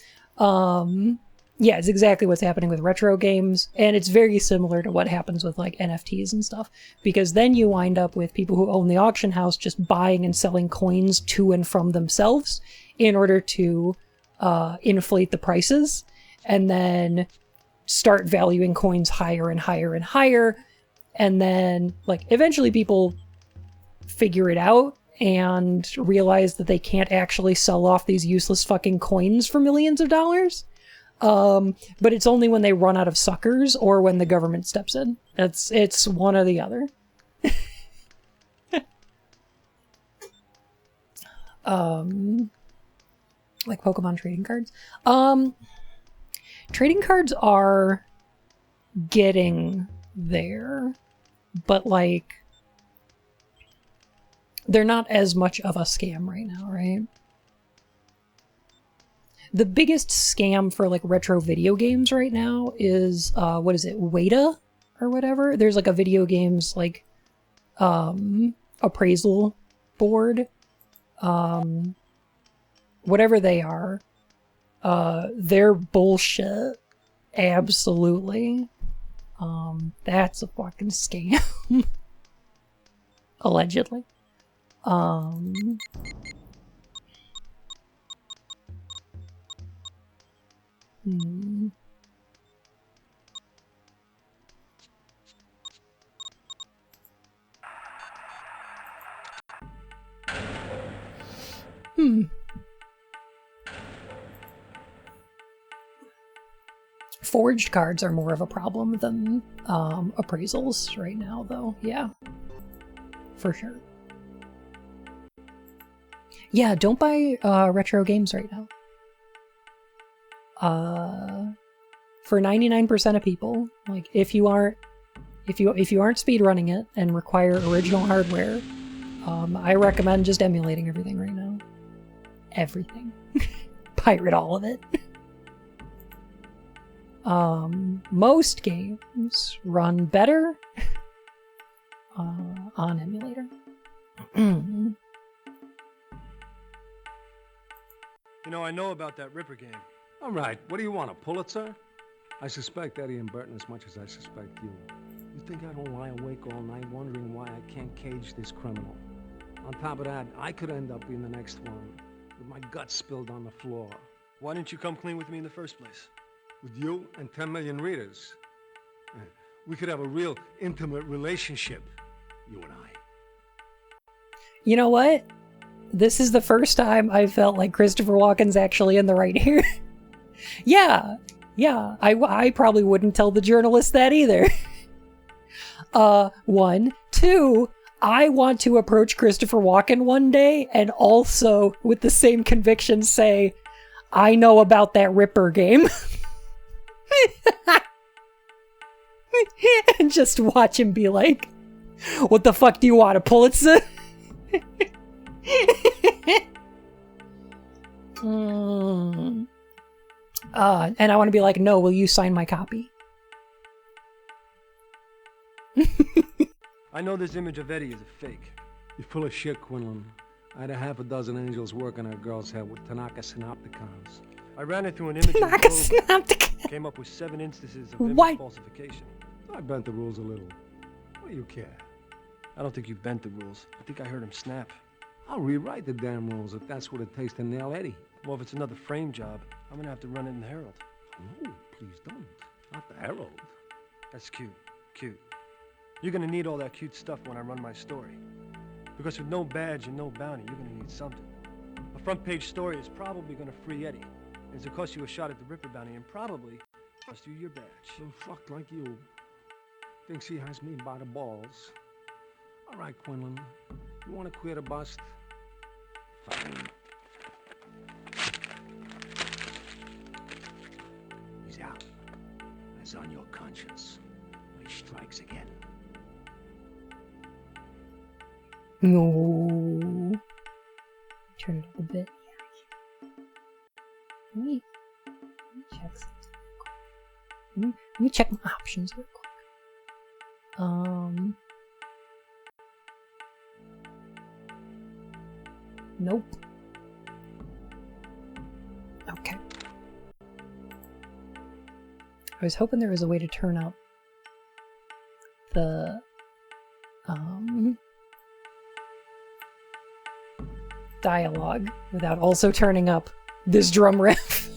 Yeah, it's exactly what's happening with retro games, and it's very similar to what happens with like NFTs and stuff, because then you wind up with people who own the auction house just buying and selling coins to and from themselves in order to inflate the prices, and then start valuing coins higher and higher and higher, and then like eventually people figure it out and realize that they can't actually sell off these useless fucking coins for millions of dollars. But it's only when they run out of suckers or when the government steps in. It's one or the other. Like Pokemon trading cards. Trading cards are getting there, but like they're not as much of a scam right now, right? The biggest scam for like retro video games right now is what is it, Weta or whatever? There's like a video games like appraisal board. Whatever they are, they're bullshit. Absolutely. That's a fucking scam. Allegedly. Forged cards are more of a problem than appraisals right now, though. Yeah, for sure. Yeah, don't buy retro games right now. For 99% of people, like if you aren't speedrunning it and require original hardware, I recommend just emulating everything right now. Everything. Pirate all of it. Most games run better on emulator. You know, I know about that Ripper game. All right, what do you want, a Pulitzer? I suspect Eddie and Burton as much as I suspect you. You think I don't lie awake all night wondering why I can't cage this criminal? On top of that, I could end up being the next one, with my guts spilled on the floor. Why didn't you come clean with me in the first place? With you and 10 million readers. We could have a real intimate relationship, you and I. You know what? This is the first time I felt like Christopher Walken's actually in the right here. Yeah. I probably wouldn't tell the journalist that either. 1, 2, I want to approach Christopher Walken one day and also, with the same conviction, say, I know about that Ripper game. And just watch him be like, what the fuck do you want, a Pulitzer? And I want to be like, no, will you sign my copy? I know this image of Eddie is a fake. You're full of shit, Quinlan. I had a half a dozen angels working on a girl's head with Tanaka Synopticons. I ran it through an image Tanaka Synopticon. Came up with 7 instances of What? image falsification. I bent the rules a little. What do you care? I don't think you bent the rules. I think I heard him snap. I'll rewrite the damn rules if that's what it takes to nail Eddie. Well, if it's another frame job, I'm gonna have to run it in the Herald. No, please don't. Not the Herald. That's cute. Cute. You're gonna need all that cute stuff when I run my story. Because with no badge and no bounty, you're gonna need something. A front page story is probably gonna free Eddie. It's gonna cost you a shot at the Ripper bounty and probably cost you your badge. So fucked like you. Thinks he has me by the balls. All right, Quinlan. You want to queer the bust? Fine. He's out. That's on your conscience. He strikes again. No. Turn it up a bit. Let me check something. Let me check my options real quick. Nope. Okay. I was hoping there was a way to turn up the dialogue without also turning up this drum riff.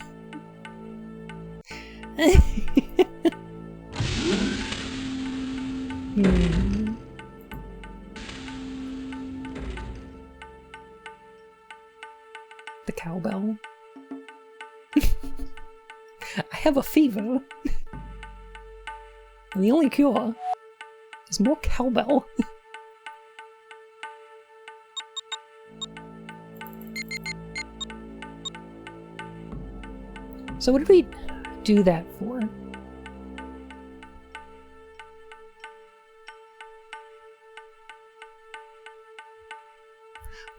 The cowbell. I have a fever. And the only cure is more cowbell. So what did we do that for?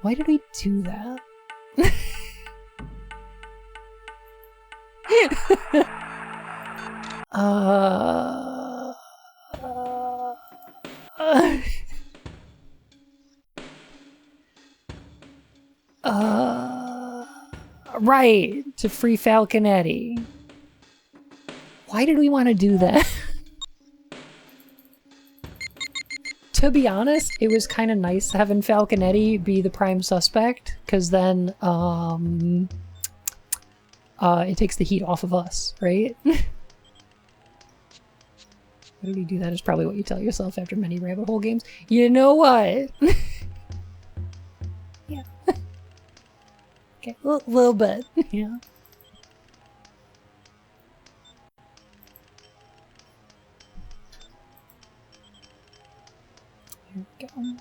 Why did we do that? Right, to free Falconetti. Why did we want to do that? To be honest, it was kind of nice having Falconetti be the prime suspect, because then it takes the heat off of us, right? Why did we do that is probably what you tell yourself after many rabbit hole games. You know what? Yeah. Okay, a little bit, yeah. Here we go.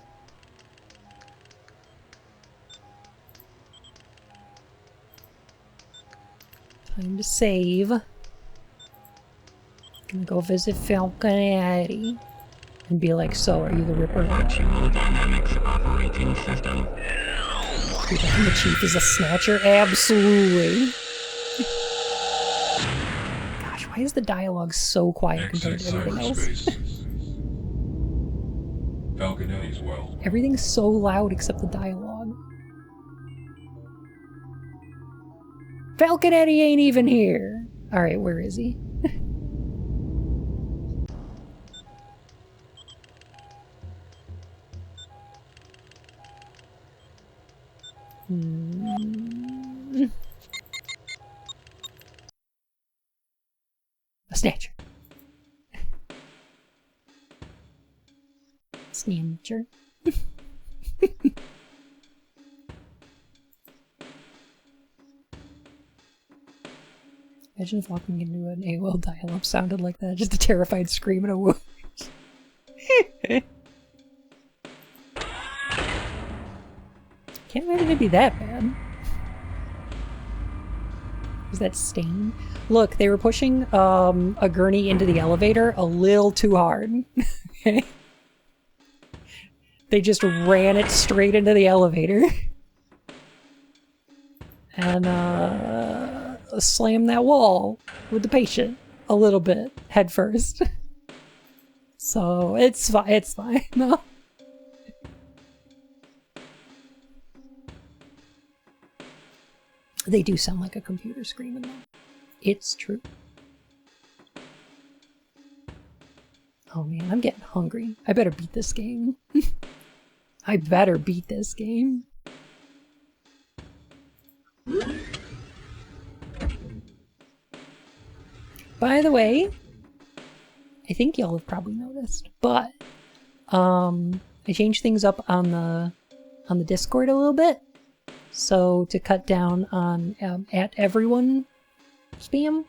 Time to save. Gonna go visit Falcon Eddie and be like, so, are you the Ripper? Virtual Dynamics Operating System. And the Chief is a snatcher? Absolutely. Gosh, why is the dialogue so quiet compared to everything else? Falcon Eddie's well. Everything's so loud except the dialogue. Falcon Eddie ain't even here. Alright, where is he? A snatcher. Snatcher. Imagine if walking into an AOL dial-up sounded like that. Just a terrified scream and a whoosh. Can't imagine it'd be that bad. Was that Stain? Look, they were pushing a gurney into the elevator a little too hard. Okay? They just ran it straight into the elevator. And slammed that wall with the patient a little bit head first. So it's fine. It's fine. No. They do sound like a computer screaming though. It's true. Oh man, I'm getting hungry. I better beat this game. I better beat this game. By the way, I think y'all have probably noticed, but I changed things up on the Discord a little bit. So to cut down on at everyone spam.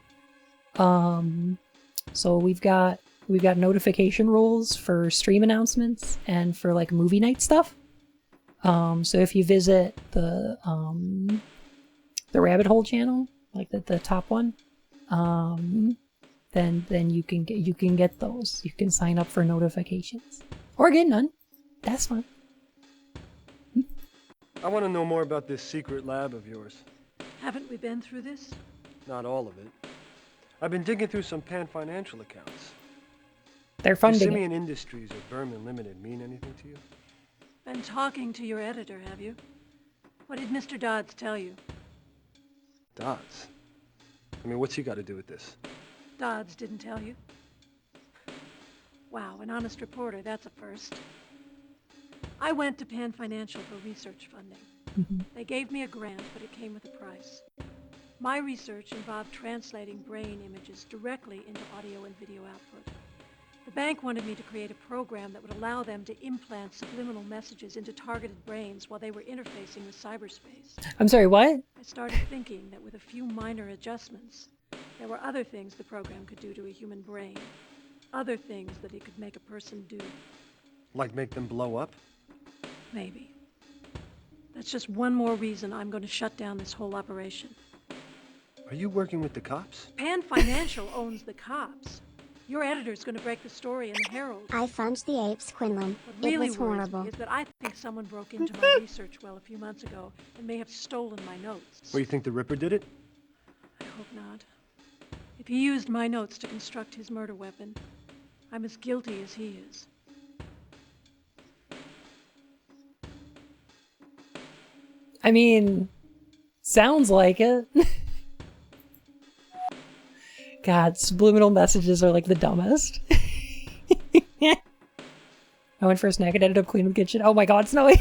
So we've got notification rules for stream announcements and for like movie night stuff. So if you visit the Rabbit Hole channel, like the top one, then you can get those. You can sign up for notifications or get none. That's fine. I want to know more about this secret lab of yours. Haven't we been through this? Not all of it. I've been digging through some Pan Financial accounts. They're funding Does Simeon Industries or Berman Limited mean anything to you? Been talking to your editor, have you? What did Mr. Dodds tell you? Dodds? I mean, what's he got to do with this? Dodds didn't tell you? Wow, an honest reporter, that's a first. I went to Pan Financial for research funding. They gave me a grant, but it came with a price. My research involved translating brain images directly into audio and video output. The bank wanted me to create a program that would allow them to implant subliminal messages into targeted brains while they were interfacing with cyberspace. I'm sorry, what? I started thinking that with a few minor adjustments, there were other things the program could do to a human brain. Other things that it could make a person do. Like make them blow up? Maybe. That's just one more reason I'm going to shut down this whole operation. Are you working with the cops? Pan Financial owns the cops. Your editor's going to break the story in the Herald. I funged the apes, Quinlan. What really it was worries horrible. me is that I think someone broke into my research well a few months ago and may have stolen my notes. Well, you think the Ripper did it? I hope not. If he used my notes to construct his murder weapon, I'm as guilty as he is. I mean, sounds like it. God, subliminal messages are like the dumbest. I went for a snack and ended up cleaning the kitchen. Oh my god, Snowy!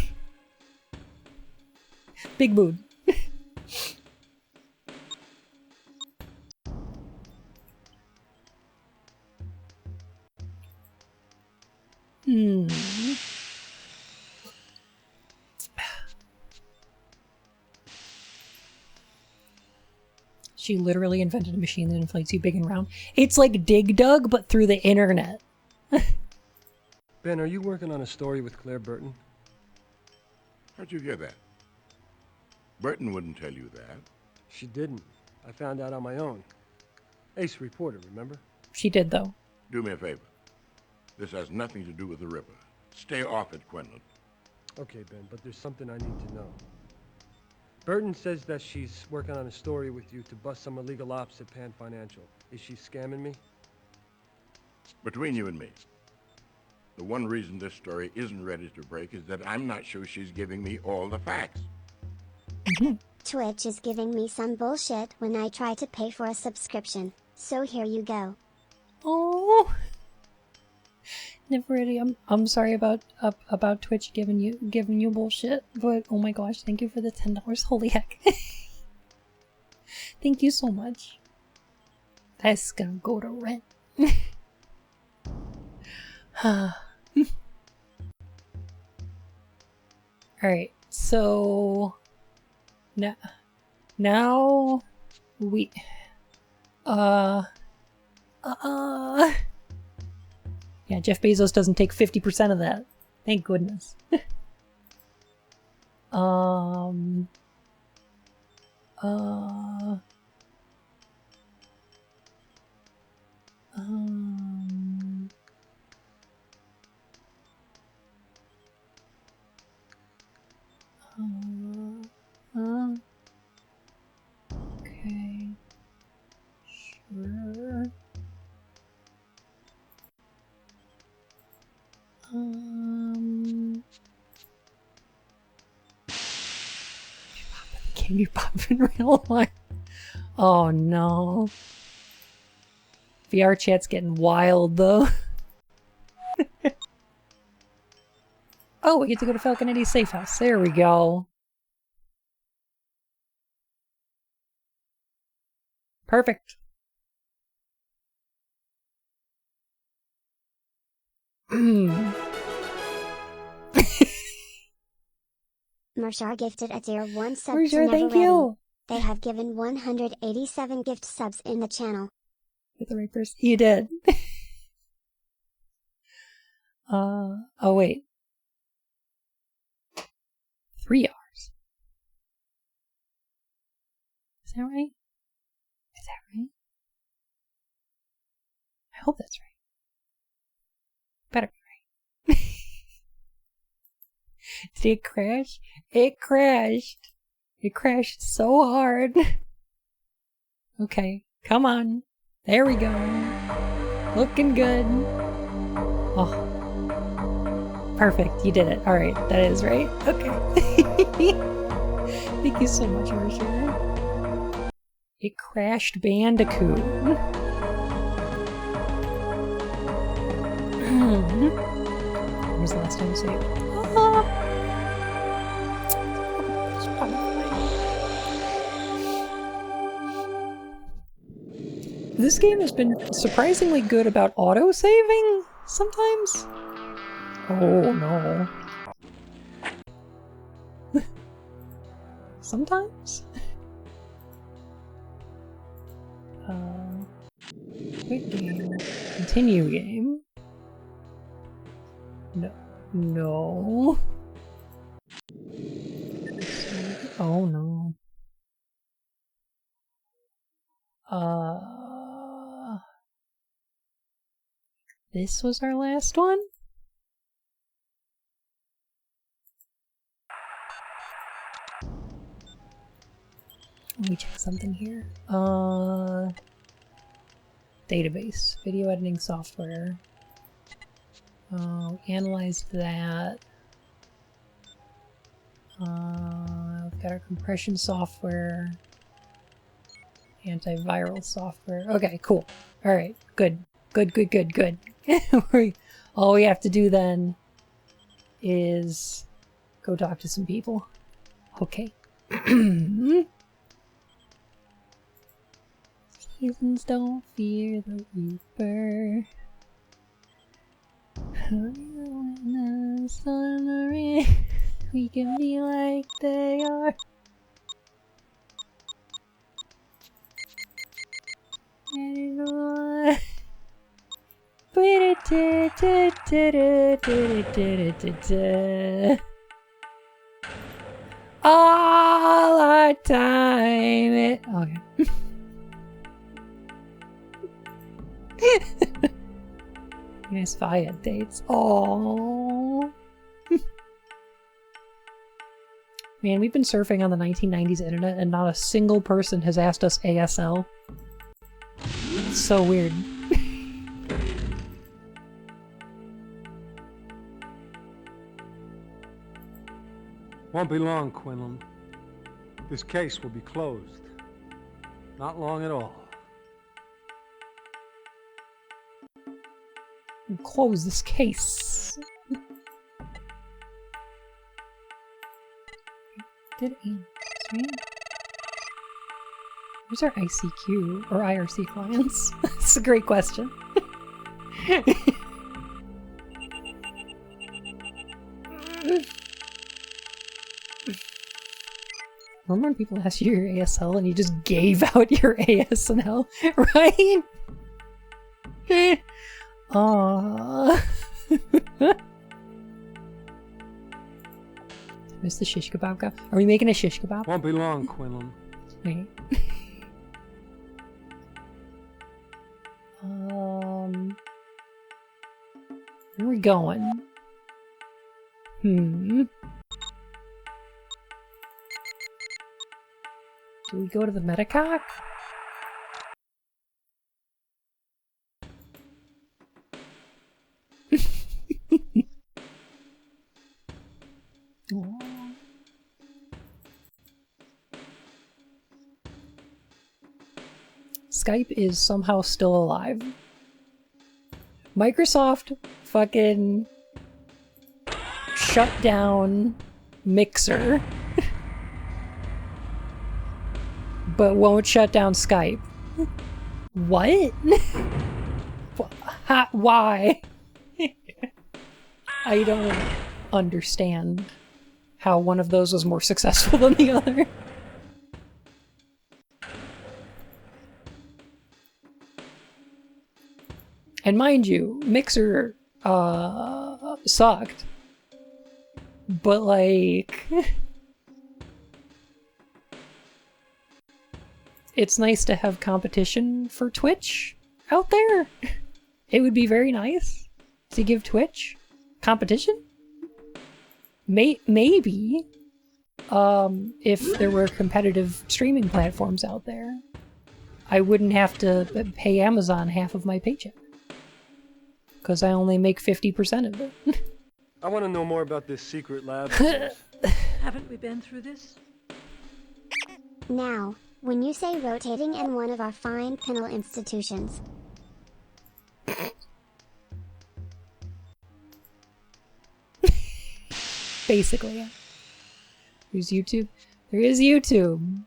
Big mood. She literally invented a machine that inflates you big and round. It's like Dig Dug, but through the internet. Ben, are you working on a story with Claire Burton? How'd you hear that? Burton wouldn't tell you that. She didn't. I found out on my own. Ace reported, remember? She did, though. Do me a favor. This has nothing to do with the Ripper. Stay off it, Quinlan. Okay, Ben, but there's something I need to know. Burton says that she's working on a story with you to bust some illegal ops at Pan Financial. Is she scamming me? Between you and me, the one reason this story isn't ready to break is that I'm not sure she's giving me all the facts. Twitch is giving me some bullshit when I try to pay for a subscription. So here you go. Oh, never really. I'm sorry about Twitch giving you bullshit, but oh my gosh, thank you for the $10. Holy heck! Thank you so much. That's gonna go to rent. Alright, so now we yeah, Jeff Bezos doesn't take 50% of that. Thank goodness. Okay. Sure. Can you pop in real life? Oh no. VR chat's getting wild though. Oh, we get to go to Falconetti Safe House. There we go. Perfect. Marshar gifted a tier 1 sub Marshar, to Never thank Ready. you. They have given 187 gift subs in the channel. With the right person. You did. Oh wait. 3 hours. Is that right? Is that right? I hope that's right. Better be right. Did it crash? It crashed. It crashed so hard. Okay, come on. There we go. Looking good. Oh. Perfect, you did it. Alright, that is right. Okay. Thank you so much, Marshall. It crashed Bandicoot. When was the last time you saved? This game has been surprisingly good about auto-saving sometimes. Oh no. Sometimes? Quit game. Continue game. No. No. Oh no. This was our last one? Let me check something here. Database. Video editing software. Analyzed that. We've got our compression software. Antiviral software. Okay, cool. Alright, good. Good. All we have to do then is go talk to some people. Okay. Seasons don't fear the reaper. When the sun rain, we can be like they are. Anymore. All our time. Okay. Nice Vi updates. Aww. Man, we've been surfing on the 1990s internet and not a single person has asked us ASL. It's so weird. Won't be long, Quinlan. This case will be closed. Not long at all. Close this case. Did right? Where's our ICQ or IRC clients? That's a great question. Remember when people asked you your ASL and you just gave out your ASL, right? Aww. Miss the shish kebab guy. Are we making a shish kebab? Won't be long, Quinlan. Wait. Where are we going? Do we go to the Metacock? Skype is somehow still alive. Microsoft fucking shut down Mixer, but won't shut down Skype. What? Why? I don't understand how one of those was more successful than the other. And mind you, Mixer sucked. But like it's nice to have competition for Twitch out there. It would be very nice to give Twitch competition. Maybe if there were competitive streaming platforms out there, I wouldn't have to pay Amazon half of my paycheck. Because I only make 50% of it. I want to know more about this secret lab. Haven't we been through this? Now, when you say rotating in one of our fine penal institutions. Basically, yeah. There's YouTube. There is YouTube.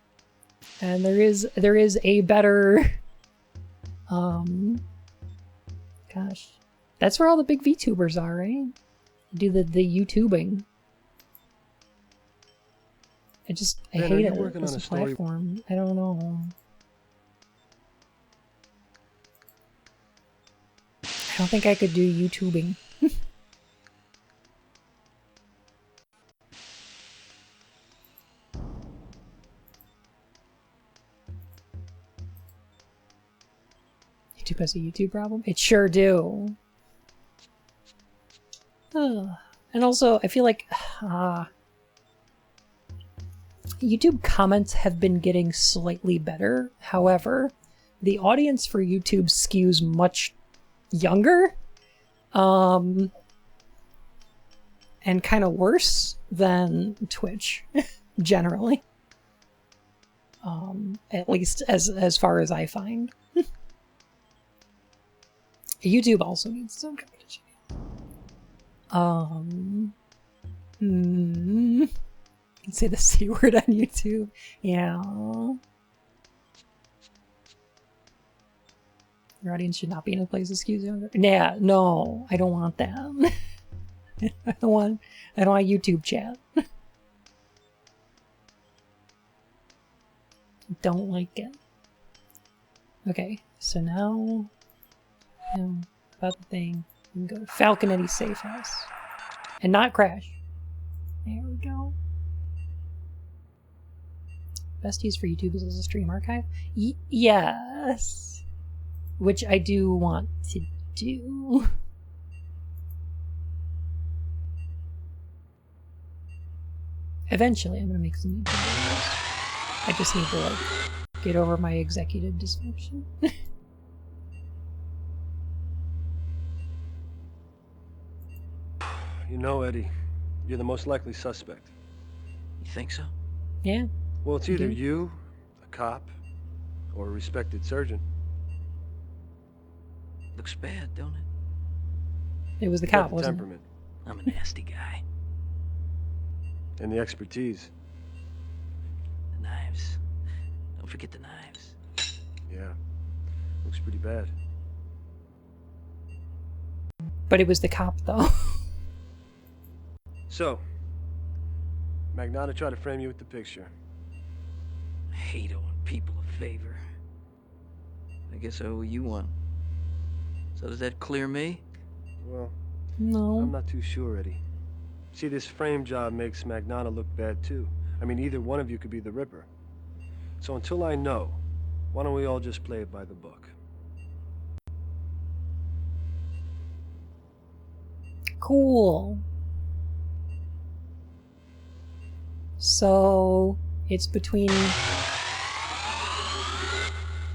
And there is a better gosh. That's where all the big VTubers are, right? Do the YouTubing. I hate it as a platform. I don't know. I don't think I could do YouTubing. YouTube has a YouTube problem? It sure do. And also, I feel like YouTube comments have been getting slightly better. However, the audience for YouTube skews much younger, and kind of worse than Twitch, generally. At least as far as I find. YouTube also needs some competition. You can say the C word on YouTube. Yeah. Your audience should not be in a place that skews younger. Yeah, no, I don't want that. I don't want YouTube chat. Don't like it. Okay, so now about the thing. We can go to Falconetti's safe house. And not crash. There we go. Best use for YouTube is as a stream archive? Yes. Which I do want to do. Eventually, I'm gonna make some YouTube videos. I just need to, like, get over my executive dysfunction. You know, Eddie, you're the most likely suspect. You think so? Yeah. Well, it's either you, a cop, or a respected surgeon. Looks bad, don't it? It was the Got cop, the wasn't temperament. I'm a nasty guy. And the expertise. The knives. Don't forget the knives. Yeah. Looks pretty bad. it? But it was the cop, though. So, Magnata tried to frame you with the picture. I hate owing people a favor. I guess I owe you one. So does that clear me? Well, No. I'm not too sure, Eddie. See, this frame job makes Magnata look bad, too. I mean, either one of you could be the Ripper. So until I know, why don't we all just play it by the book? Cool. So, it's between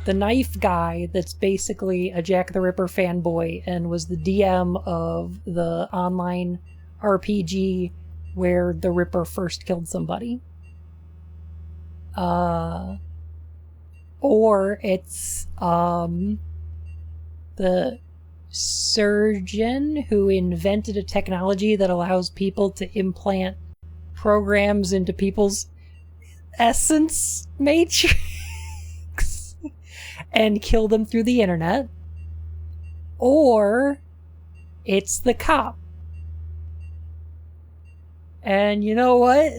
the knife guy that's basically a Jack the Ripper fanboy and was the DM of the online RPG where the Ripper first killed somebody. Or it's the surgeon who invented a technology that allows people to implant programs into people's essence matrix and kill them through the internet. Or it's the cop. And you know what?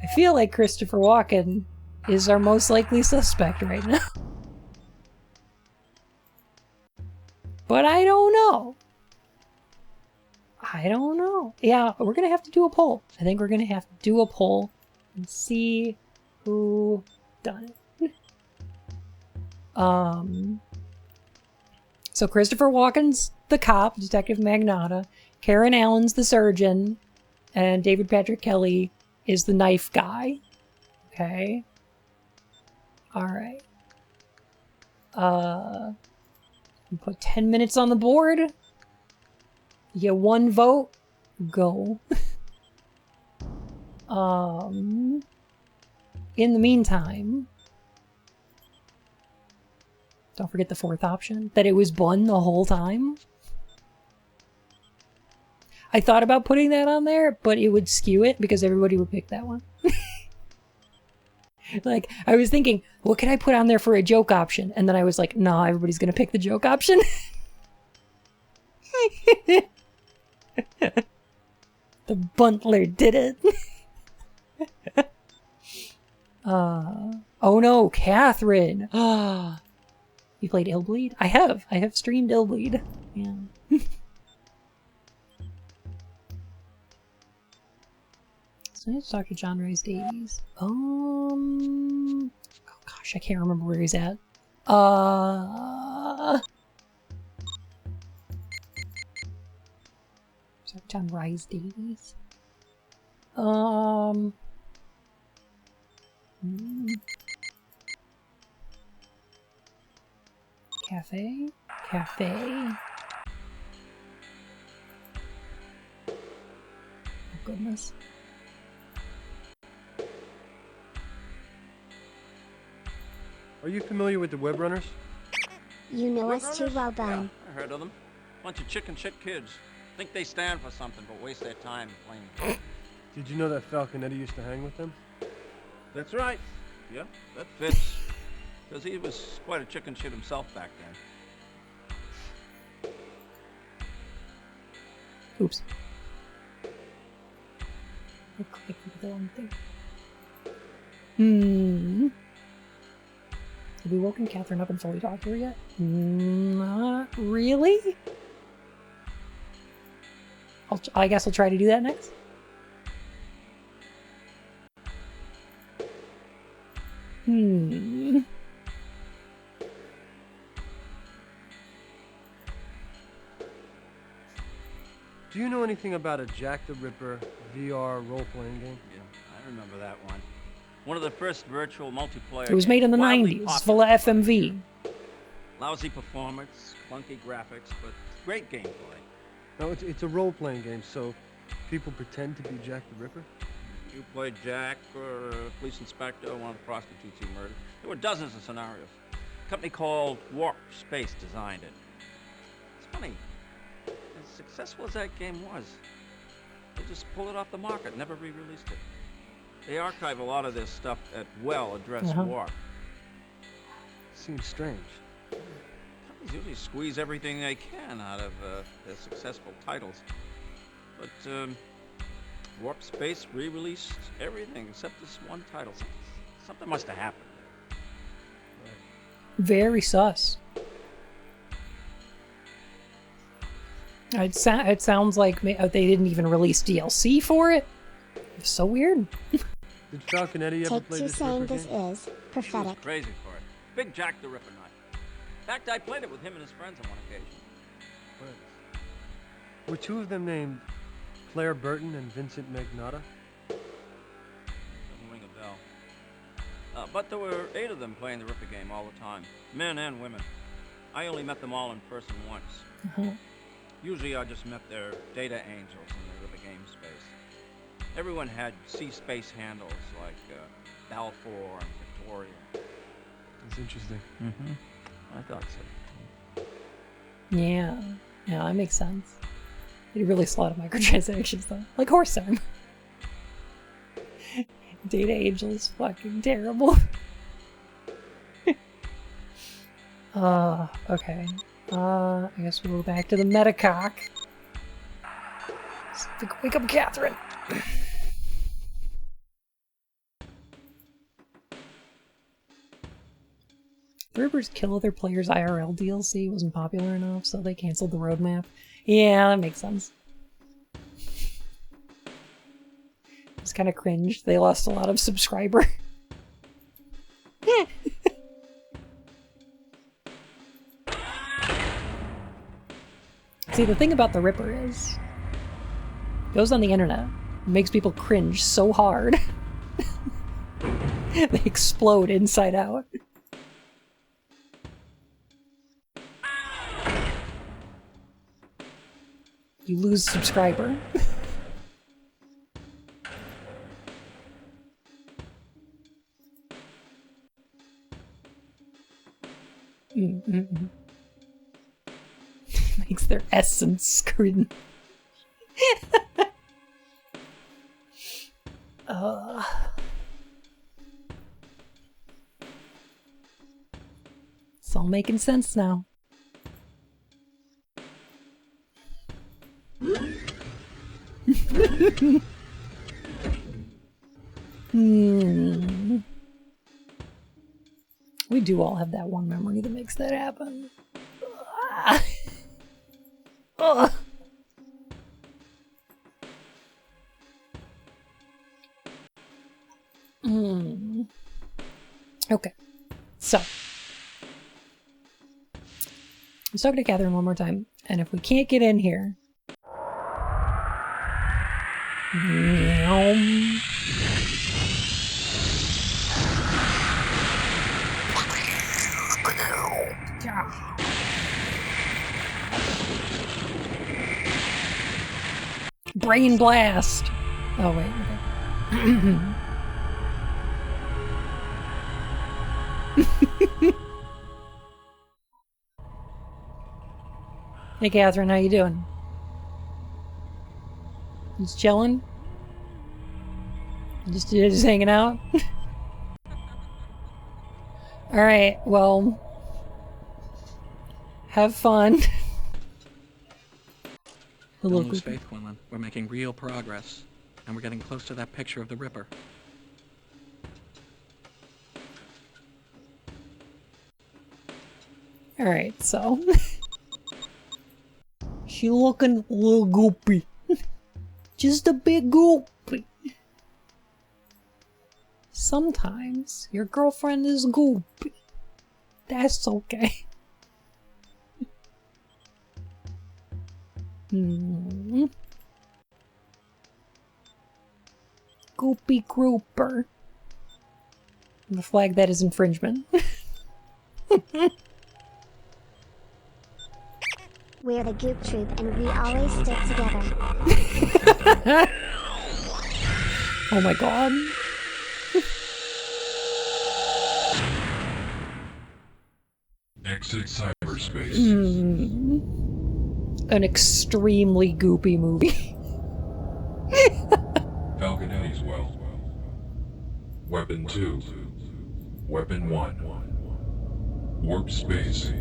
I feel like Christopher Walken is our most likely suspect right now. But I don't know. I don't know. Yeah, we're gonna have to do a poll. I think we're gonna have to do a poll and see who done it. So Christopher Walken's the cop, Detective Magnata. Karen Allen's the surgeon, and David Patrick Kelly is the knife guy. Okay. All right. Put 10 minutes on the board. You get one vote. Go. In the meantime, don't forget the fourth option, that it was Bun the whole time. I thought about putting that on there, but it would skew it because everybody would pick that one. Like, I was thinking, what can I put on there for a joke option? And then I was like, no, everybody's gonna pick the joke option. The Buntler did it. Oh no, Catherine. You played Illbleed? I have streamed Illbleed. Yeah. So I need to talk to John Rice Davies. Oh gosh, I can't remember where he's at. Sorry, John Rice Davies. Cafe? Cafe. Oh goodness. Are you familiar with the Web Runners? You know us too well, Bun. I heard of them. Bunch of chicken shit kids. Think they stand for something, but waste their time playing. Did you know that Falconetti used to hang with them? That's right. Yeah, that fits. Because he was quite a chicken shit himself back then. Oops. I clicked the wrong thing. Have we woken Catherine up and fully talked to her yet? Not really. I guess I'll try to do that next. Do Do you know anything about a Jack the Ripper VR role-playing game? Yeah, I remember that one. One of the first virtual multiplayer It was made in the games, wildly 90s, full of FMV. Lousy performance, clunky graphics, but great gameplay. No, it's a role-playing game, so people pretend to be Jack the Ripper? You played Jack or a police inspector or one of the prostitutes you murdered. There were dozens of scenarios. A company called Warp Space designed it. It's funny, as successful as that game was, they just pulled it off the market, never re-released it. They archive a lot of this stuff at well-addressed Warp. Seems strange. Companies usually squeeze everything they can out of their successful titles. But Warp Space re-released everything except this one title. Something must have happened. Very sus. It sounds like they didn't even release DLC for it. It's so weird. Did Falconetti ever play this saying Ripper this game? is prophetic. He was crazy for it. Big Jack the Ripper night. In fact, I played it with him and his friends on one occasion. Were two of them named Claire Burton and Vincent Magnotta? Doesn't ring a bell. But there were 8 of them playing the Ripper game all the time. Men and women. I only met them all in person once. Usually I just met their data angels in the Ripper game space. Everyone had C-space handles like Balfour and Victoria. That's interesting. I thought so. Yeah, that makes sense. They really slow out of microtransactions though. Like Horse Arm. Data Angel is fucking terrible. Okay. I guess we'll go back to the Metacock. Wake up, Catherine! The Rippers kill other players' IRL DLC wasn't popular enough, so they canceled the roadmap. Yeah, that makes sense. It's kind of cringe. They lost a lot of subscriber. See, the thing about the Ripper is, it goes on the internet, it makes people cringe so hard. They explode inside out. You lose a subscriber. Makes their essence cringe. It's all making sense now. We do all have that one memory that makes that happen. Okay, so let's talk to Catherine one more time, and if we can't get in here, brain blast. Oh wait, okay. Hey Catherine, how you doing? Just chilling? Just hanging out? Alright, well, have fun. Don't lose faith, Quinlan. We're making real progress, and we're getting close to that picture of the Ripper. Alright, so she looking a little goopy. Just a bit goopy. Sometimes your girlfriend is goopy. That's okay. Goopy grouper. The flag that is infringement. We're the Goop Troop and we always stick together. Oh my god. Exit cyberspace. An extremely goopy movie. Falconetti's Well. Weapon 2. Weapon 1. Warp space.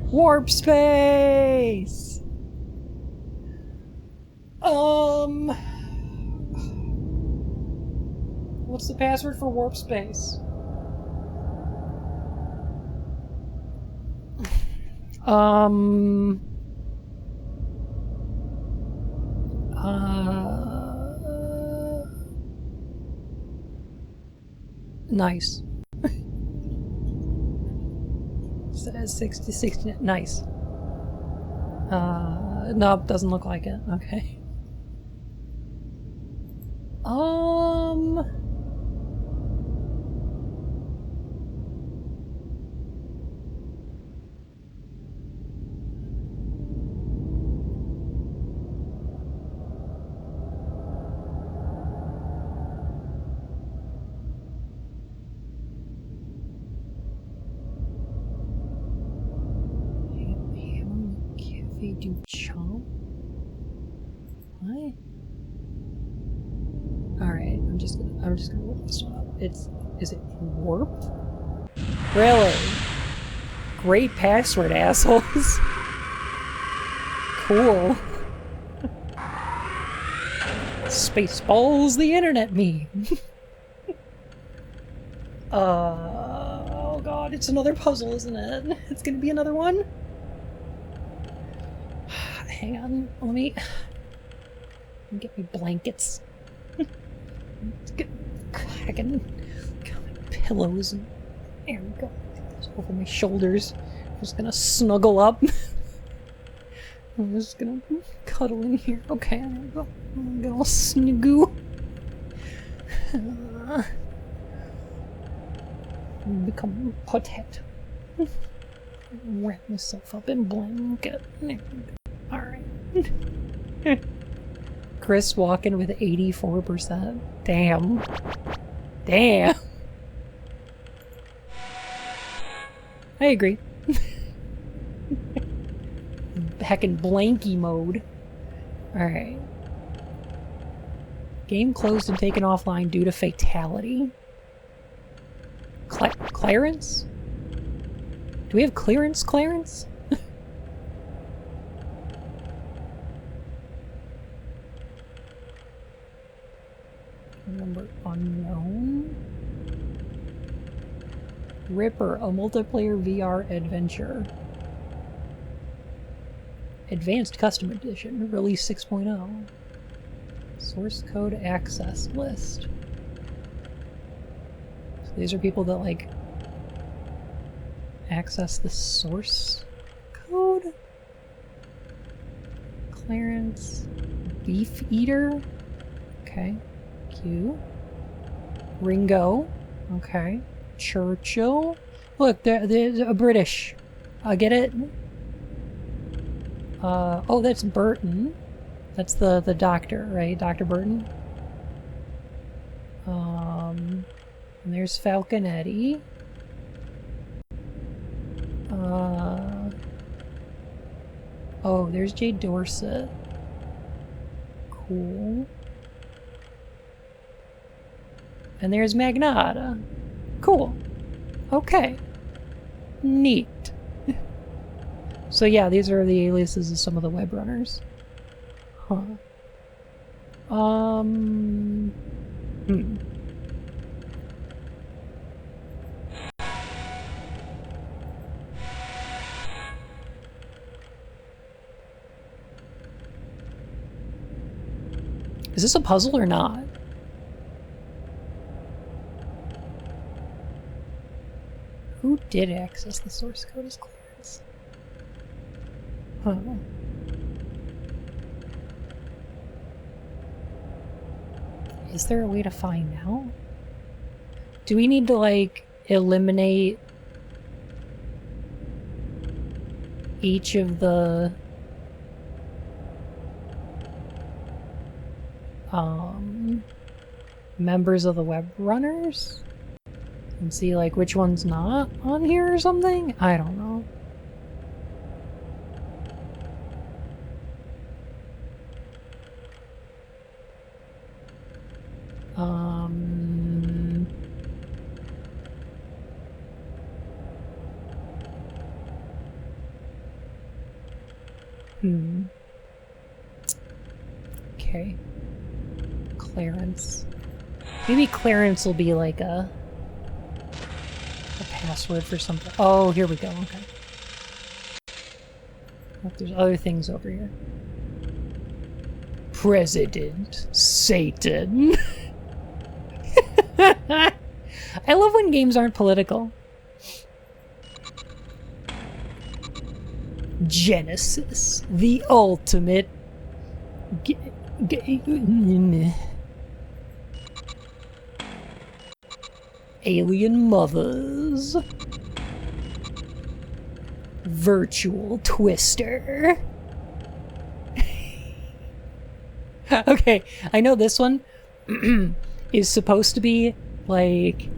Warp space! What's the password for warp space? Nice. Says 60, nice. Nope, doesn't look like it. Okay. Do chomp? What? Alright, I'm just gonna look this one up. Is it warp? Really? Great password, assholes. Cool. Spaceballs, the internet meme. Oh god, it's another puzzle, isn't it? It's gonna be another one? Hang on, let me get me blankets. Let's get cracking pillows and there we go. Over my shoulders. I'm just gonna snuggle up. I'm just gonna cuddle in here. Okay, there we go. I'm gonna all snuggle. Become potet. Wrap myself up in blanket. There we go. Alright. Chris walking with 84%. Damn. Damn. I agree. Back in blanky mode. Alright. Game closed and taken offline due to fatality. Clarence? Do we have clearance, Clarence? Number unknown. Ripper, a multiplayer VR adventure. Advanced Custom Edition, release 6.0. Source code access list. So these are people that like access the source code? Clarence. Beef Eater? Okay. Q. Ringo. Okay. Churchill. Look, there's a British. Get it? Oh, that's Burton. That's the doctor, right? Dr. Burton. And there's Falconetti. Oh, there's Jay Dorset. Cool. And there's Magnata. Cool. Okay. Neat. So yeah, these are the aliases of some of the web runners. Huh. Is this a puzzle or not? Who did access the source code as Clarence? Huh. Is there a way to find out? Do we need to, like, eliminate each of the members of the web runners and see, like, which one's not on here or something? I don't know. Okay. Clarence. Maybe Clarence will be like a password for something. Oh, here we go. Okay. Look, there's other things over here. President Satan. I love when games aren't political. Genesis, the ultimate alien mothers. Virtual Twister. Okay, I know this one is supposed to be like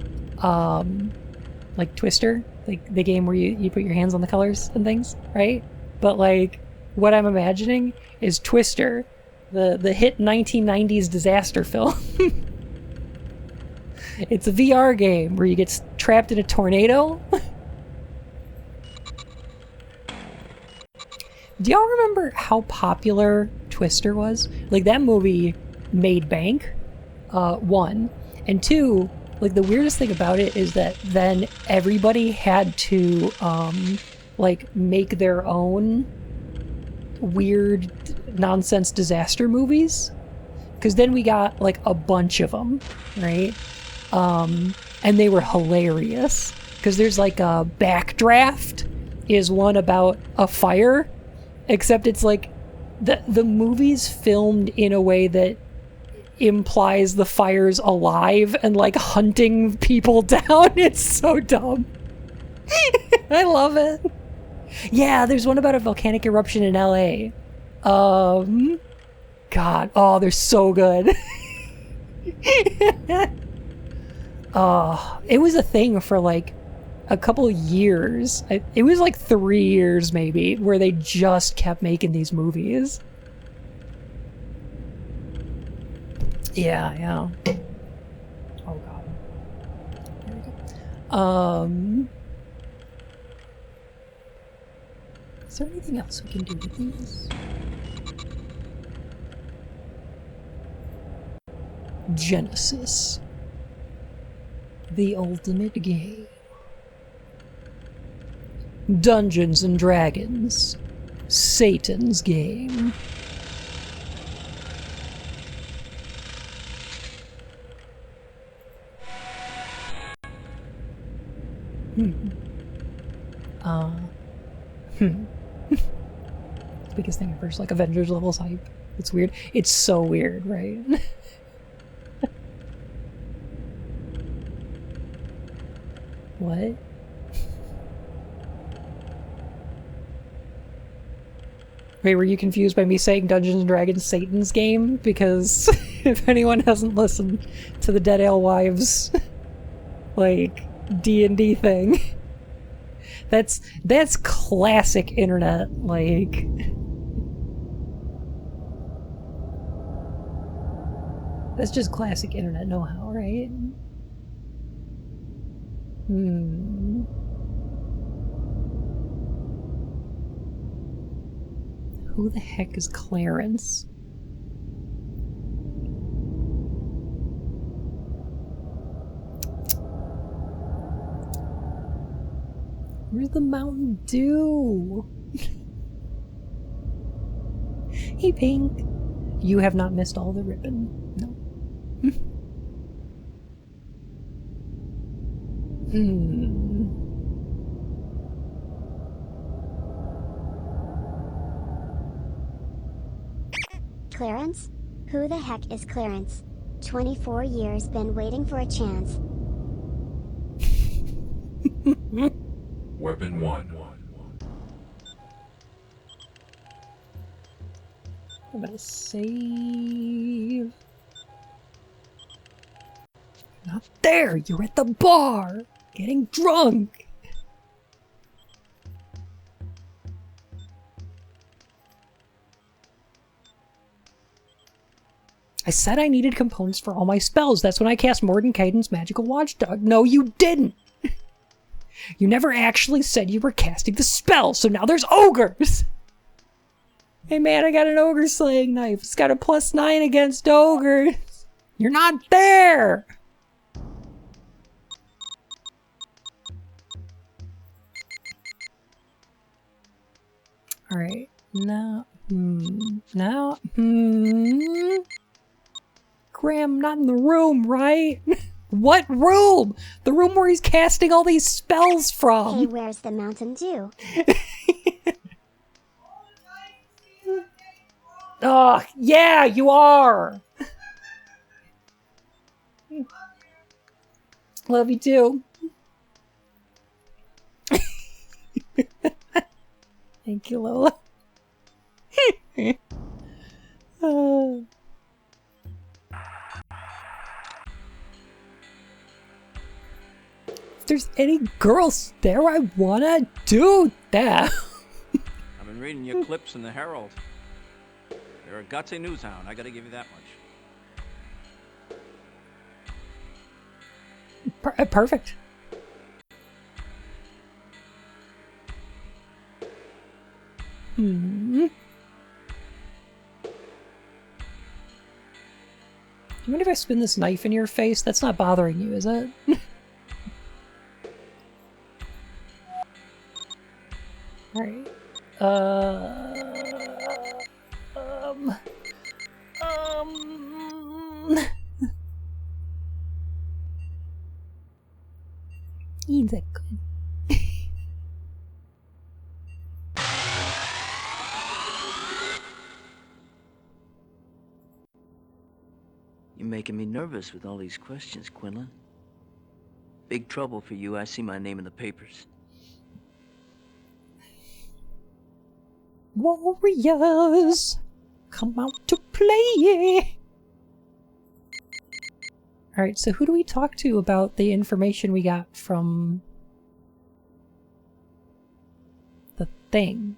Twister, like the game where you put your hands on the colors and things, right? But like what I'm imagining is Twister, the hit 1990s disaster film. It's a VR game where you get trapped in a tornado. Do y'all remember how popular Twister was? Like, that movie made bank, one. And two, like, the weirdest thing about it is that then everybody had to, like, make their own weird nonsense disaster movies. Because then we got, like, a bunch of them, right? And they were hilarious. Because there's, like, a Backdraft is one about a fire. Except it's like the movie's filmed in a way that implies the fire's alive and like hunting people down. It's so dumb. I love it. Yeah, there's one about a volcanic eruption in LA. God, oh, they're so good. It was a thing for like a couple years. It was like 3 years maybe where they just kept making these movies. Yeah. Oh god. There we go. Is there anything else we can do with these? Genesis, the ultimate game. Dungeons and Dragons, Satan's game. Biggest thing ever is like Avengers levels hype. It's weird. It's so weird, right? What? Wait, were you confused by me saying Dungeons & Dragons Satan's game? Because if anyone hasn't listened to the Dead Alewives, like, D&D thing, that's classic internet, like... That's just classic internet know-how, right? Who the heck is Clarence? Where's the Mountain Dew? Hey, Pink. You have not missed all the ribbon. No. Clarence? Who the heck is Clarence? 24 years been waiting for a chance. Weapon 1. I'm gonna save. Not there! You're at the bar! Getting drunk! I said I needed components for all my spells. That's when I cast Mordenkainen's Magical Watchdog. No, you didn't! You never actually said you were casting the spell, so now there's ogres! Hey man, I got an ogre slaying knife. It's got a +9 against ogres. You're not there! Alright, now, Graham, not in the room, right? What room? The room where he's casting all these spells from. Hey, where's the Mountain Dew? Oh, yeah, you are! Love you too. Thank you, Lola. If there's any girls there, I wanna do that. I've been reading your clips in the Herald. You're a gutsy news hound, I gotta give you that much. Perfect. Hmm. You mind if I spin this knife in your face? That's not bothering you, is it? Alright. Ain't that good? You're making me nervous with all these questions, Quinlan. Big trouble for you. I see my name in the papers. Warriors, come out to play. Alright, so who do we talk to about the information we got from the thing?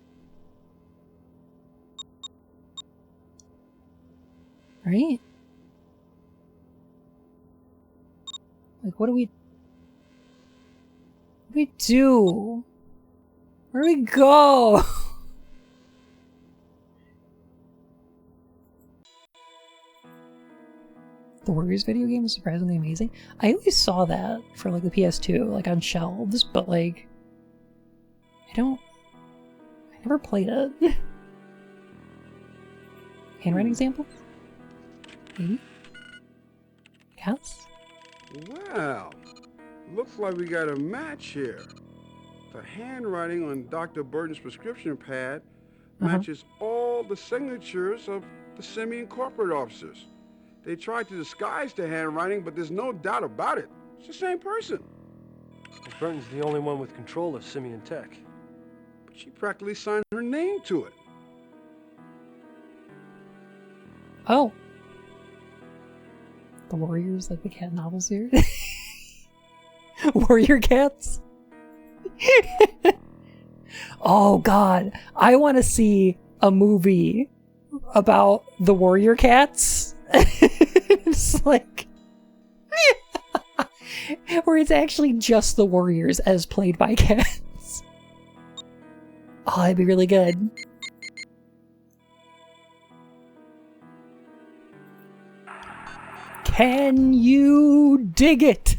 Right? Like, what do we do? Where do we go? The Warriors video game is surprisingly amazing. I always saw that for like the PS2, like on shelves, but like I never played it. Handwriting sample? Maybe? Yes? Well, looks like we got a match here. The handwriting on Dr. Burton's prescription pad matches all the signatures of the Simeon corporate officers. They tried to disguise the handwriting, but there's no doubt about it. It's the same person. Well, Burton's the only one with control of Simeon Tech. But she practically signed her name to it. Oh. The Warriors, like the cat novel series? Warrior cats? Oh god, I want to see a movie about the Warrior cats. It's like where it's actually just the Warriors as played by cats. Oh, that'd be really good. Can you dig it?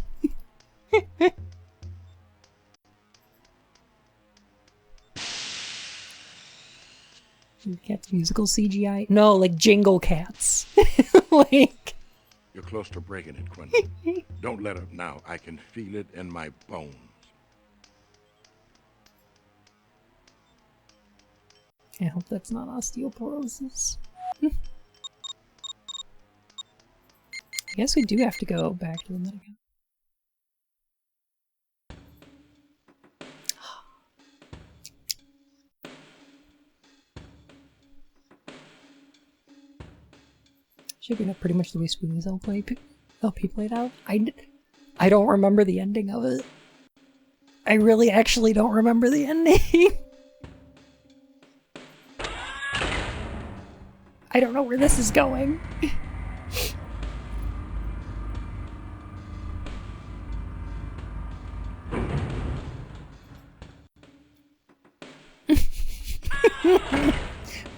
Cats musical CGI? No, like Jingle Cats. Like You're close to breaking it, Quentin. Don't let up now. I can feel it in my bones. I hope that's not osteoporosis. guess we do have to go back to the metagame. Should be pretty much the way Spoonies LP played out. I don't remember the ending of it. I really actually don't remember the ending. I don't know where this is going.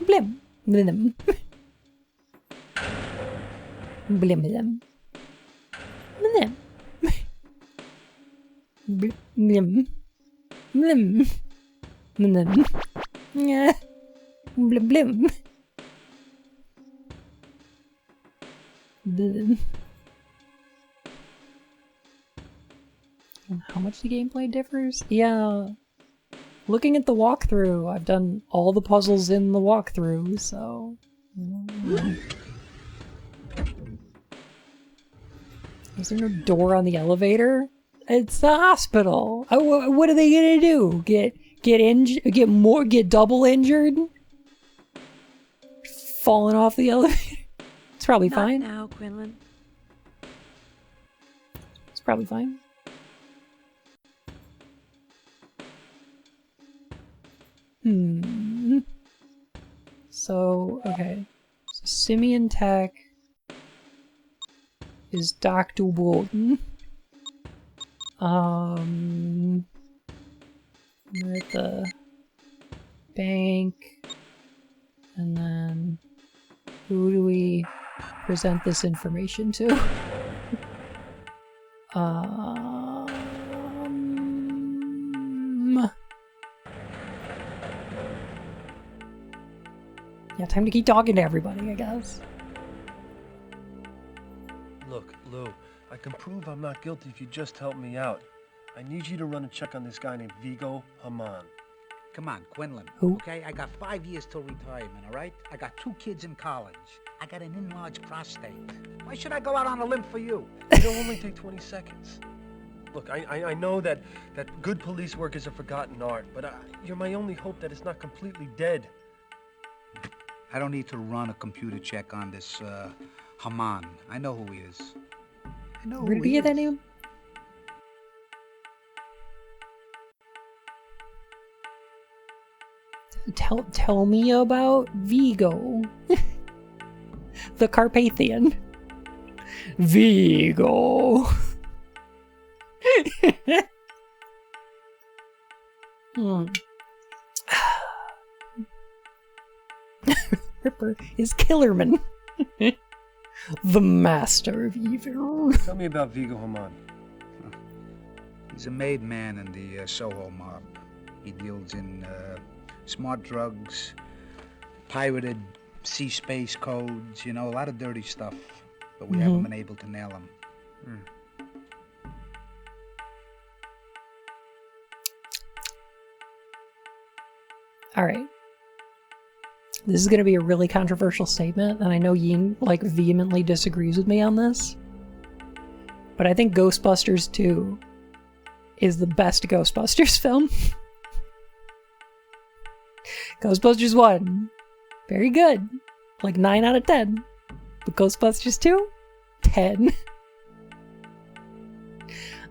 Blim. Blim. Blim. Blim. Blim. Blim. Blim. Blim. Yeah. Blim. Blim. Blim. How much the gameplay differs? Yeah. Looking at the walkthrough, I've done all the puzzles in the walkthrough, so... Is there no door on the elevator? It's the hospital. What are they gonna do? Get double injured? Falling off the elevator? It's probably fine. Not now, Quinlan. It's probably fine. So, okay. So Simeon Tech is Dr. Walton. We're at the bank. And then who do we present this information to? Yeah, time to keep talking to everybody, I guess. Look, Lou, I can prove I'm not guilty if you just help me out. I need you to run a check on this guy named Vigo Haman. Come on, Quinlan. Who? Okay, I got 5 years till retirement, all right? I got 2 kids in college. I got an enlarged prostate. Why should I go out on a limb for you? It'll only take 20 seconds. Look, I know that good police work is a forgotten art, but you're my only hope that it's not completely dead. I don't need to run a computer check on this, Haman. I know who he is. I know Where did we get that name? Tell me about Vigo. The Carpathian. Vigo. Ripper is Killerman. The master of evil. Tell me about Vigo Haman. He's a made man in the Soho mob. He deals in smart drugs, pirated sea-space codes, you know, a lot of dirty stuff. But we haven't been able to nail him. All right. This is going to be a really controversial statement, and I know Ying, like, vehemently disagrees with me on this. But I think Ghostbusters 2 is the best Ghostbusters film. Ghostbusters 1, very good. Like 9 out of 10. But Ghostbusters 2, 10.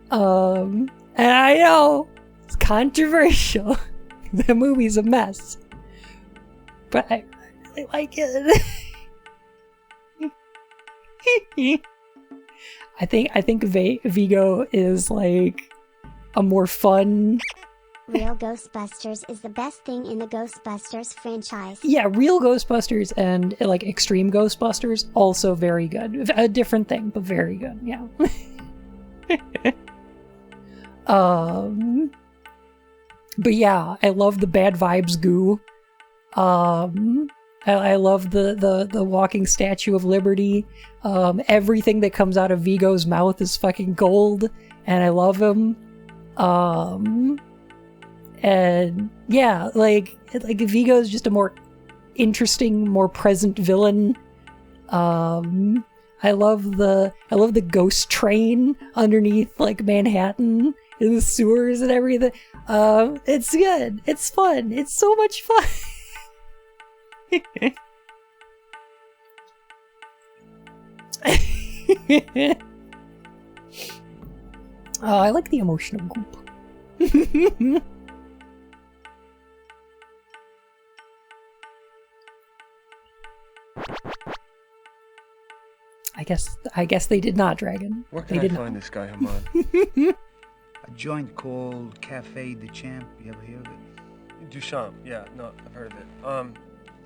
And I know, it's controversial. The movie's a mess. But I really like it. I think Vigo is like a more fun. Real Ghostbusters is the best thing in the Ghostbusters franchise. Yeah, real Ghostbusters and like Extreme Ghostbusters also very good. A different thing, but very good. Yeah. But yeah, I love the bad vibes goo. I love the walking Statue of Liberty. Everything that comes out of Vigo's mouth is fucking gold, and I love him. And yeah, like Vigo is just a more interesting, more present villain. I love the ghost train underneath like Manhattan in the sewers and everything. It's good. It's fun. It's so much fun. I like the emotional goop. I guess they did not, Dragon. Where They can I did find not. this guy, Haman? A joint called Cafe de Champ. You ever hear of it? Duchamp. Yeah, no, I've heard of it.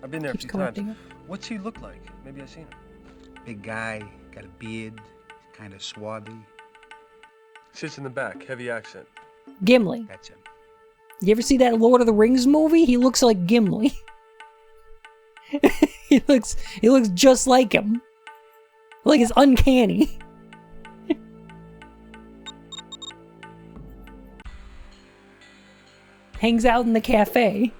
I've been there a Keeps few times. collecting it. What's he look like? Maybe I've seen him. Big guy, got a beard, kind of swarthy. Sits in the back, heavy accent. Gimli. That's him. You ever see that Lord of the Rings movie? He looks like Gimli. he looks just like him. Like it's uncanny. Hangs out in the cafe.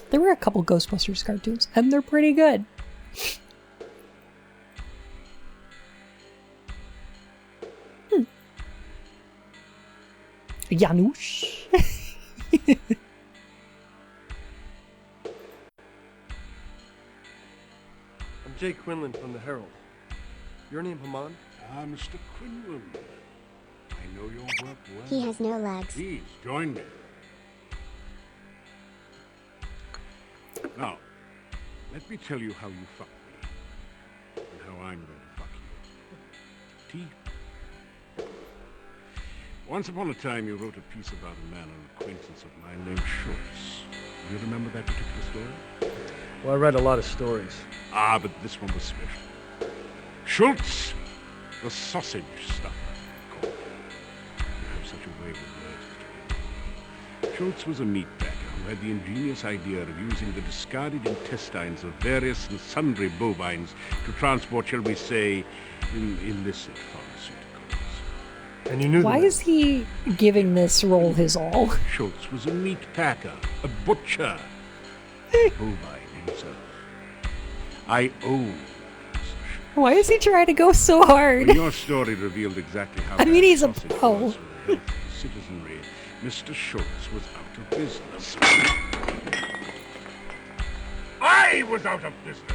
There were a couple Ghostbusters cartoons, and they're pretty good. Janusz. I'm Jay Quinlan from the Herald. Your name, Haman? Mr. Quinlan. I know your work well. He has no legs. Please, join me. Now, let me tell you how you fucked me. And how I'm going to fuck you. Tea? Once upon a time, you wrote a piece about a man, an acquaintance of mine named Schultz. Do you remember that particular story? Well, I read a lot of stories. Ah, but this one was special. Schultz, the sausage stuffer, called him. You have such a way with words, Mr. Quinlan. Schultz was a meat packer who had the ingenious idea of using the discarded intestines of various and sundry bovines to transport, shall we say, illicit pharmaceuticals. And you knew Why is he giving this role his all? Schultz was a meat packer, a butcher, bovine himself. I own. Why is he trying to go so hard? When your story revealed exactly how I mean, he's a sausage pro. was for the health of the citizenry, Mr. Schultz was out of business. I was out of business.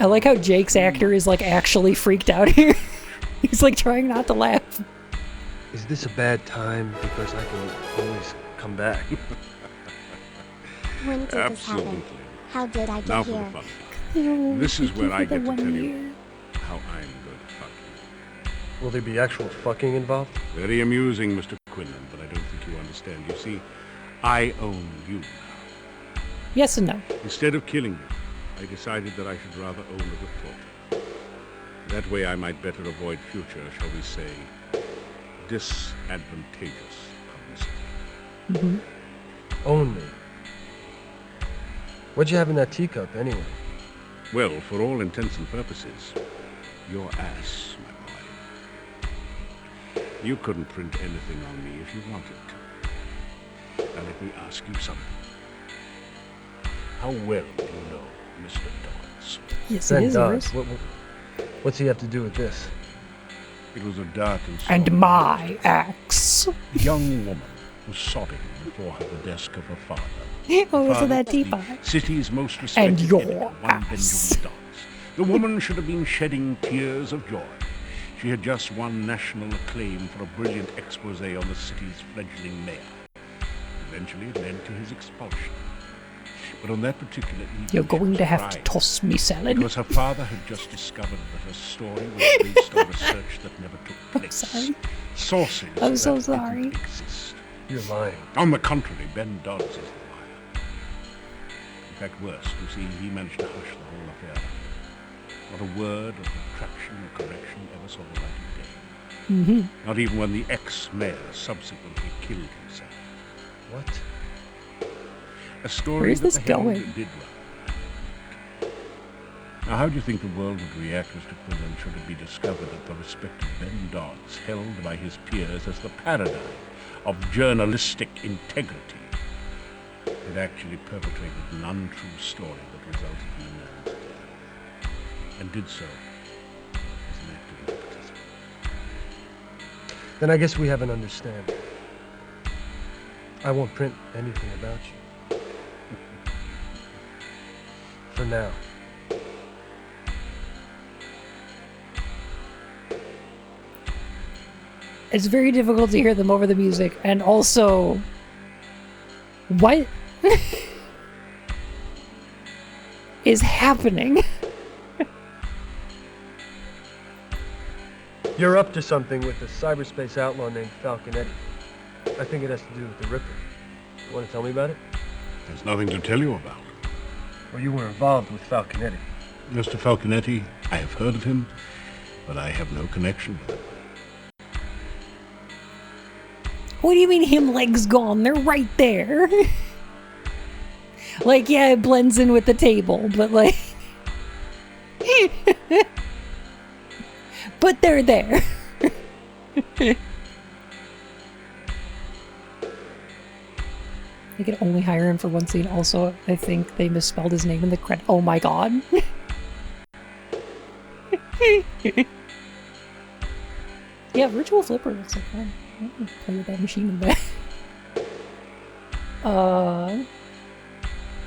I like how Jake's actor is like actually freaked out here. He's like trying not to laugh. Is this a bad time? Because I can always come back. When did this happen? Absolutely. How did I Now get for the here? fun part. This is where I get to tell you how I'm going to fuck you. Will there be actual fucking involved? Very amusing, Mr. Quinlan, but I don't think you understand. You see, I own you now. Yes and no. Instead of killing you, I decided that I should rather own the reporter. That way I might better avoid future, shall we say, disadvantageous publicity. Own me. What'd you have in that teacup, anyway? Well, for all intents and purposes, your ass, my boy. You couldn't print anything on me if you wanted to. Now let me ask you something. How well do you know Mr. Dodds? Yes, Ben it is Dodds. yours. What's he have to do with this? It was a dark And my axe. A young woman was sobbing before the desk of her father. Oh, so Father, that the teapot. city's most respected And your editor, one ass. Benjamin Dodds. The woman should have been shedding tears of joy. She had just won national acclaim for a brilliant expose on the city's fledgling mayor. Eventually, it led to his expulsion. But on that particular evening, You're going she to have to cried toss me salad. because her father had just discovered that her story was based on research that never took place. sorry. Sources I'm so that sorry. didn't exist. You're lying. On the contrary, Ben Dodds is the liar. In fact, worse, you see, he managed to hush the whole affair. Not a word of retraction or correction ever saw the light of day. Not even when the ex-mayor subsequently killed himself. What? A story Where is that this the Herald going? did run. Now, how do you think the world would react, Mr. Quinlan, should it be discovered that the respected Ben Dodds, held by his peers as the paradigm of journalistic integrity, had actually perpetrated an untrue story that resulted in the man's death, and did so as an act of nepotism? Then I guess we have an understanding. I won't print anything about you. For now. It's very difficult to hear them over the music, and also, what is happening? You're up to something with the cyberspace outlaw named Falconetti. I think it has to do with the Ripper. You want to tell me about it? There's nothing to tell you about. Well, you were involved with Falconetti. Mr. Falconetti, I have heard of him, but I have no connection with him. What do you mean him legs gone? They're right there. Like, yeah, it blends in with the table, but like... but they're there. They could only hire him for one scene. Also, I think they misspelled his name in the credit. Oh my god. Yeah, Virtual Flipper looks like fun. I'm gonna play with that machine in the back.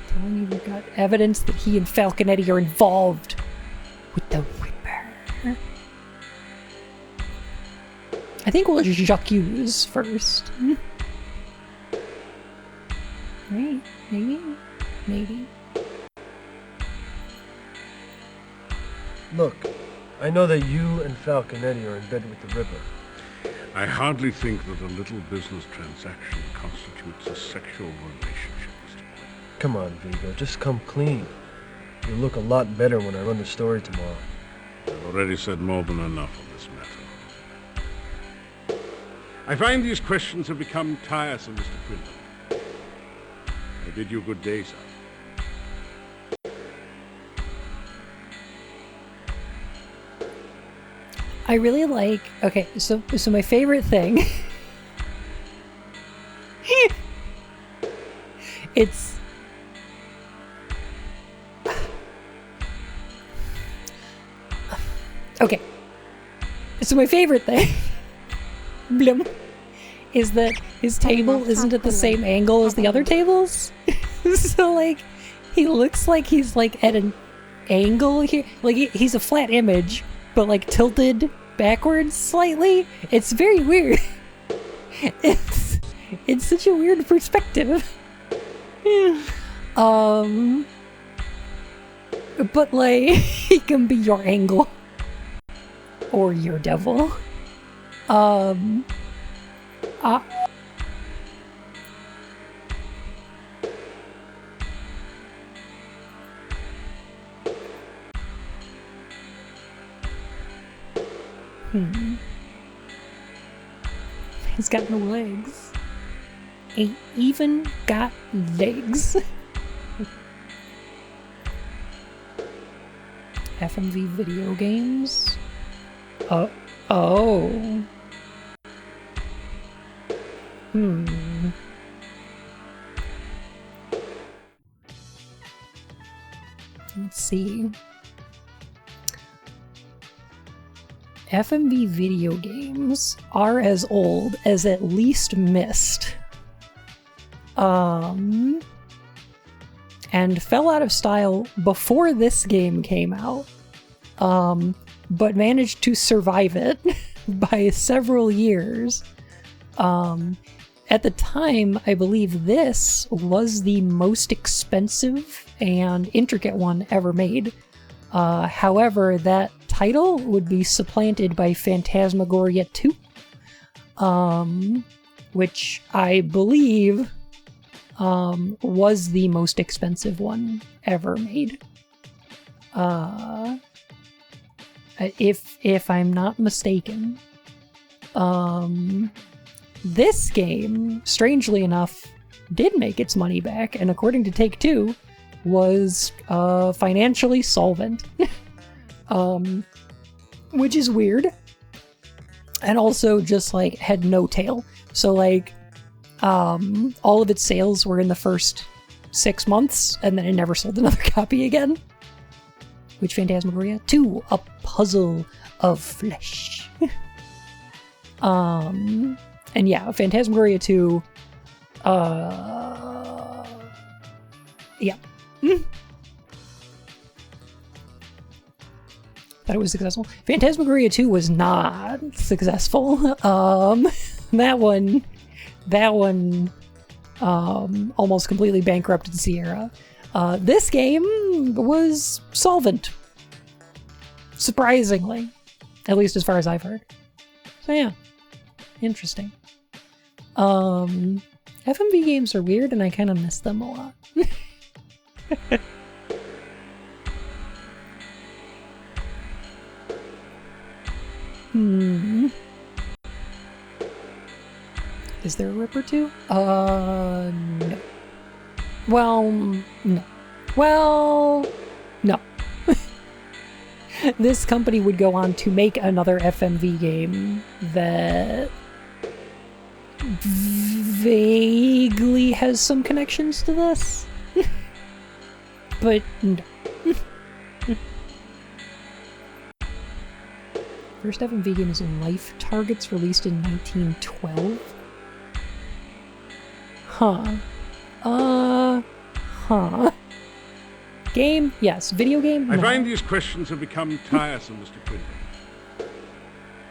Telling you we've got evidence that he and Falconetti are involved with the Ripper. I think we'll j'accuse first. Right? Maybe? Maybe. Look, I know that you and Falconetti are in bed with the Ripper. I hardly think that a little business transaction constitutes a sexual relationship, Mr. Quinn. Come on, Vigo, just come clean. You'll look a lot better when I run the story tomorrow. I've already said more than enough on this matter. I find these questions have become tiresome, Mr. Quinlan. I bid you good day, sir. I really like... Okay, so my favorite thing... it's... Okay. So my favorite thing... Blum, is that his table isn't at the same angle as the other tables. So, like, he looks like he's, like, at an angle here. Like, he's a flat image, but, like, tilted backwards slightly. It's very weird. It's such a weird perspective. But, like, he can be your angle. Or your devil. He's got no legs. Ain't even got legs. FMV video games? Oh. Let's see. FMV video games are as old as at least Myst. And fell out of style before this game came out. But managed to survive it by several years. At the time, I believe this was the most expensive and intricate one ever made. However, that title would be supplanted by Phantasmagoria 2, which I believe was the most expensive one ever made. If I'm not mistaken. This game, strangely enough, did make its money back, and according to Take-Two, was financially solvent, which is weird, and also just like had no tail. So like all of its sales were in the first 6 months, and then it never sold another copy again. Which Phantasmagoria 2, A Puzzle of Flesh. And yeah, Phantasmagoria 2, yeah. Thought it was successful. Phantasmagoria 2 was not successful. That one almost completely bankrupted Sierra. This game was solvent. Surprisingly. At least as far as I've heard. So yeah. Interesting. FMV games are weird and I kind of miss them a lot. Is there a Ripper 2? No. Well, no. Well, no. This company would go on to make another FMV game that vaguely has some connections to this. But no. First FMV game is Life Targets, released in 1912. Huh. Game? Yes. Video game? I No. find these questions have become tiresome, Mr. Quinlan.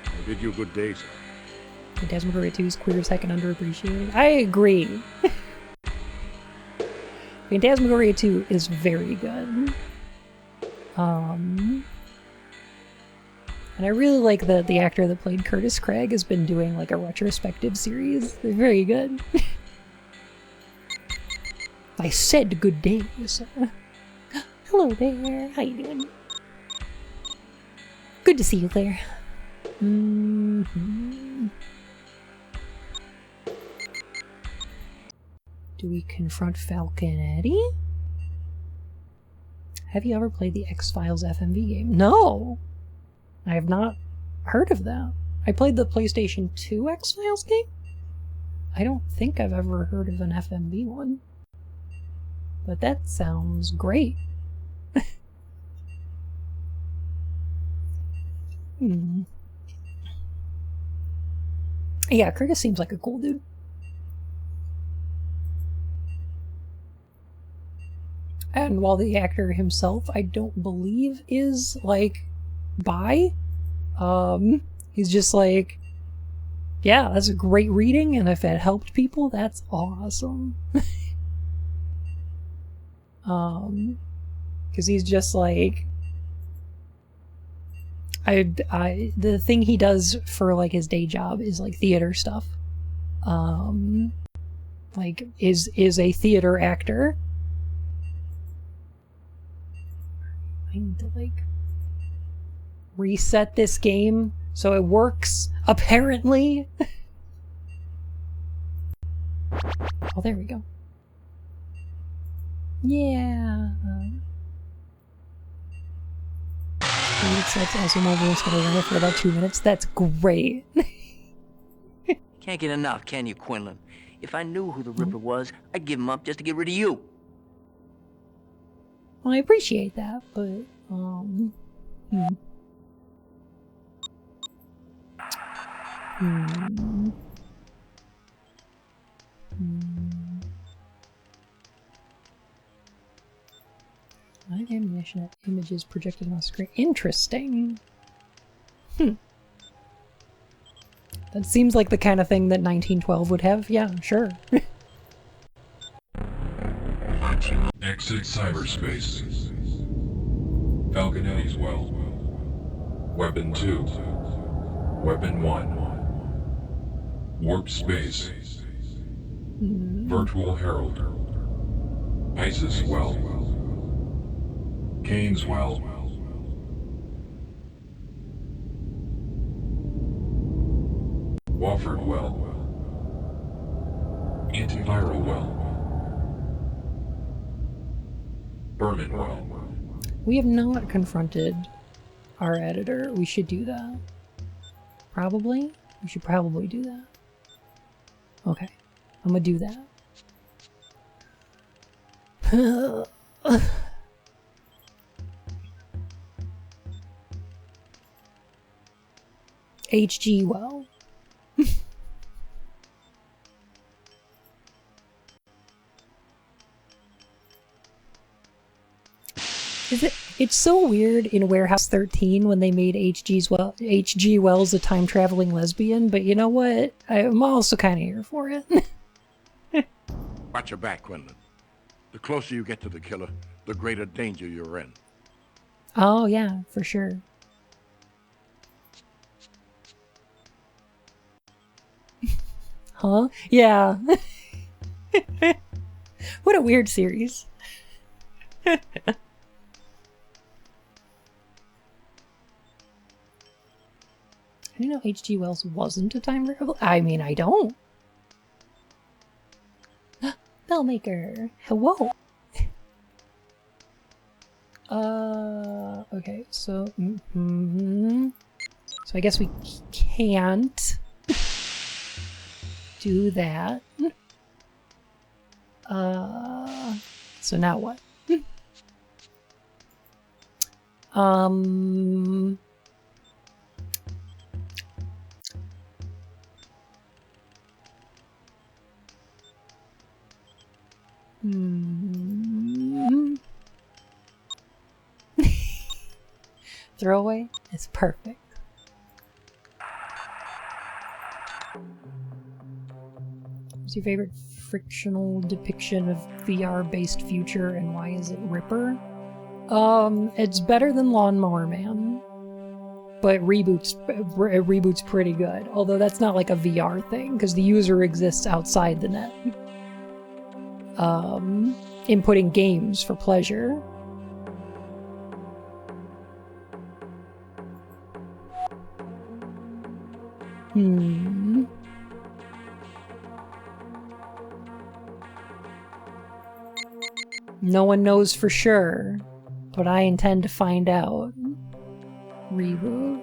I bid you good day, sir. Phantasmagoria 2 is queer as heck and underappreciated. I agree. Phantasmagoria 2 is very good. And I really like that the actor that played Curtis Craig has been doing like a retrospective series. They're very good. I said good day, sir. Hello there. How you doing? Good to see you, Claire. Do we confront Falcon Eddie? Have you ever played the X-Files FMV game? No! I have not heard of that. I played the PlayStation 2 X-Files game? I don't think I've ever heard of an FMV one. But that sounds great. Yeah, Curtis seems like a cool dude. And while the actor himself, I don't believe is, like, bi, he's just like, yeah, that's a great reading, and if it helped people, that's awesome. Because he's just like, the thing he does for like his day job is like theater stuff. Like is a theater actor. I need to like reset this game so it works apparently. Oh, there we go. Yeah. It's also Marvel's gonna run it for about 2 minutes. That's great. Can't get enough, can you, Quinlan? If I knew who the Ripper was, I'd give him up just to get rid of you. Well, I appreciate that, but Live ammunition images projected on the screen. Interesting. That seems like the kind of thing that 1912 would have. Yeah, sure. Exit cyberspace. Falcon Eddie's well. Weapon 2. Weapon 1. Warp space. Virtual Herald. Isis well. Kane's well. Wofford well. Antiviral well. Bermanwell. We have not confronted our editor. We should do that. Probably? We should probably do that. Okay. I'm gonna do that. H.G. Well. It's so weird in Warehouse 13 when they made H.G. Wells a time-traveling lesbian, but you know what? I'm also kind of here for it. Watch your back, Quinlan. The closer you get to the killer, the greater danger you're in. Oh, yeah, for sure. Huh? Yeah. What a weird series. I didn't know H.G. Wells wasn't a time traveler. I mean, I don't. Bellmaker. Hello. Okay, so... So I guess we can't do that. So now what? Throwaway is perfect. What's your favorite fictional depiction of VR-based future, and why is it Ripper? It's better than Lawnmower Man, but Reboot's pretty good. Although that's not like a VR thing, because the user exists outside the net. Inputting games for pleasure. No one knows for sure, but I intend to find out. Reboot.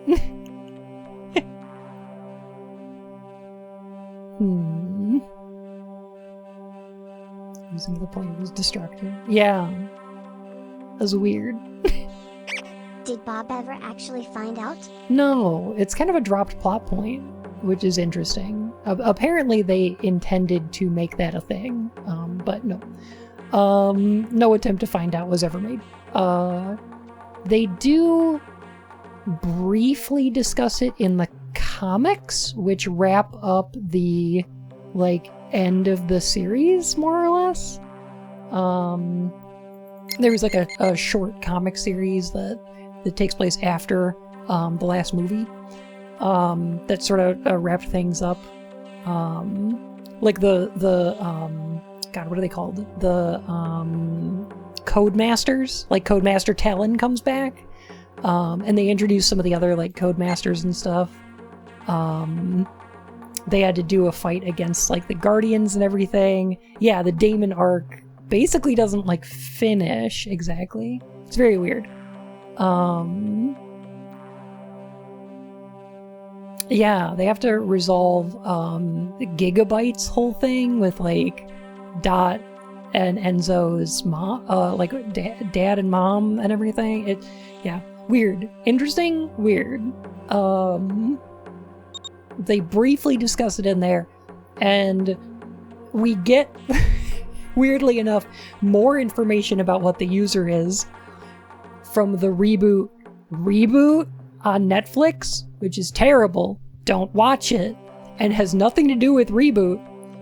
Using the point was destructive. Yeah. That was weird. Did Bob ever actually find out? No, it's kind of a dropped plot point, which is interesting. Apparently they intended to make that a thing, but no. No attempt to find out was ever made. They do briefly discuss it in the comics, which wrap up the, like, end of the series, more or less. There was like a short comic series that takes place after the last movie that sort of wrapped things up. Like the God, what are they called? The Codemasters, like Codemaster Talon comes back, and they introduce some of the other like Codemasters and stuff. They had to do a fight against like the Guardians and everything. Yeah, the Damon arc basically doesn't like finish exactly. It's very weird. Yeah, they have to resolve Gigabyte's whole thing with like Dot and Enzo's mom, like dad and mom and everything. Yeah, weird, interesting, weird. They briefly discuss it in there, and we get, weirdly enough, more information about what the user is from the reboot on Netflix, which is terrible. Don't watch it, and has nothing to do with Reboot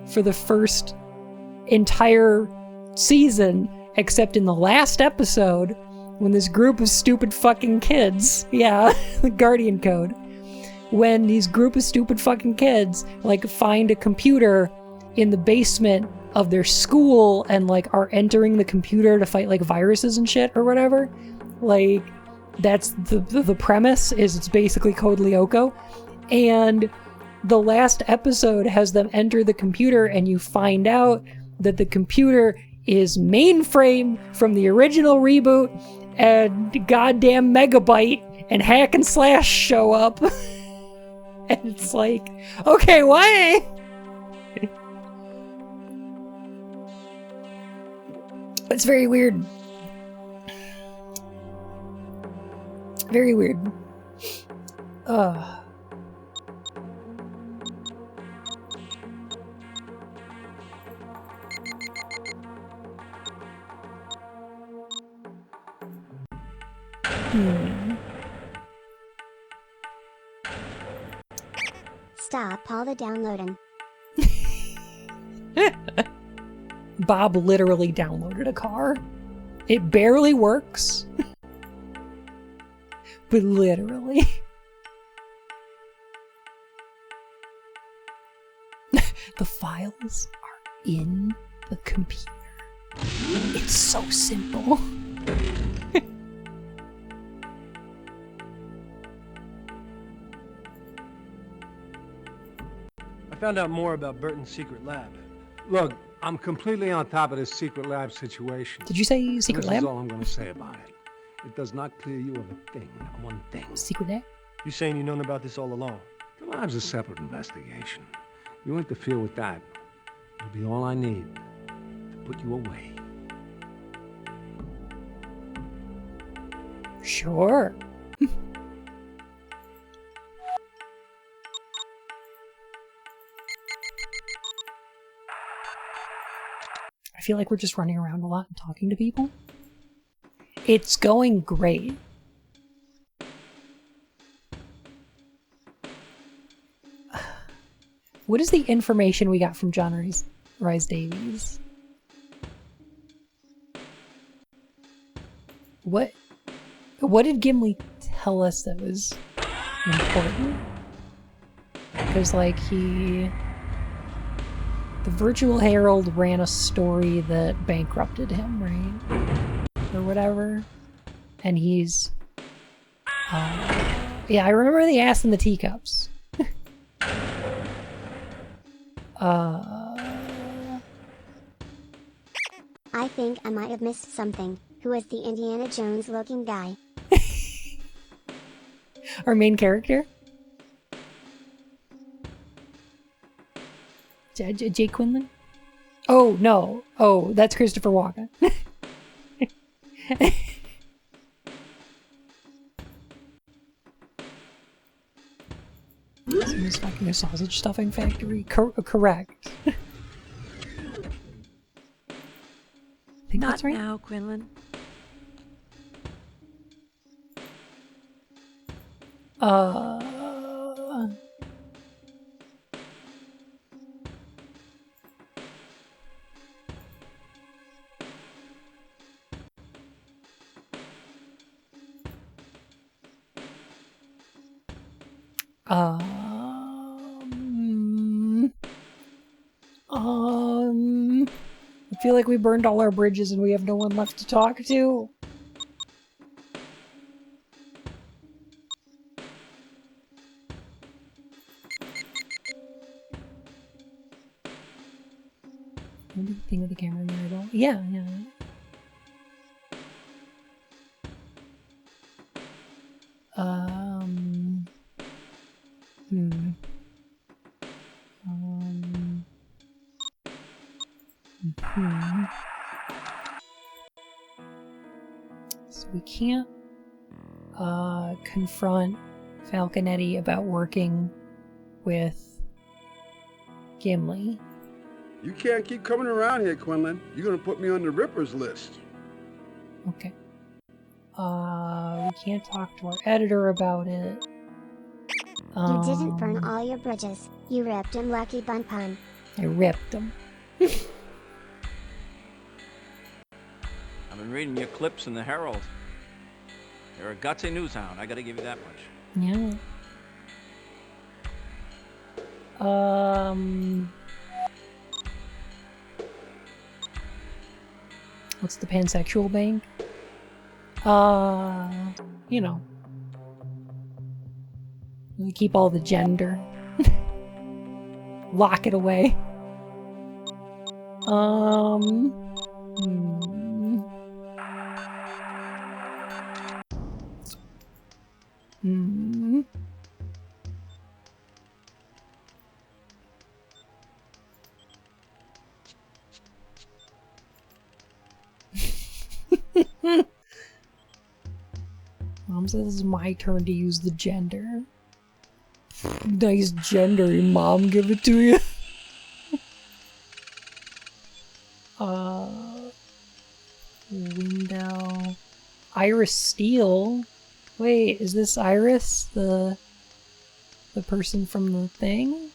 for the first entire season, except in the last episode when this group of stupid fucking kids, yeah, the Guardian Code, when these group of stupid fucking kids like find a computer in the basement of their school and like are entering the computer to fight like viruses and shit or whatever. Like, that's the premise, is it's basically Code Lyoko. And the last episode has them enter the computer, and you find out that the computer is Mainframe from the original reboot and goddamn Megabyte and Hack and Slash show up. And it's like, okay, what? It's very weird. Very weird. Stop all the downloading. Bob literally downloaded a car. It barely works. But literally. The files are in the computer. It's so simple. I found out more about Burton's secret lab. Look, I'm completely on top of this secret lab situation. Did you say secret This lab? is all I'm going to say about it. It does not clear you of a thing, not one thing. Secret lab? You saying you've known about this all along? The lab's a separate investigation. You interfere with that, it'll be all I need to put you away. Sure. I feel like we're just running around a lot and talking to people. It's going great. What is the information we got from John Rhys Davies? What did Gimli tell us that was important? Because, like, the Virtual Herald ran a story that bankrupted him, right? Or whatever. And he's... yeah, I remember the ass in the teacups. I think I might have missed something. Who is the Indiana Jones looking guy? Our main character? Jake Quinlan? Oh, no. Oh, that's Christopher Walken. Someone's fucking a sausage stuffing factory. Correct. I think Not that's right. now, Quinlan. I feel like we burned all our bridges and we have no one left to talk to. Thing with the camera variable. Yeah. So we can't confront Falconetti about working with Gimli. You can't keep coming around here, Quinlan. You're gonna put me on the Rippers list. Okay. We can't talk to our editor about it. You didn't burn all your bridges. You ripped him, Lucky Bun Pun. I ripped them. I've been reading your clips in the Herald. You're a gutsy news hound, I gotta give you that much. Yeah. What's the pansexual bank? You know. We keep all the gender. Lock it away. Hmm. Hmm. Mom says it's my turn to use the gender. Nice gender, Mom. Give it to you. Window. Iris Steele. Wait, is this Iris the person from the thing?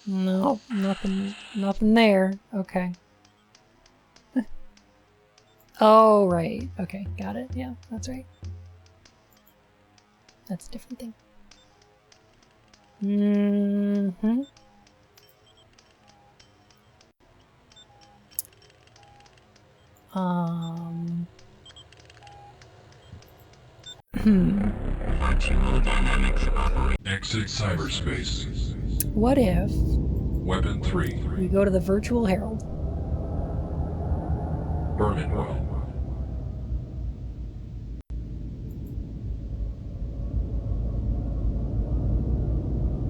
No, nothing there. Okay. Oh, right. Okay, got it. Yeah, that's right. That's a different thing. Mm-hmm. Exit cyberspace. What if Weapon 3. we go to the Virtual Herald? Burnenwell.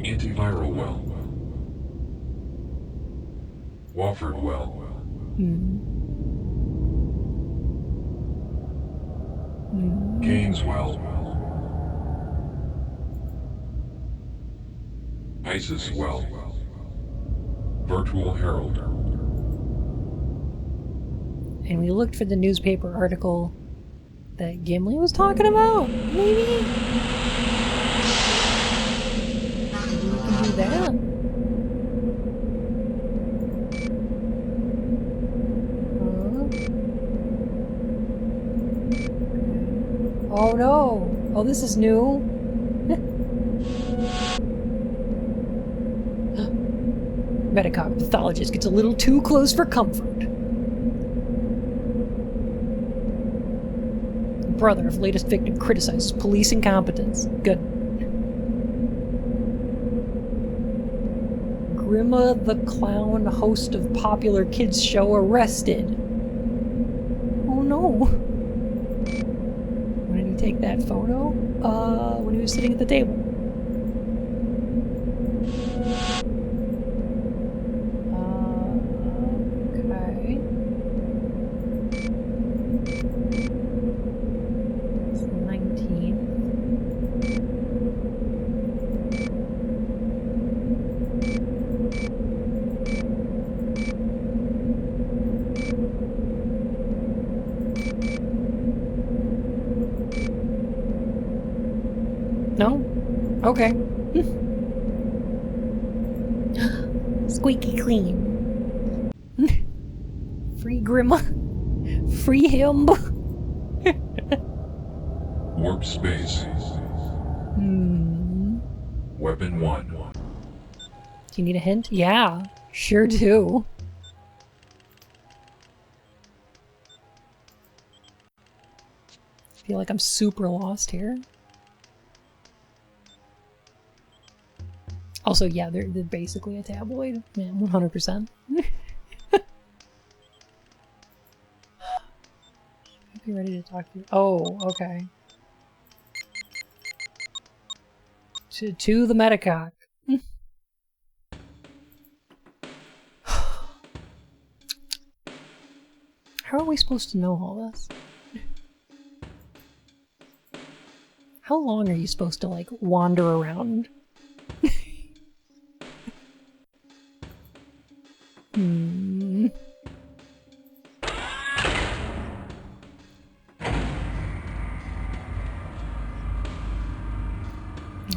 Antiviral well. Wofford well. Gaines well. Isis well. Virtual Herald. And we looked for the newspaper article that Gimli was talking about, maybe? Maybe we can do that. Oh no! Oh, this is new. Metacog pathologist gets a little too close for comfort. Brother of latest victim criticizes police incompetence. Good. Grimma the clown, host of popular kids show, arrested. Oh no. When did he take that photo? When he was sitting at the table. Okay. It's the 19th. No? Okay. Squeaky clean. Free Grimma. Free him. Warp space. Weapon 1. Do you need a hint? Yeah, sure do. I feel like I'm super lost here. Also, yeah, they're basically a tabloid. Yeah, 100%. Be ready to talk to you. Oh, okay. To the Metacock. How are we supposed to know all this? How long are you supposed to, like, wander around?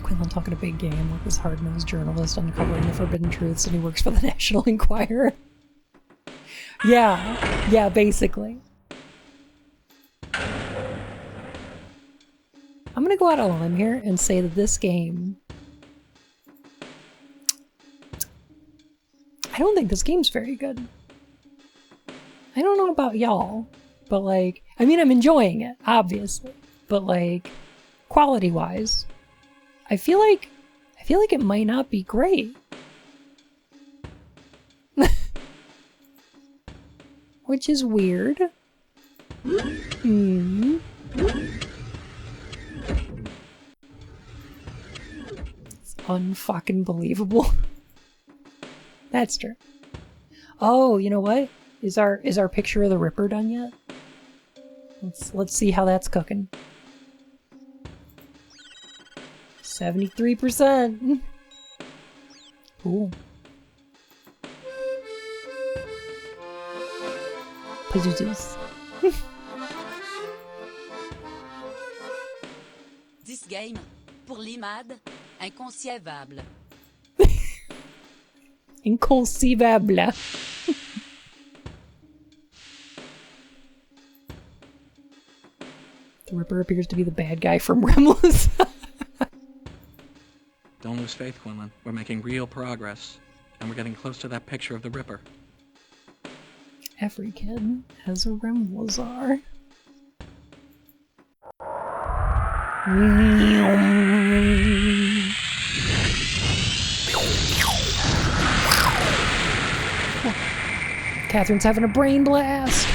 Quinlan talking a big game with this hard-nosed journalist uncovering the forbidden truths, and he works for the National Enquirer. Yeah, basically. I'm gonna go out on a limb here and say that this game... I don't think this game's very good. I don't know about y'all, but like, I mean, I'm enjoying it, obviously. but like quality-wise, I feel like it might not be great. Which is weird. Hmm. It's unfucking believable. That's true. Oh, you know what? Is our picture of the Ripper done yet? Let's see how that's cooking. 73%. Cool. Pazoozus. This game, pour l'IMAD, inconcevable. Inconcevable. The Ripper appears to be the bad guy from Remless. Don't lose faith, Quinlan. We're making real progress. And we're getting close to that picture of the Ripper. Every kid has a Remlazar. Catherine's having a brain blast.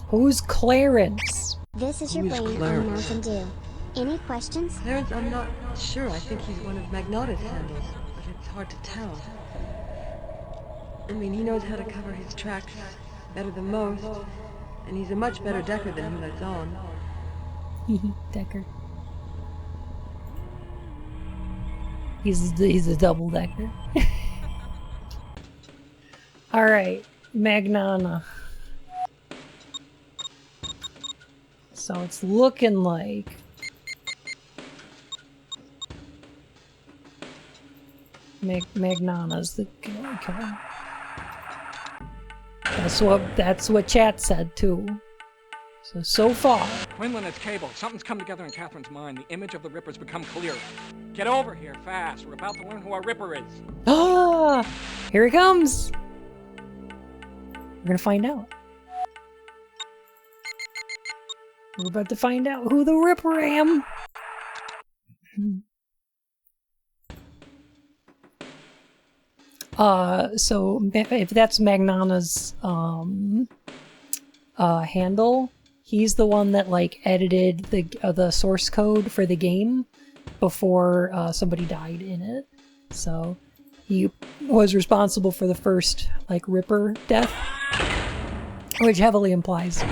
Who's Clarence? This is your Who's brain on Clarence? Mountain Dew. Any questions? Clarence, I'm not sure. I think he's one of Magnata's handles, but it's hard to tell. I mean, he knows how to cover his tracks better than most, and he's a much better decker than he lets on. Decker. He's a double decker. Alright, Magnana. So it's looking like Magnana's the killer. That's what chat said too. So far. Quinlan, it's Cable. Something's come together in Catherine's mind. The image of the Ripper's become clear. Get over here, fast. We're about to learn who our Ripper is. Ah! Here he comes! We're gonna find out. We're about to find out who the Ripper am. So if that's Magnana's handle, he's the one that like edited the source code for the game before somebody died in it. So he was responsible for the first like Ripper death, which heavily implies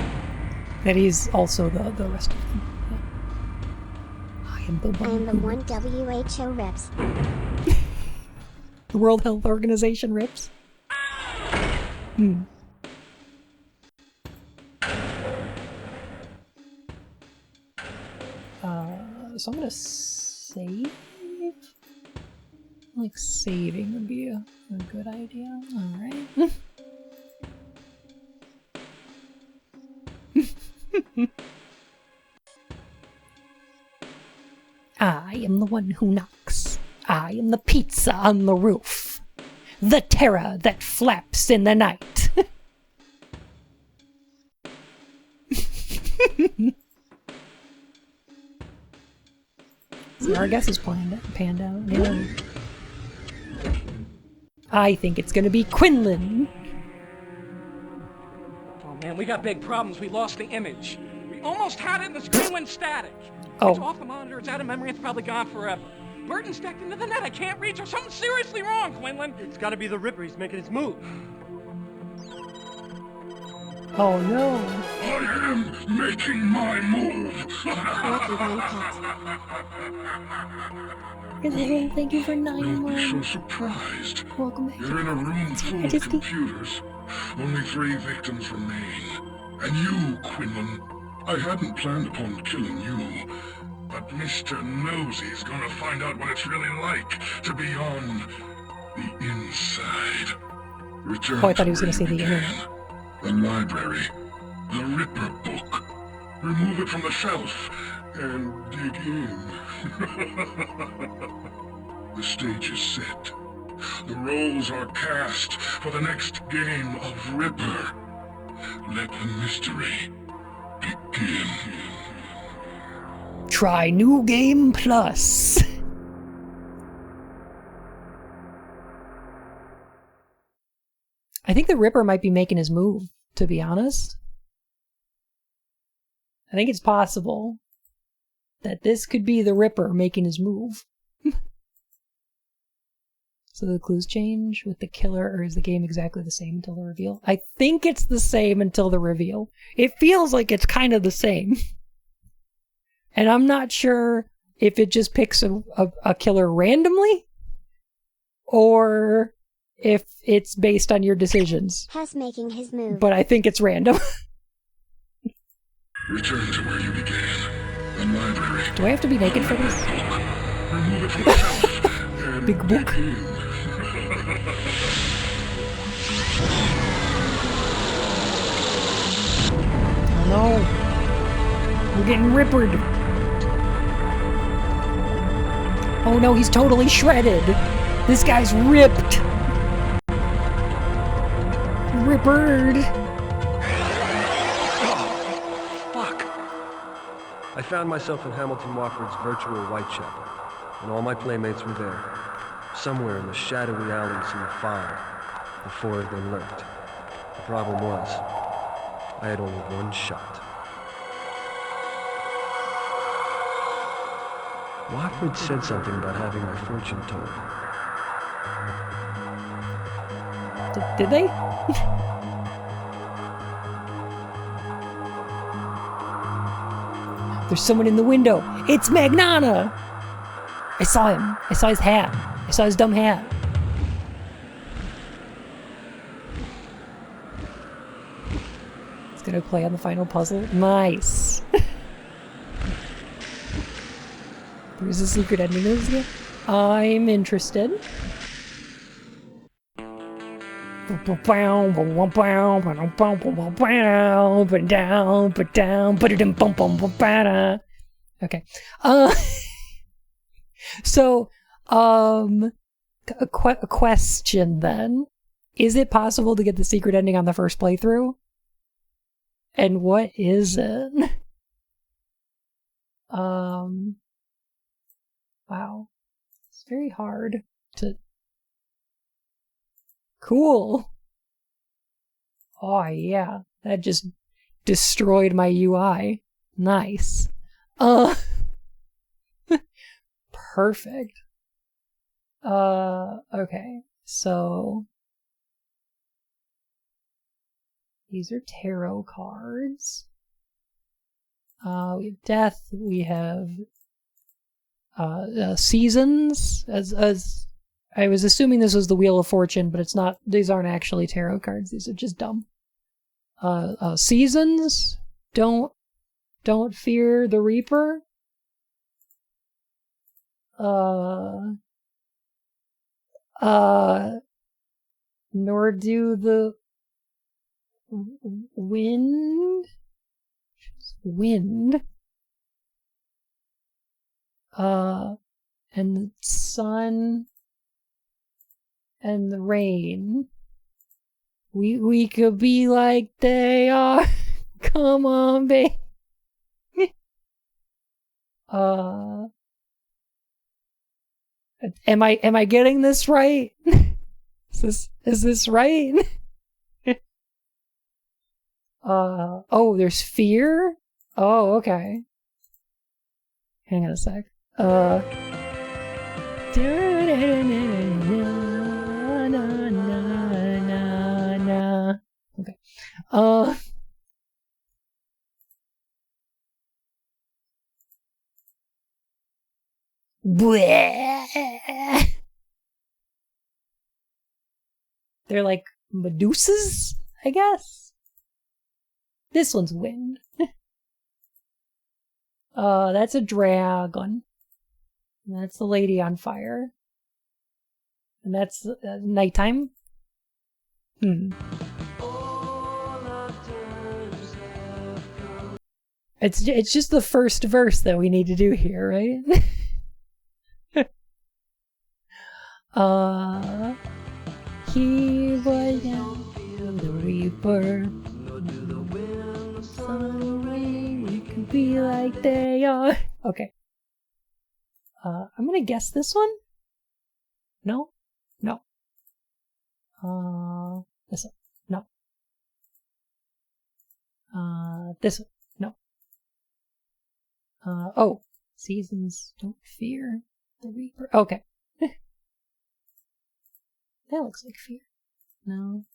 that he's also the rest of them. Yeah. I am the one WHO reps. The World Health Organization rips. So I'm gonna save. Like saving would be a good idea. Alright. I am the one who knocks. I am the pizza on the roof. The terror that flaps in the night. So our guess is panned out. Yeah. I think it's gonna be Quinlan. Oh man, we got big problems. We lost the image. We almost had it and the screen went static. Oh. It's off the monitor, it's out of memory, it's probably gone forever. Burton's decked into the net, I can't reach her. Something's seriously wrong, Quinlan. It's gotta be the Ripper, he's making his move. Oh no. I am making my move. Thank you for 9 Don't be months. so surprised. Welcome back. You're in a room full of computers. Only 3 victims remain. And you, Quinlan. I hadn't planned upon killing you. But Mr. Nosy's gonna find out what it's really like to be on the inside. Return Oh, I thought he was gonna say the to where you internet. began. The library. The Ripper book. Remove it from the shelf and dig in. The stage is set. The roles are cast for the next game of Ripper. Let the mystery begin. Try New Game Plus. I think the Ripper might be making his move, to be honest. I think it's possible that this could be the Ripper making his move. So the clues change with the killer, or is the game exactly the same until the reveal? I think it's the same until the reveal. It feels like it's kind of the same. And I'm not sure if it just picks a killer randomly, or if it's based on your decisions. Hess making his move. But I think it's random. Return to where you began. The library. Do I have to be naked for this? Remove it from the shelf and Big book. dig in. Oh no. We're getting rippered. Oh no, he's totally shredded. This guy's ripped. Rippered. Fuck! I found myself in Hamilton Wofford's virtual Whitechapel, and all my playmates were there, somewhere in the shadowy alleys and the fog. The four of them lurked. The problem was, I had only one shot. Wofford said something about having my fortune told. Did they? There's someone in the window. It's Magnana! I saw him. I saw his hat. I saw his dumb hat. It's gonna play on the final puzzle. Nice. There's a secret ending to this game. I'm interested. Okay. So, a question then. Is it possible to get the secret ending on the first playthrough? And what is it? Wow. It's very hard to... Cool. Oh yeah, that just destroyed my UI. Nice. Perfect. Okay. So these are tarot cards. We have death, we have seasons, as I was assuming this was the Wheel of Fortune, but it's not. These aren't actually tarot cards. These are just dumb. Seasons. Don't fear the Reaper. Nor do the wind. And the sun. And the rain. We could be like they are. Come on, babe. Am I getting this right? Is this right? Oh, there's fear? Oh, okay. Hang on a sec. Okay. They're like Medusas, I guess. This one's wind. That's a dragon. And that's the lady on fire. And that's nighttime. It's just the first verse that we need to do here, right? He was the reaper. Sun rain, we can be like they are. Okay. I'm gonna guess this one. No? No. This one. No. This one. No. Oh. Seasons don't fear the reaper. Okay. That looks like fear. No.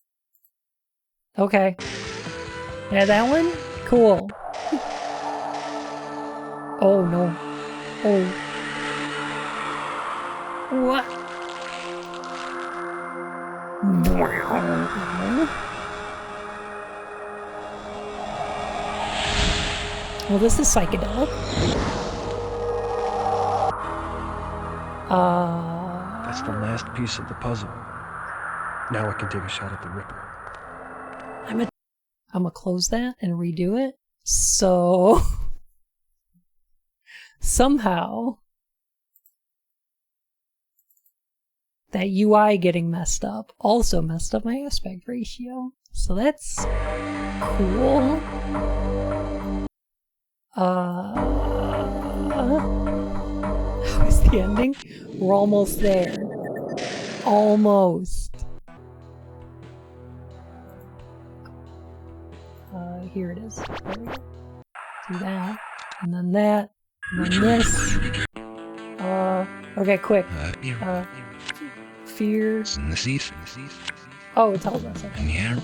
Okay. Yeah, that one? Cool. Oh, no. Oh. What? Well, this is psychedelic. That's the last piece of the puzzle. Now I can take a shot at the Ripper. I'm gonna close that and redo it. So somehow that UI getting messed up also messed up my aspect ratio. So that's cool. How is the ending? We're almost there. Almost. Here it is. There we go. Do that. And then that. And then this. Okay, quick. Fear. Oh, it tells us. Okay.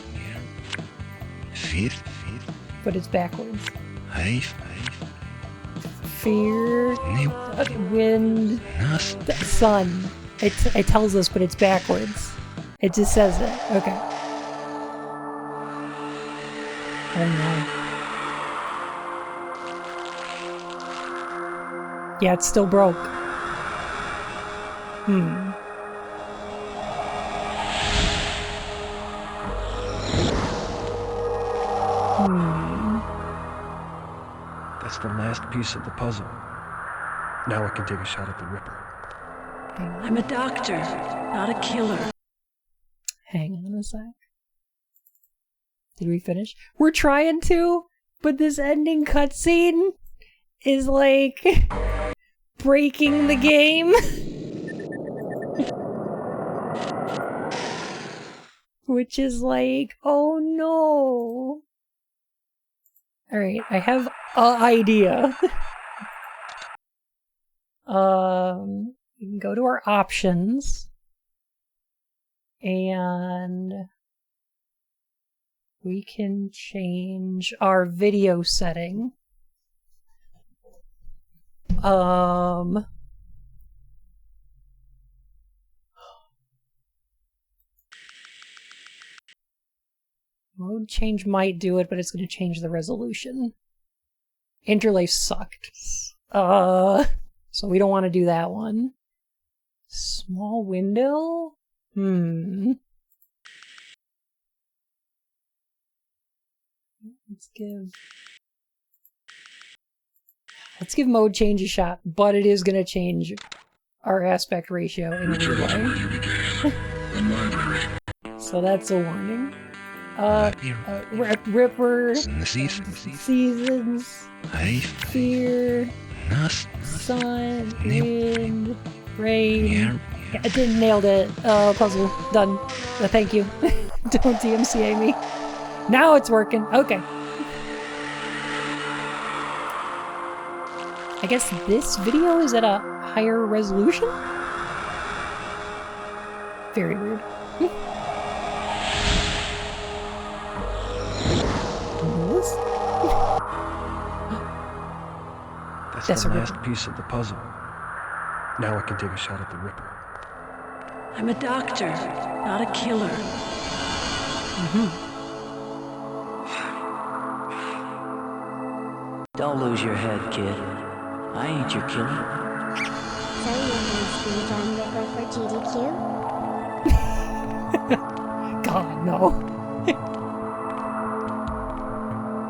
But it's backwards. Fear. Wind. Sun. It tells us, but it's backwards. It just says it. Okay. Oh no. Yeah, it's still broke. That's the last piece of the puzzle. Now I can take a shot at the Ripper. I'm a doctor, not a killer. Hang on a sec. Did we finish? We're trying to, but this ending cutscene is like breaking the game. Which is like, oh no. Alright, I have an idea. We can go to our options. And we can change our video setting. Mode change might do it, but it's going to change the resolution. Interlace sucked. So we don't want to do that one. Small window? Let's give mode change a shot, but it is going to change our aspect ratio in a weird way. So that's a warning. Ripper, seasons, fear, sun, wind, rain. Yeah, I didn't nailed it. Puzzle done. Thank you. Don't DMCA me. Now it's working. Okay. I guess this video is at a higher resolution? Very weird. That's the last piece of the puzzle. Now I can take a shot at the Ripper. I'm a doctor, not a killer. Don't lose your head, kid. I ain't your killer. So you're going to speed on Ripper for GDQ? God, no.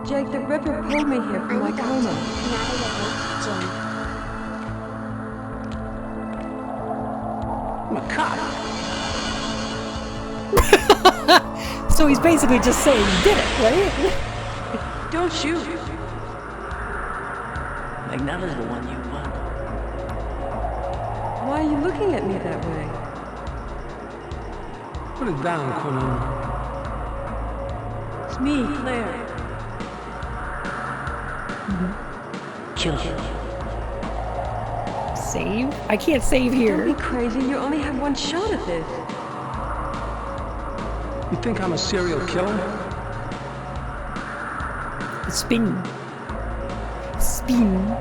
Jake, the Ripper pulled me here from my coma. Not a Ripper, Jim. I'm a cop. So he's basically just saying he did it, right? Don't shoot. Magnella's the one you want. Why are you looking at me that way? Put it down, Quinlan. It's me, Claire. Kill her. Save? I can't save here. Don't be crazy. You only have one shot at this. You think I'm a serial killer? Spin. Spin.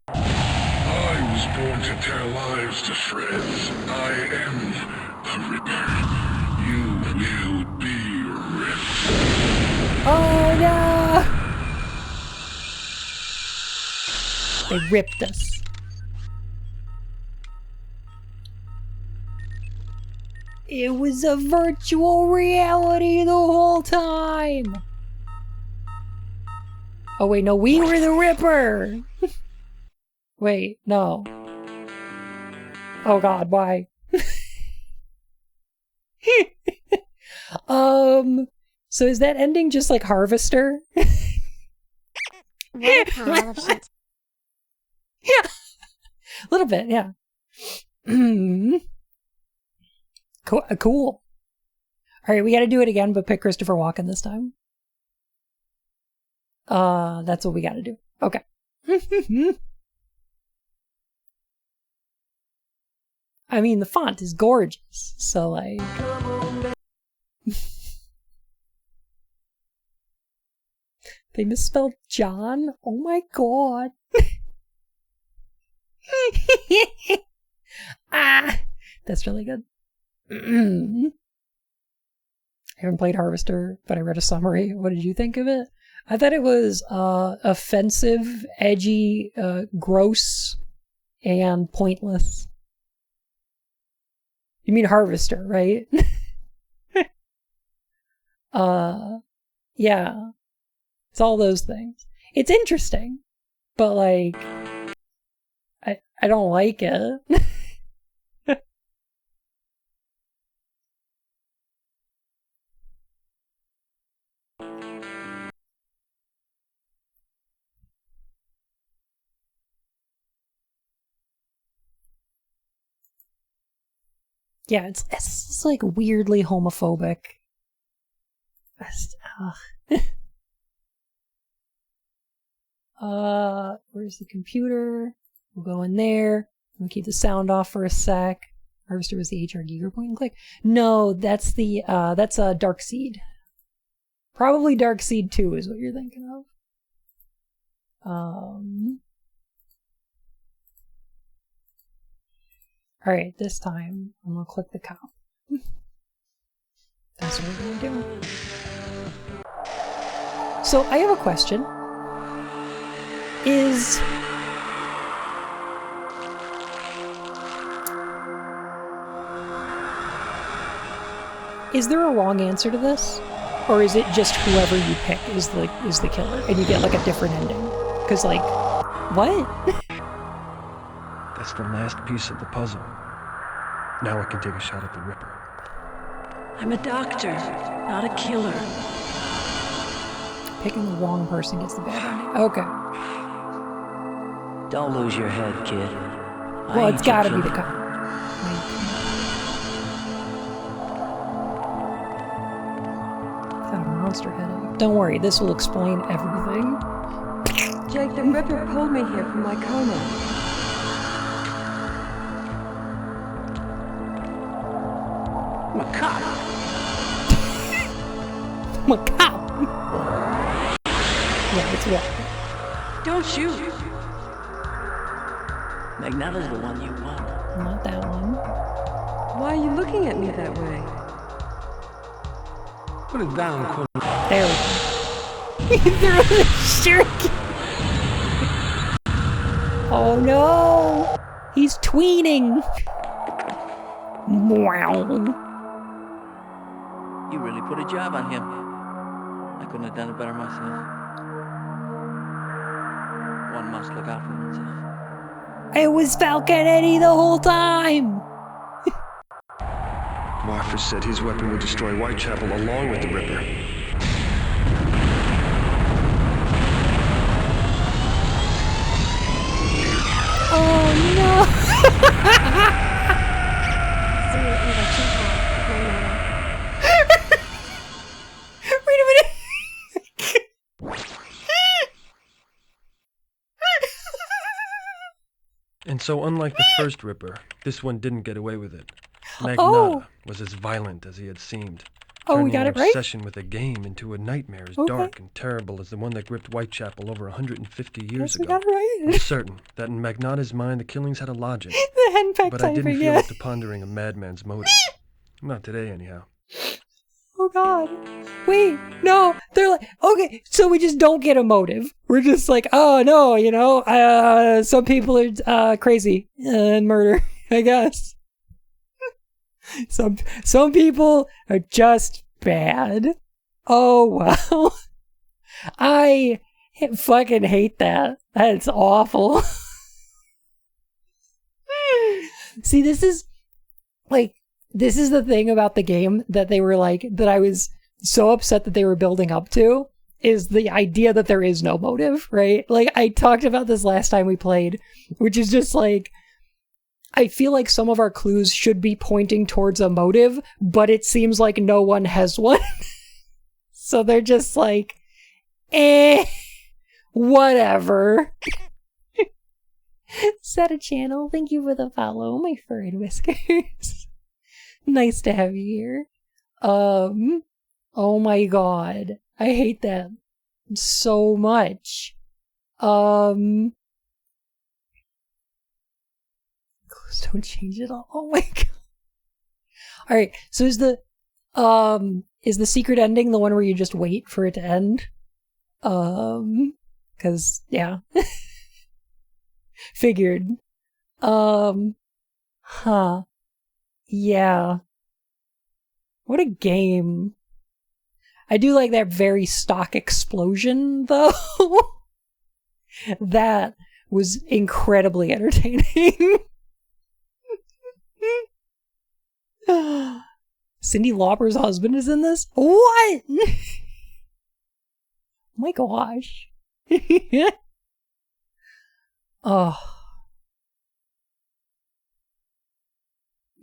I was born to tear lives to shreds. I am the Ripper. You will be ripped. Oh no! They ripped us. It was a virtual reality the whole time! Oh wait, no, we were the Ripper! Wait, no. Oh god, why? So is that ending just like Harvester? What a pile of shit. Yeah, a little bit, yeah. Cool. All right, we got to do it again, but pick Christopher Walken this time. That's what we got to do. Okay. I mean, the font is gorgeous, so like. They misspelled John? Oh my god. Ah, that's really good. I haven't played Harvester, but I read a summary. What did you think of it? I thought it was offensive, edgy, gross, and pointless. You mean Harvester, right? Yeah. It's all those things. It's interesting, but like, I don't like it. Yeah, it's like weirdly homophobic. Where's the computer? We'll go in there. We'll keep the sound off for a sec. Harvester was the HR Giger point and click. No, that's the that's a Darkseid. Probably Darkseid 2 is what you're thinking of. Alright, this time I'm gonna click the cop. That's what we're gonna do. So I have a question. Is there a wrong answer to this? Or is it just whoever you pick is the killer and you get like a different ending? Because like, what? That's the last piece of the puzzle. Now I can take a shot at the Ripper. I'm a doctor, not a killer. Picking the wrong person gets the bad ending. Okay. Don't lose your head, kid. Well, it's gotta be the cop. Got a monster headache. Don't worry, this will explain everything. Jake, the Ripper pulled me here from my coma. I'm a cop. I'm a cop. Yeah, it's what? Don't shoot. Magnella's the one you want. Not that one. Why are you looking at me that way? Put it down, Quinlan. There we go. They're the shuriken. Oh no! He's tweening! Wow. You really put a job on him. I couldn't have done it better myself. one must look out for oneself. It was Falcon Eddie the whole time! Marfer said his weapon would destroy Whitechapel along with the Ripper. Oh no! Wait a minute! And so unlike the first Ripper, this one didn't get away with it. Magnata was as violent as he had seemed. Oh, we got it an right? obsession with a game into a nightmare as dark and terrible as the one that gripped Whitechapel over 150 years ago. We got it right. I'm certain that in Magnata's mind the killings had a logic. The henpeck but I didn't typing, feel yeah. up to pondering a madman's motive. Not today, anyhow. Oh god. Wait, no. They're like, okay, so we just don't get a motive. We're just like, oh no, you know, some people are crazy and murder, I guess. Some people are just bad. Oh wow. I fucking hate that. That's awful. See, this is the thing about the game that they were like, that I was so upset that they were building up to, is the idea that there is no motive, right? Like, I talked about this last time we played, which is just like, I feel like some of our clues should be pointing towards a motive, but it seems like no one has one. So they're just like, whatever. Set a channel. Thank you for the follow, my fur and whiskers. Nice to have you here. Oh my god. I hate that so much. Clues don't change at all. Oh my god. Alright, so is the secret ending the one where you just wait for it to end? Cause, yeah. Figured. Huh. Yeah. What a game. I do like that very stock explosion, though. That was incredibly entertaining. Cyndi Lauper's husband is in this? What? Oh my gosh. Oh.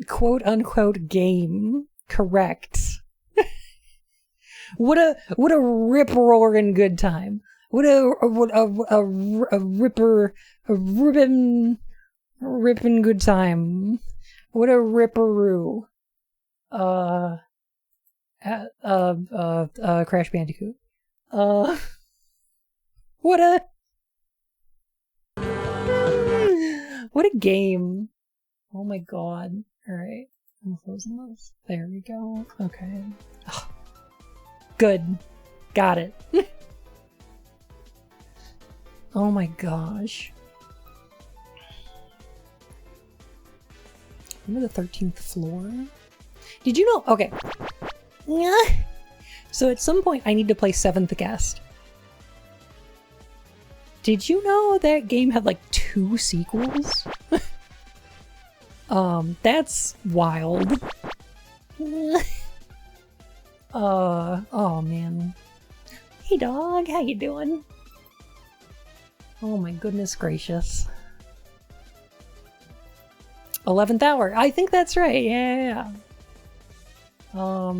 Quote unquote game. Correct. What a rip-roaring good time. What a rippin' good time. What a ripperoo. Crash Bandicoot. What a game. Oh my god. Alright. I'm closing this. There we go. Okay. Oh. Good. Got it. Oh my gosh. Remember the 13th floor? Did you know? Okay. So at some point I need to play 7th Guest. Did you know that game had like 2 sequels? That's wild. Oh man. Hey dog, how you doing? Oh my goodness gracious. 11th hour. I think that's right. Yeah. I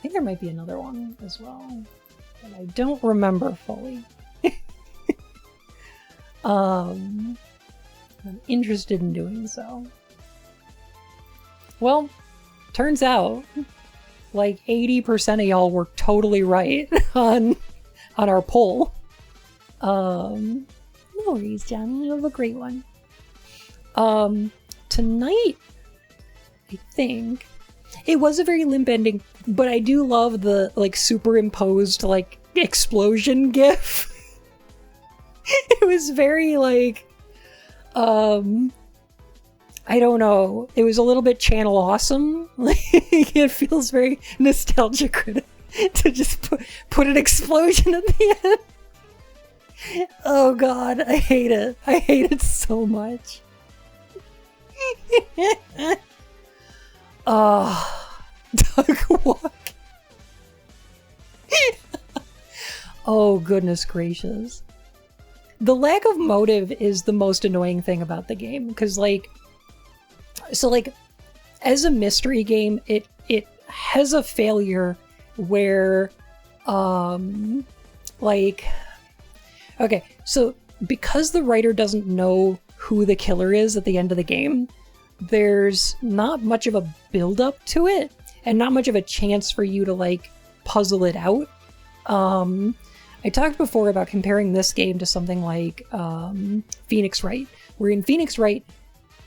think there might be another one as well, but I don't remember fully. I'm interested in doing so. Well, turns out like 80% of y'all were totally right on our poll. No worries, John. You have a great one. Tonight, I think it was a very limp ending, but I do love the like superimposed like explosion gif. It was very like I don't know. It was a little bit Channel Awesome. Like, it feels very nostalgic to just put an explosion at the end. Oh god, I hate it. I hate it so much. Doug Walk. Oh, goodness gracious. The lack of motive is the most annoying thing about the game, because, like, so, like, as a mystery game, it has a failure where, like, okay, so because the writer doesn't know who the killer is at the end of the game, there's not much of a build-up to it, and not much of a chance for you to, like, puzzle it out. I talked before about comparing this game to something like Phoenix Wright, where in Phoenix Wright,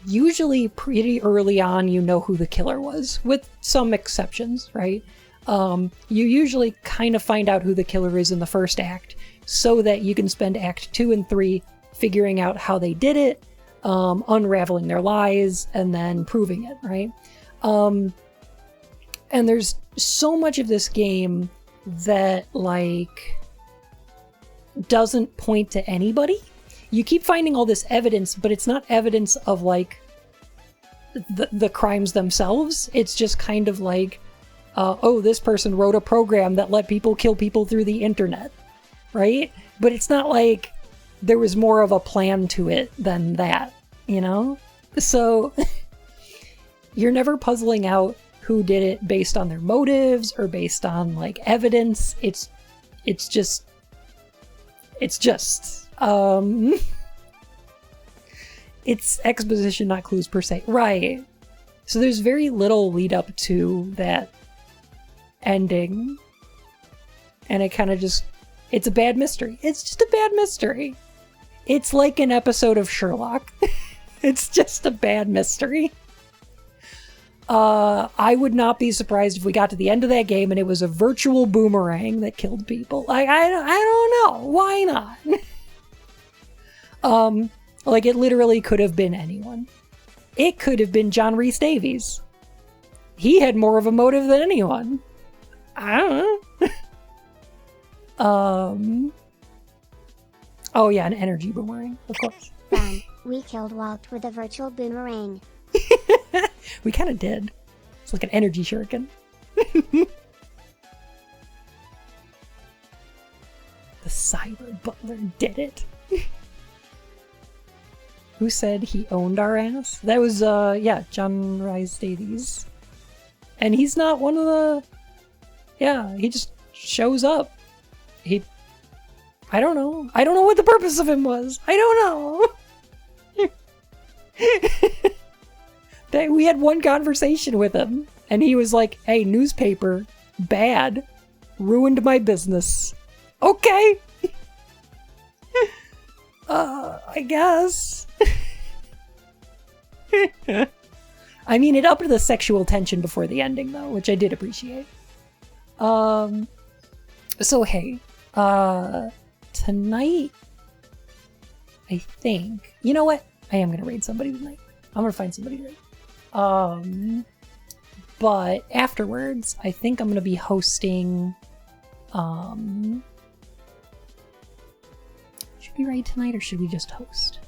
usually pretty early on you know who the killer was, with some exceptions, right? You usually kind of find out who the killer is in the first act, so that you can spend Act 2 and 3 figuring out how they did it, unraveling their lies, and then proving it, right? And there's so much of this game that, like, doesn't point to anybody. You keep finding all this evidence, but it's not evidence of, like, the crimes themselves. It's just kind of like, oh, this person wrote a program that let people kill people through the internet, right? But it's not like there was more of a plan to it than that, you know? So you're never puzzling out who did it based on their motives or based on, like, evidence. It's just it's exposition, not clues per se. Right. So there's very little lead up to that ending. And it kind of just, it's a bad mystery. It's just a bad mystery. It's like an episode of Sherlock. It's just a bad mystery. I would not be surprised if we got to the end of that game and it was a virtual boomerang that killed people. Like, I don't know. Why not? Like, it literally could have been anyone. It could have been John Rhys Davies. He had more of a motive than anyone. I don't know. Oh yeah, an energy boomerang, of course. Fun. We killed Walt with a virtual boomerang. We kind of did. It's like an energy shuriken. The cyber butler did it. Who said he owned our ass? That was, yeah, John Rhys Davies. And he's not one of the... Yeah, he just shows up. I don't know. I don't know what the purpose of him was. I don't know. We had one conversation with him, and he was like, hey, newspaper, bad, ruined my business. Okay. I guess. I mean, it upped the sexual tension before the ending, though, which I did appreciate. So, hey, tonight, I think, you know what? I am going to raid somebody tonight. I'm going to find somebody to raid. But afterwards, I think I'm going to be hosting, should we raid tonight or should we just host?